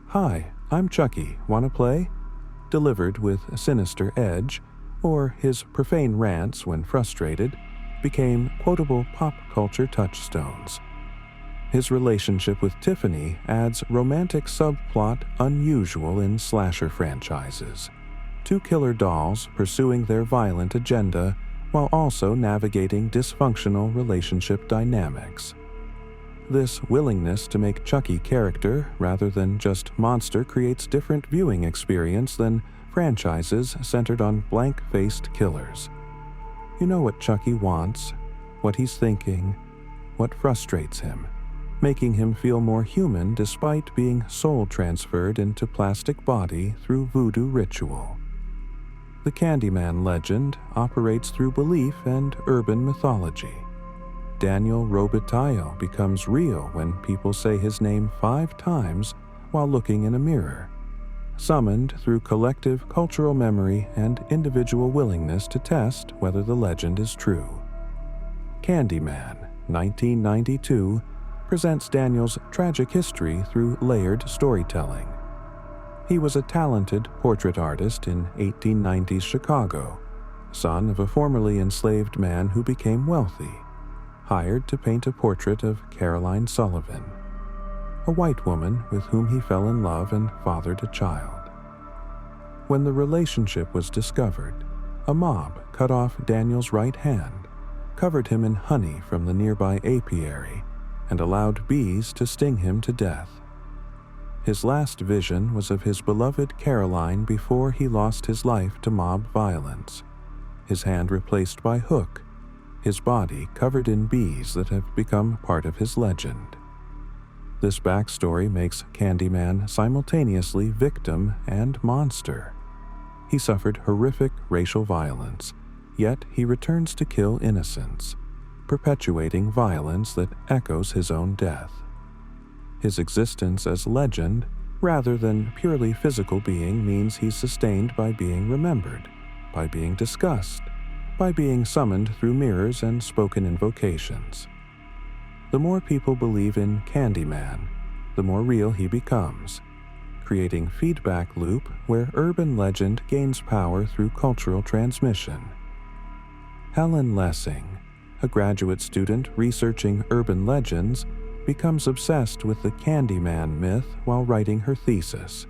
"Hi, I'm Chucky, wanna play?" delivered with a sinister edge, or his profane rants when frustrated, became quotable pop culture touchstones. His relationship with Tiffany adds romantic subplot unusual in slasher franchises. Two killer dolls pursuing their violent agenda while also navigating dysfunctional relationship dynamics. This willingness to make Chucky character rather than just monster creates different viewing experience than franchises centered on blank-faced killers. You know what Chucky wants, what he's thinking, what frustrates him, making him feel more human despite being soul transferred into plastic body through voodoo ritual. The Candyman legend operates through belief and urban mythology. Daniel Robitaille becomes real when people say his name 5 times while looking in a mirror, summoned through collective cultural memory and individual willingness to test whether the legend is true. Candyman, 1992, presents Daniel's tragic history through layered storytelling. He was a talented portrait artist in 1890s Chicago, son of a formerly enslaved man who became wealthy, hired to paint a portrait of Caroline Sullivan, a white woman with whom he fell in love and fathered a child. When the relationship was discovered, a mob cut off Daniel's right hand, covered him in honey from the nearby apiary, and allowed bees to sting him to death. His last vision was of his beloved Caroline before he lost his life to mob violence, his hand replaced by Hook, his body covered in bees that have become part of his legend. This backstory makes Candyman simultaneously victim and monster. He suffered horrific racial violence, yet he returns to kill innocents, perpetuating violence that echoes his own death. His existence as legend, rather than purely physical being, means he's sustained by being remembered, by being discussed, by being summoned through mirrors and spoken invocations. the more people believe in Candyman, the more real he becomes, creating feedback loop where urban legend gains power through cultural transmission. Helen Lessing, a graduate student researching urban legends, becomes obsessed with the Candyman myth while writing her thesis,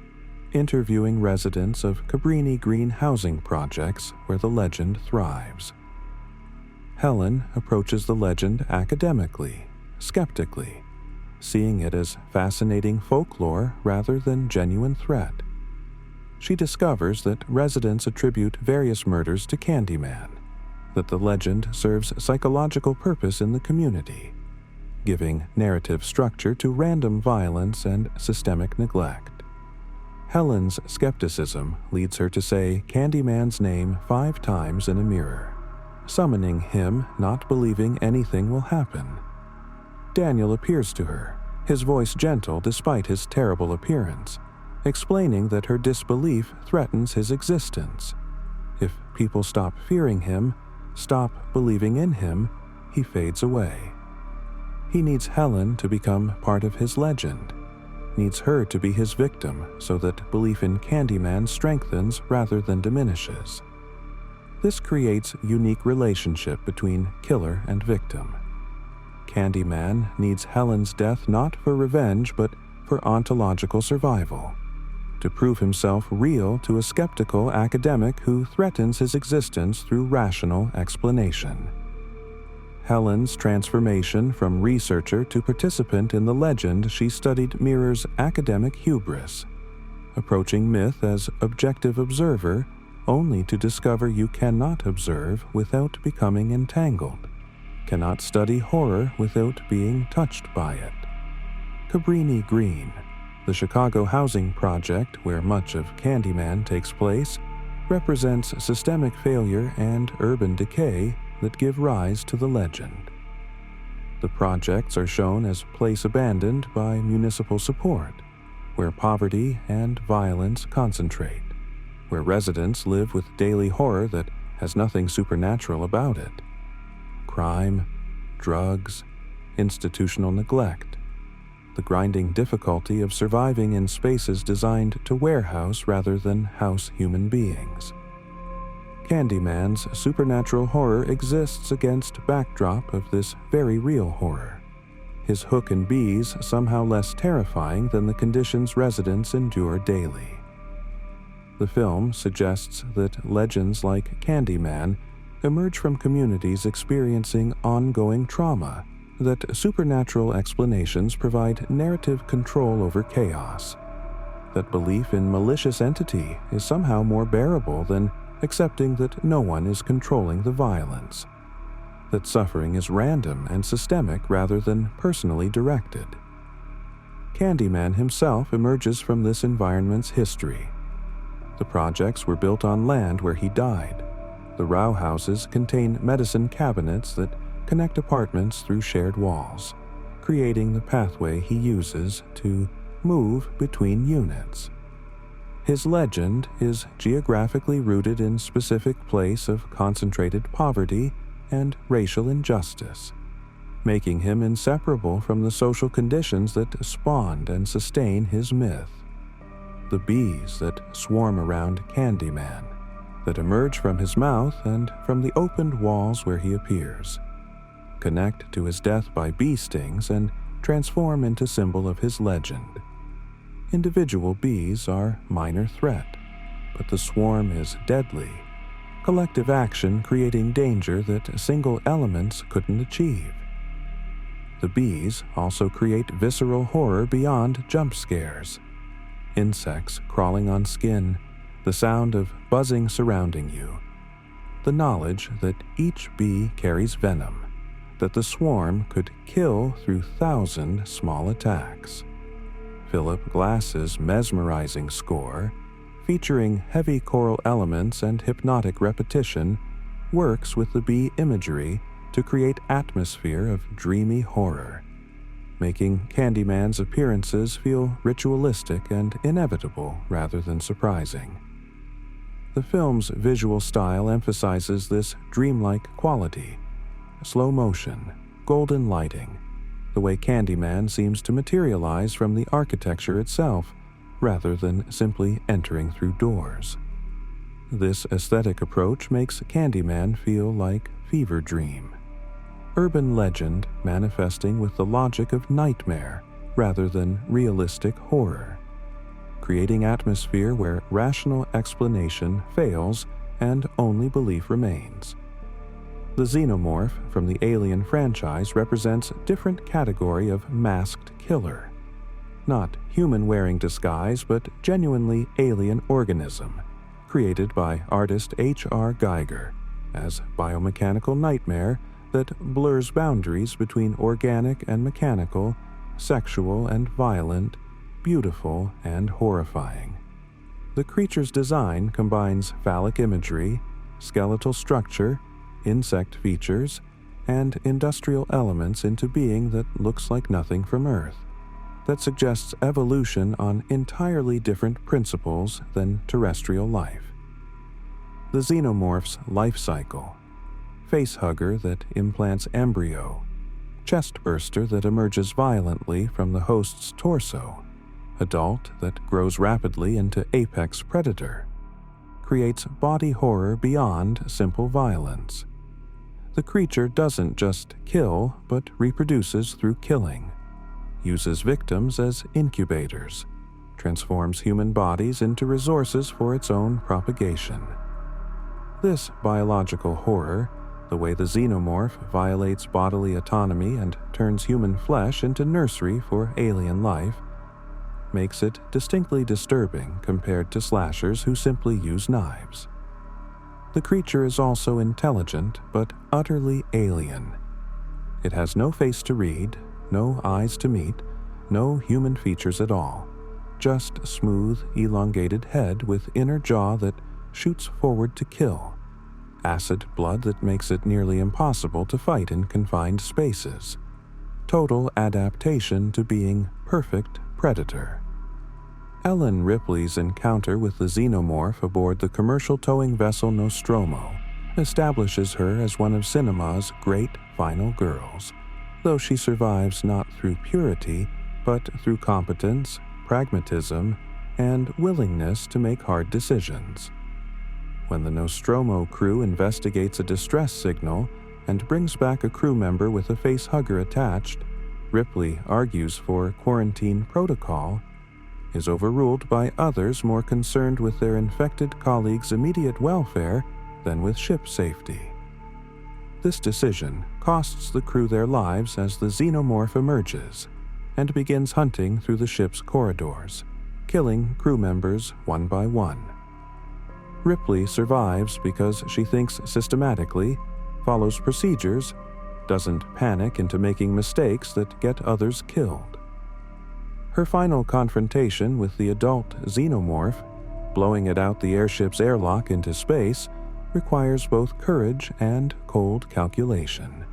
interviewing residents of Cabrini Green housing projects where the legend thrives. Helen approaches the legend academically, skeptically, seeing it as fascinating folklore rather than genuine threat. She discovers that residents attribute various murders to Candyman, that the legend serves psychological purpose in the community, giving narrative structure to random violence and systemic neglect. Helen's skepticism leads her to say Candyman's name 5 times in a mirror, summoning him, not believing anything will happen. Daniel appears to her, his voice gentle despite his terrible appearance, explaining that her disbelief threatens his existence. If people stop fearing him, stop believing in him, he fades away. He needs Helen to become part of his legend, needs her to be his victim so that belief in Candyman strengthens rather than diminishes. This creates a unique relationship between killer and victim. Candyman needs Helen's death not for revenge but for ontological survival, to prove himself real to a skeptical academic who threatens his existence through rational explanation. Helen's transformation from researcher to participant in the legend she studied mirrors academic hubris, approaching myth as objective observer only to discover you cannot observe without becoming entangled, cannot study horror without being touched by it. Cabrini Green, the Chicago housing project where much of Candyman takes place, represents systemic failure and urban decay that give rise to the legend. The projects are shown as place abandoned by municipal support, where poverty and violence concentrate, where residents live with daily horror that has nothing supernatural about it. Crime, drugs, institutional neglect, the grinding difficulty of surviving in spaces designed to warehouse rather than house human beings. Candyman's supernatural horror exists against backdrop of this very real horror, his hook and bees somehow less terrifying than the conditions residents endure daily. The film suggests that legends like Candyman emerge from communities experiencing ongoing trauma, that supernatural explanations provide narrative control over chaos, that belief in malicious entity is somehow more bearable than accepting that no one is controlling the violence, that suffering is random and systemic rather than personally directed. Candyman himself emerges from this environment's history. The projects were built on land where he died. The row houses contain medicine cabinets that connect apartments through shared walls, creating the pathway he uses to move between units. His legend is geographically rooted in specific place of concentrated poverty and racial injustice, making him inseparable from the social conditions that spawned and sustain his myth. The bees that swarm around Candyman, that emerge from his mouth and from the opened walls where he appears, connect to his death by bee stings and transform into symbol of his legend. Individual bees are minor threat, but the swarm is deadly, collective action creating danger that single elements couldn't achieve. The bees also create visceral horror beyond jump scares. Insects crawling on skin, the sound of buzzing surrounding you, the knowledge that each bee carries venom, that the swarm could kill through 1,000 small attacks. Philip Glass's mesmerizing score, featuring heavy choral elements and hypnotic repetition, works with the bee imagery to create atmosphere of dreamy horror, making Candyman's appearances feel ritualistic and inevitable rather than surprising. The film's visual style emphasizes this dreamlike quality: slow motion, golden lighting, the way Candyman seems to materialize from the architecture itself, rather than simply entering through doors. This aesthetic approach makes Candyman feel like fever dream, urban legend manifesting with the logic of nightmare rather than realistic horror, creating atmosphere where rational explanation fails and only belief remains. The Xenomorph from the Alien franchise represents a different category of masked killer. Not human wearing disguise, but genuinely alien organism, created by artist H.R. Giger as biomechanical nightmare that blurs boundaries between organic and mechanical, sexual and violent, beautiful and horrifying. The creature's design combines phallic imagery, skeletal structure, insect features, and industrial elements into being that looks like nothing from Earth, that suggests evolution on entirely different principles than terrestrial life. The Xenomorph's life cycle: facehugger that implants embryo, chestburster that emerges violently from the host's torso, adult that grows rapidly into apex predator, creates body horror beyond simple violence. The creature doesn't just kill, but reproduces through killing, uses victims as incubators, transforms human bodies into resources for its own propagation. This biological horror, the way the Xenomorph violates bodily autonomy and turns human flesh into nursery for alien life, makes it distinctly disturbing compared to slashers who simply use knives. The creature is also intelligent, but utterly alien. It has no face to read, no eyes to meet, no human features at all, just a smooth, elongated head with inner jaw that shoots forward to kill, acid blood that makes it nearly impossible to fight in confined spaces, total adaptation to being perfect predator. Ellen Ripley's encounter with the Xenomorph aboard the commercial towing vessel Nostromo establishes her as one of cinema's great final girls, though she survives not through purity, but through competence, pragmatism, and willingness to make hard decisions. When the Nostromo crew investigates a distress signal and brings back a crew member with a facehugger attached, Ripley argues for quarantine protocol, is overruled by others more concerned with their infected colleagues' immediate welfare than with ship safety. This decision costs the crew their lives as the Xenomorph emerges and begins hunting through the ship's corridors, killing crew members one by one. Ripley survives because she thinks systematically, follows procedures, doesn't panic into making mistakes that get others killed. Her final confrontation with the adult Xenomorph, blowing it out the airship's airlock into space, requires both courage and cold calculation.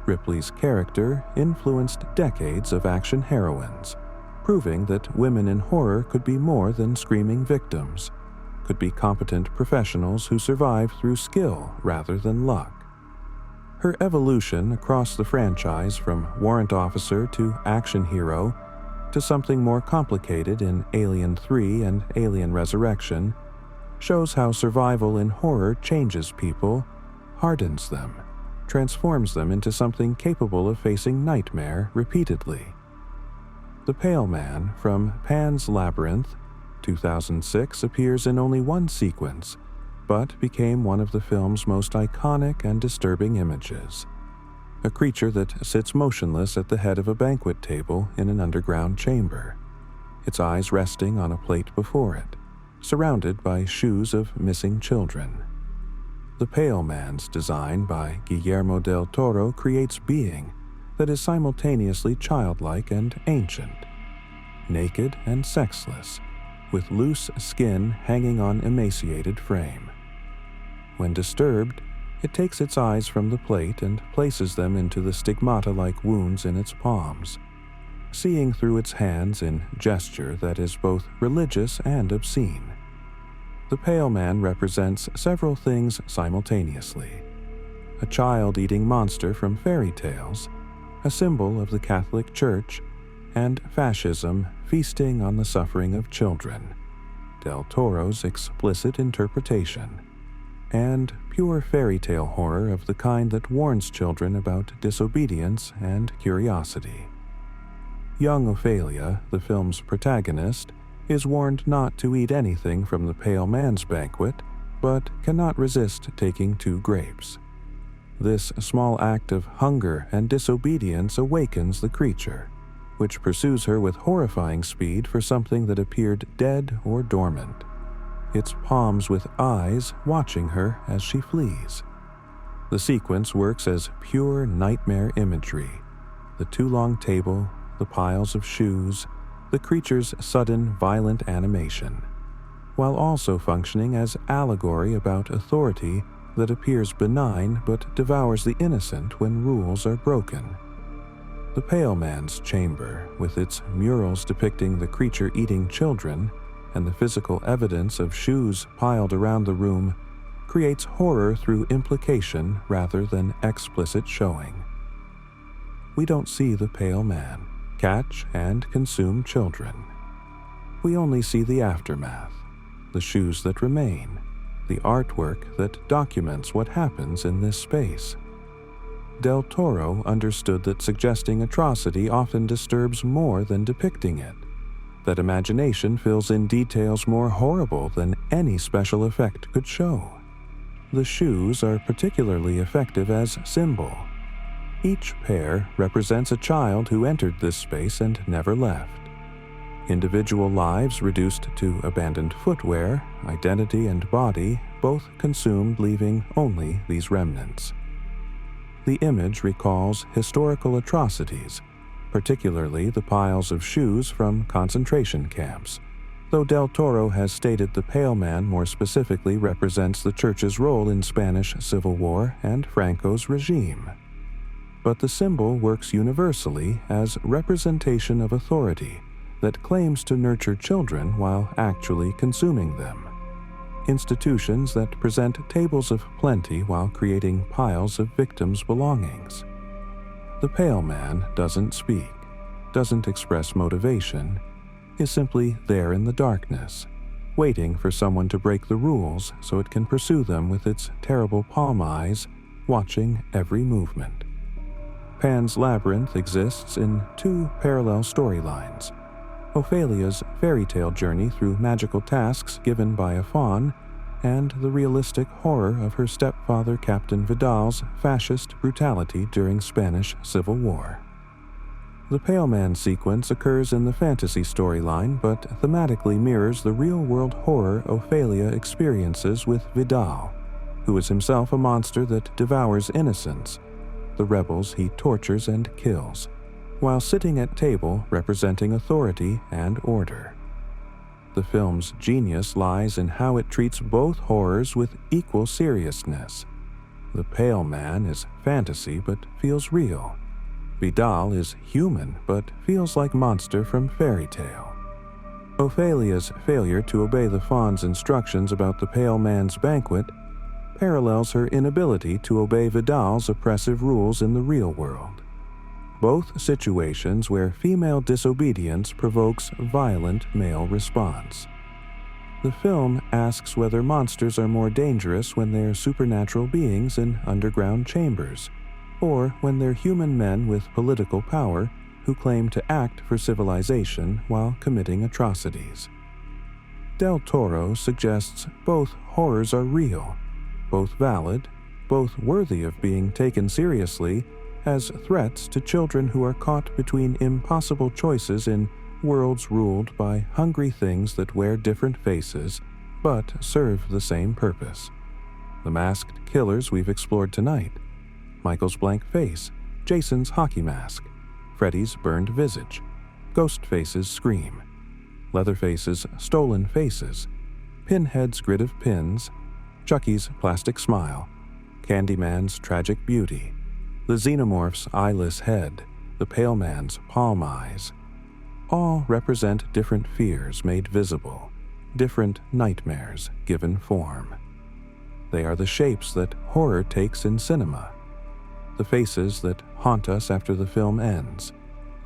Ripley's character influenced decades of action heroines, proving that women in horror could be more than screaming victims, could be competent professionals who survive through skill rather than luck. Her evolution across the franchise from warrant officer to action hero to something more complicated in Alien 3 and Alien Resurrection shows how survival in horror changes people, hardens them, transforms them into something capable of facing nightmare repeatedly. The Pale Man from Pan's Labyrinth, 2006, appears in only one sequence, but became one of the film's most iconic and disturbing images. A creature that sits motionless at the head of a banquet table in an underground chamber, its eyes resting on a plate before it, surrounded by shoes of missing children. The Pale Man's design by Guillermo del Toro creates being that is simultaneously childlike and ancient, naked and sexless, with loose skin hanging on emaciated frame. When disturbed, it takes its eyes from the plate and places them into the stigmata-like wounds in its palms, seeing through its hands in gesture that is both religious and obscene. The Pale Man represents several things simultaneously: a child-eating monster from fairy tales, a symbol of the Catholic Church, and fascism feasting on the suffering of children, Del Toro's explicit interpretation, and pure fairy tale horror of the kind that warns children about disobedience and curiosity. Young Ophelia, the film's protagonist, is warned not to eat anything from the pale man's banquet, but cannot resist taking 2 grapes. This small act of hunger and disobedience awakens the creature, which pursues her with horrifying speed for something that appeared dead or dormant, its palms with eyes watching her as she flees. The sequence works as pure nightmare imagery: the too long table, the piles of shoes, the creature's sudden violent animation, while also functioning as allegory about authority that appears benign but devours the innocent when rules are broken. The Pale Man's Chamber, with its murals depicting the creature eating children and the physical evidence of shoes piled around the room, creates horror through implication rather than explicit showing. We don't see the Pale Man catch and consume children. We only see the aftermath, the shoes that remain, the artwork that documents what happens in this space. Del Toro understood that suggesting atrocity often disturbs more than depicting it, that imagination fills in details more horrible than any special effect could show. The shoes are particularly effective as symbol. Each pair represents a child who entered this space and never left. Individual lives reduced to abandoned footwear, identity and body, both consumed, leaving only these remnants. The image recalls historical atrocities, particularly the piles of shoes from concentration camps, though Del Toro has stated the Pale Man more specifically represents the Church's role in Spanish Civil War and Franco's regime. But the symbol works universally as representation of authority that claims to nurture children while actually consuming them. Institutions that present tables of plenty while creating piles of victims' belongings. The Pale Man doesn't speak, doesn't express motivation, is simply there in the darkness, waiting for someone to break the rules so it can pursue them with its terrible palm eyes, watching every movement. Pan's Labyrinth exists in 2 parallel storylines: Ophelia's fairy tale journey through magical tasks given by a faun, and the realistic horror of her stepfather Captain Vidal's fascist brutality during Spanish Civil War. The Pale Man sequence occurs in the fantasy storyline but thematically mirrors the real-world horror Ophelia experiences with Vidal, who is himself a monster that devours innocents, the rebels he tortures and kills, while sitting at table representing authority and order. The film's genius lies in how it treats both horrors with equal seriousness. The Pale Man is fantasy but feels real. Vidal is human but feels like monster from fairy tale. Ophelia's failure to obey the faun's instructions about the Pale Man's banquet parallels her inability to obey Vidal's oppressive rules in the real world. Both situations where female disobedience provokes violent male response. The film asks whether monsters are more dangerous when they're supernatural beings in underground chambers, or when they're human men with political power who claim to act for civilization while committing atrocities. Del Toro suggests both horrors are real, both valid, both worthy of being taken seriously as threats to children who are caught between impossible choices in worlds ruled by hungry things that wear different faces but serve the same purpose. The masked killers we've explored tonight: Michael's blank face, Jason's hockey mask, Freddy's burned visage, Ghostface's scream, Leatherface's stolen faces, Pinhead's grid of pins, Chucky's plastic smile, Candyman's tragic beauty, the Xenomorph's eyeless head, the Pale Man's palm eyes. All represent different fears made visible, different nightmares given form. They are the shapes that horror takes in cinema. the faces that haunt us after the film ends,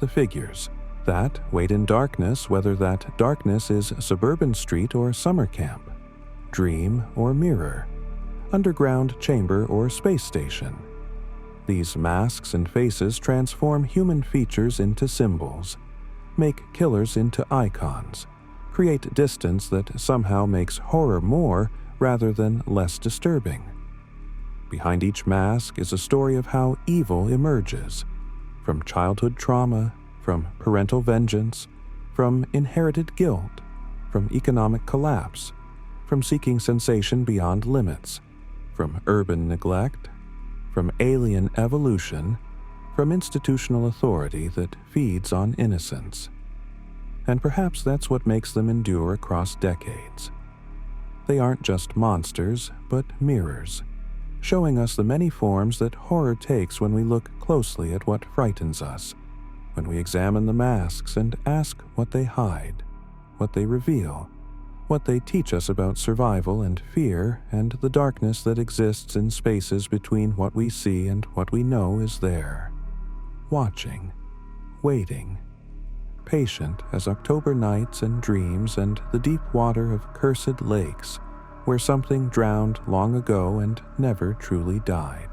the figures that wait in darkness, whether that darkness is suburban street or summer camp, dream or mirror, underground chamber or space station. These masks and faces transform human features into symbols, make killers into icons, create distance that somehow makes horror more rather than less disturbing. Behind each mask is a story of how evil emerges, from childhood trauma, from parental vengeance, from inherited guilt, from economic collapse, from seeking sensation beyond limits, from urban neglect, from alien evolution, from institutional authority that feeds on innocence. And perhaps that's what makes them endure across decades. They aren't just monsters, but mirrors, showing us the many forms that horror takes when we look closely at what frightens us, when we examine the masks and ask what they hide, what they reveal, what they teach us about survival and fear and the darkness that exists in spaces between what we see and what we know is there. Watching, waiting, patient as October nights and dreams and the deep water of cursed lakes where something drowned long ago and never truly died.